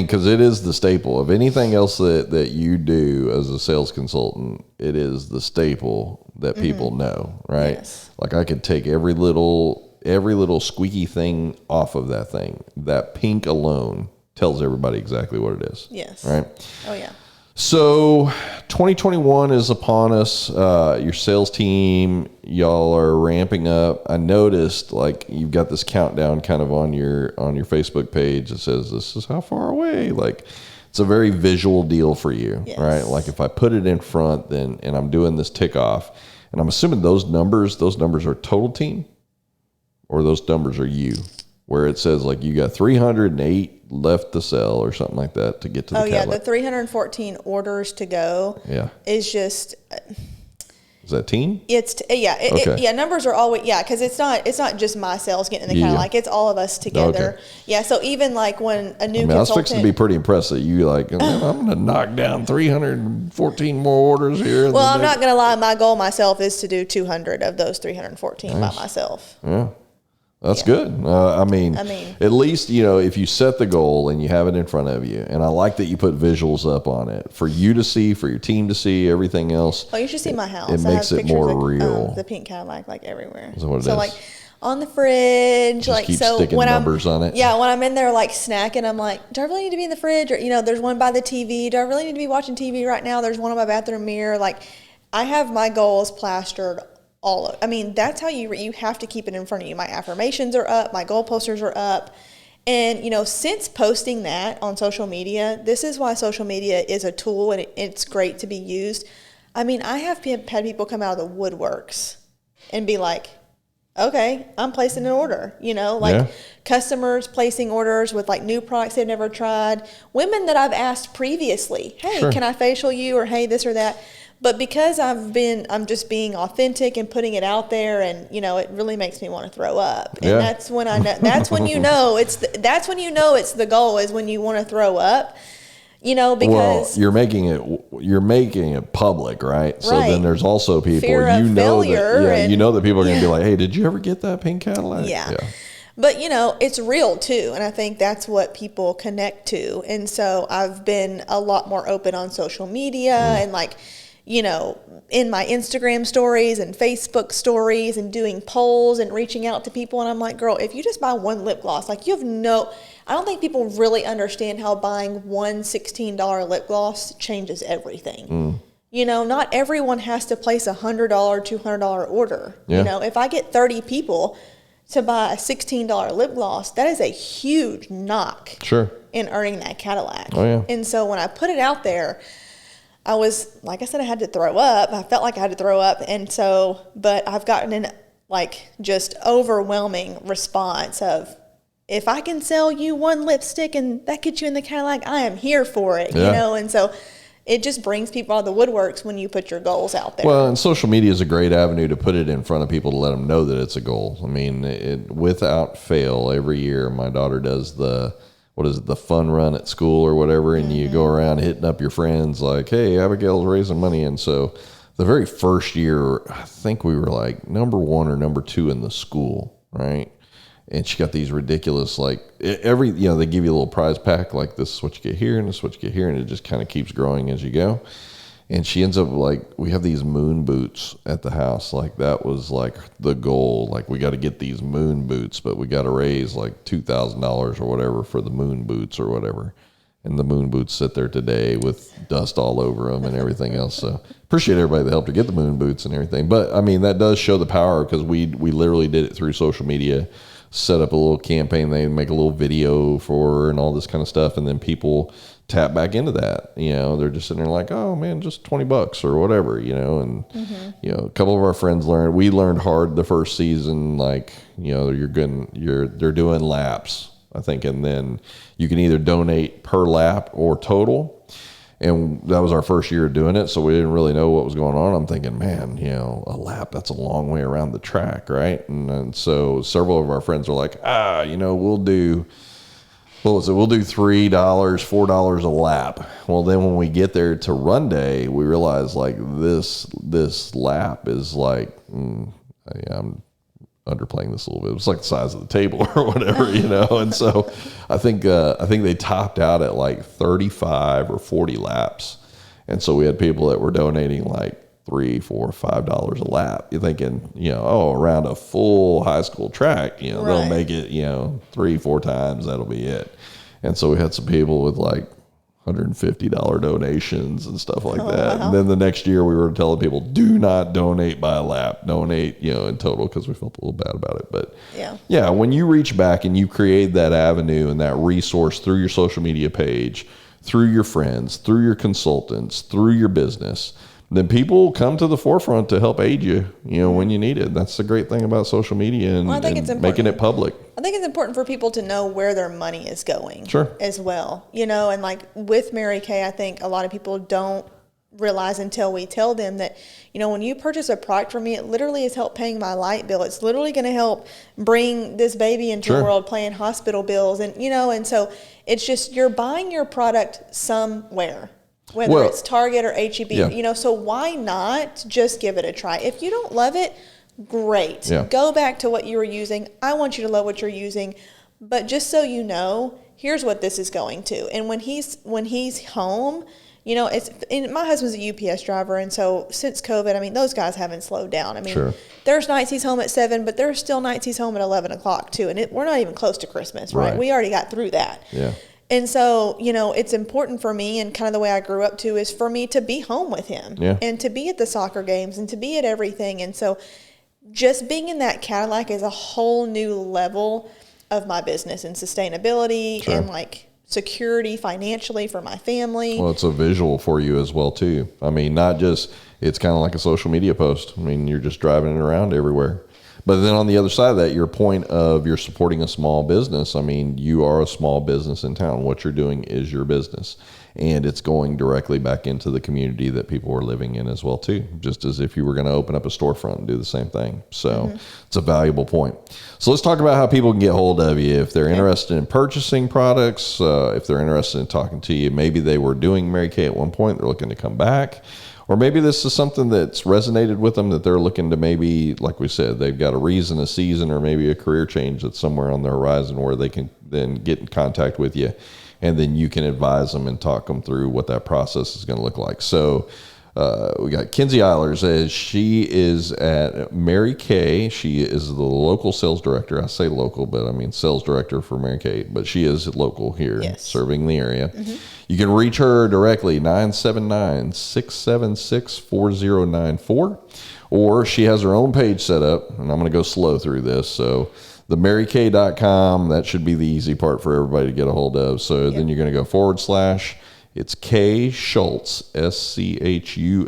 because it is the staple of anything else that you do as a sales consultant. It is the staple that people know, right? Yes. Like I could take every little squeaky thing off of that thing. That pink alone tells everybody exactly what it is. Yes. Right. Oh yeah. So 2021 is upon us. Your sales team, y'all are ramping up. I noticed like you've got this countdown kind of on your Facebook page that says this is how far away. Like it's a very visual deal for you, right? Like if I put it in front, and I'm doing this tick off, and I'm assuming those numbers are total team, or those numbers are you, where it says like you got 308 left to sell or something like that to get to the Cadillac. The 314 orders to go is just... Is that team? It's numbers are always because it's not just my sales getting in the Cadillac, it's all of us together. Okay. So even like when a new consultant, I was fixing to be pretty impressed that you like, I'm going to knock down 314 more orders here. Well, I'm not going to lie, my goal myself is to do 200 of those 314 by myself. Yeah. That's good. I mean, at least, if you set the goal and you have it in front of you, and I like that you put visuals up on it for you to see, for your team to see, everything else. Oh, you should see my house. It makes it more real. The pink Cadillac, like everywhere. Is that what it is? So like on the fridge, just keep sticking numbers on it. Yeah, when I'm in there like snacking, I'm like, do I really need to be in the fridge? Or, there's one by the TV. Do I really need to be watching TV right now? There's one on my bathroom mirror. Like I have my goals plastered that's how you have to keep it in front of you. My affirmations are up, my goal posters are up. And, since posting that on social media, this is why social media is a tool and it's great to be used. I have had people come out of the woodworks and be like, okay, I'm placing an order, customers placing orders with like new products they've never tried. Women that I've asked previously, hey, can I facial you? Or hey, this or that. But because I'm just being authentic and putting it out there, and it really makes me want to throw up. And that's when that's when it's the goal is when you want to throw up. Because you're making it public, right? So then there's also people fear of failure that people are going to be like, hey, did you ever get that pink Cadillac? Yeah. But, it's real too. And I think that's what people connect to. And so I've been a lot more open on social media and like, in my Instagram stories and Facebook stories and doing polls and reaching out to people. And I'm like, girl, if you just buy one lip gloss, like I don't think people really understand how buying one $16 lip gloss changes everything. Not everyone has to place a $100, $200 order. If I get 30 people to buy a $16 lip gloss, that is a huge knock in earning that Cadillac. Oh, yeah. And so when I put it out there, I was, like I said, I had to throw up. I felt like I had to throw up. And so, but I've gotten an just overwhelming response of, if I can sell you one lipstick and that gets you in the Cadillac, I am here for it, And so it just brings people out of the woodworks when you put your goals out there. Well, and social media is a great avenue to put it in front of people to let them know that it's a goal. Without fail, every year my daughter does the fun run at school or whatever, and you go around hitting up your friends like, hey, Abigail's raising money. And so the very first year, I think we were like number 1 or number 2 in the school, right? And she got these ridiculous, like they give you a little prize pack, like this is what you get here and this is what you get here, and it just kind of keeps growing as you go. And she ends up like, we have these moon boots at the house. Like that was like the goal. Like we got to get these moon boots, but we got to raise like $2,000 or whatever for the moon boots or whatever. And the moon boots sit there today with dust all over them and everything else. So appreciate everybody that helped to get the moon boots and everything. But that does show the power, because we literally did it through social media, set up a little campaign. They make a little video for her and all this kind of stuff. And then people tap back into that. They're just sitting there like, oh man, just $20 or whatever, and a couple of our friends learned hard the first season, like, they're doing laps, I think, and then you can either donate per lap or total. And that was our first year doing it, so we didn't really know what was going on. I'm thinking, man, a lap, that's a long way around the track, right? And so several of our friends are like, we'll do, We'll do $3, $4 a lap. Well, then when we get there to run day, we realize like this lap is like, I'm underplaying this a little bit. It's like the size of the table or whatever, And so I think they topped out at like 35 or 40 laps. And so we had people that were donating like $3, $4, $5 a lap. You're thinking, around a full high school track, they'll make it, 3-4 times. That'll be it. And so we had some people with like $150 donations and stuff like that. Wow. And then the next year we were telling people, do not donate by a lap, donate, in total, because we felt a little bad about it. But yeah, when you reach back and you create that avenue and that resource through your social media page, through your friends, through your consultants, through your business, then people come to the forefront to help aid you, when you need it. That's the great thing about social media and making it public. I think it's important for people to know where their money is going as well, and like with Mary Kay, I think a lot of people don't realize until we tell them that, when you purchase a product from me, it literally has helped paying my light bill. It's literally going to help bring this baby into the world, paying hospital bills. And, and so it's just, you're buying your product somewhere. Whether it's Target or H-E-B, so why not just give it a try? If you don't love it, great. Yeah. Go back to what you were using. I want you to love what you're using. But just so you know, here's what this is going to. And when he's home, my husband's a UPS driver. And so since COVID, those guys haven't slowed down. There's nights he's home at 7, but there's still nights he's home at 11 o'clock too. And we're not even close to Christmas, right? We already got through that. Yeah. And so, it's important for me, and kind of the way I grew up too, is for me to be home with him and to be at the soccer games and to be at everything. And so just being in that Cadillac is a whole new level of my business and sustainability and like security financially for my family. Well, it's a visual for you as well too. Not just, it's kind of like a social media post. You're just driving it around everywhere. But then on the other side of that, your point of you're supporting a small business. You are a small business in town. What you're doing is your business. And it's going directly back into the community that people are living in as well, too. Just as if you were going to open up a storefront and do the same thing. So it's a valuable point. So let's talk about how people can get hold of you. If they're interested in purchasing products, if they're interested in talking to you, maybe they were doing Mary Kay at one point, they're looking to come back. Or maybe this is something that's resonated with them that they're looking to maybe, like we said, they've got a reason, a season, or maybe a career change that's somewhere on the horizon where they can then get in contact with you. And then you can advise them and talk them through what that process is going to look like. So we got Kenzie Eilers. She is at Mary Kay. She is the local sales director. I say local, but sales director for Mary Kay. But she is local here, serving the area. Mm-hmm. You can reach her directly, 979-676-4094. Or she has her own page set up, and I'm going to go slow through this. So themarykay.com, that should be the easy part for everybody to get a hold of. So then you're going to go / it's K Schultz, SCHULTZ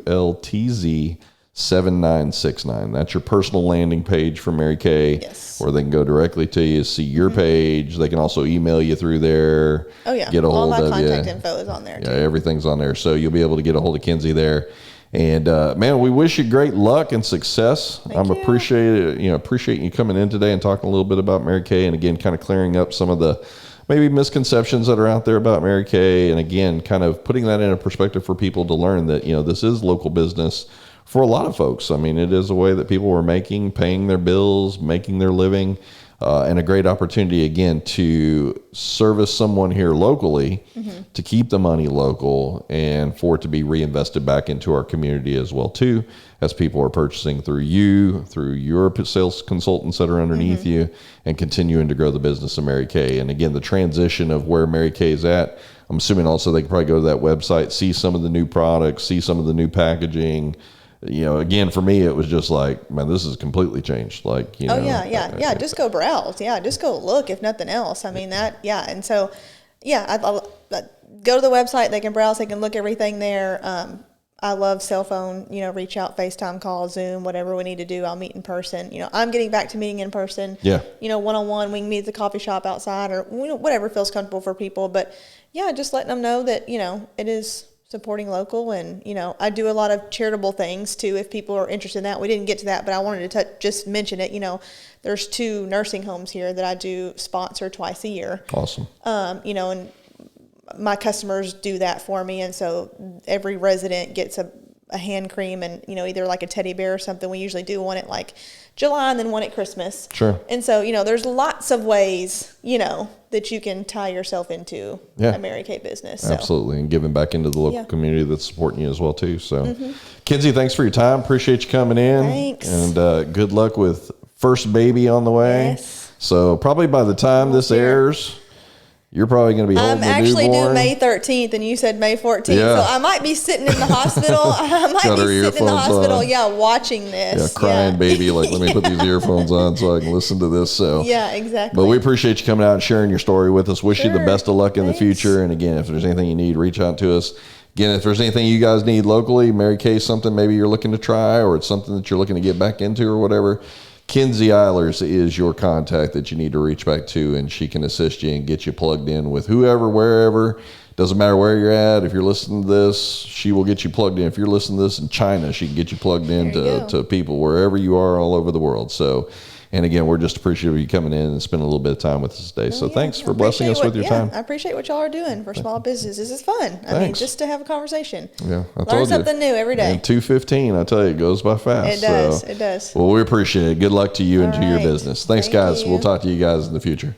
7969. That's your personal landing page for Mary Kay. Yes. Or they can go directly to you, see your page. They can also email you through there. Oh, yeah. Get a hold of you. All my contact info is on there, too. Yeah, everything's on there. So you'll be able to get a hold of Kenzie there. And, man, we wish you great luck and success. Appreciate you coming in today and talking a little bit about Mary Kay. And, again, kind of clearing up some of the maybe misconceptions that are out there about Mary Kay. And, again, kind of putting that in a perspective for people to learn that, this is local business for a lot of folks. it is a way that people are paying their bills, making their living, and a great opportunity, again, to service someone here locally, to keep the money local, and for it to be reinvested back into our community as well, too, as people are purchasing through you, through your sales consultants that are underneath you, and continuing to grow the business of Mary Kay. And, again, the transition of where Mary Kay is at, I'm assuming also they can probably go to that website, see some of the new products, see some of the new packaging. Again, for me, it was just like, man, this has completely changed. Just go browse. Yeah, just go look, if nothing else. And so, I go to the website. They can browse. They can look everything there. I love cell phone, reach out, FaceTime call, Zoom, whatever we need to do. I'll meet in person. I'm getting back to meeting in person. Yeah. One-on-one. We can meet at the coffee shop outside or whatever feels comfortable for people. But, just letting them know that, it is supporting local. And, you know, I do a lot of charitable things too, if people are interested in that. We didn't get to that, but I wanted to just mention it. You know, there's 2 nursing homes here that I do sponsor twice a year. Awesome. You know, and my customers do that for me. And so every resident gets a hand cream and, you know, either like a teddy bear or something. We usually do one at like July and then one at Christmas. Sure. And so, you know, there's lots of ways, you know, that you can tie yourself into a Mary Kay business. So. Absolutely. And giving back into the local community that's supporting you as well too. So Kenzie, thanks for your time. Appreciate you coming in. Thanks. And good luck with first baby on the way. Yes. So probably by the time this airs, you're probably going to be holding the newborn. I'm actually due May 13th, and you said May 14th. So I might be sitting in the hospital. I might be sitting in the hospital, watching this. Yeah, crying baby, like, let me put these earphones on so I can listen to this. So yeah, exactly. But we appreciate you coming out and sharing your story with us. Wish you the best of luck in the future. And again, if there's anything you need, reach out to us. Again, if there's anything you guys need locally, Mary Kay, something maybe you're looking to try, or it's something that you're looking to get back into or whatever, Kenzie Eilers is your contact that you need to reach back to, and she can assist you and get you plugged in with whoever, wherever. Doesn't matter where you're at. If you're listening to this, she will get you plugged in. If you're listening to this in China, she can get you plugged in to people wherever you are all over the world. So, and again, we're just appreciative of you coming in and spending a little bit of time with us today. So thanks for blessing us with your time. I appreciate what y'all are doing for small businesses. This is fun. I mean, just to have a conversation. Yeah, I learn something new every day. And 2:15, I tell you, it goes by fast. It does. It does. Well, we appreciate it. Good luck to you and to your business. Thanks, guys. We'll talk to you guys in the future.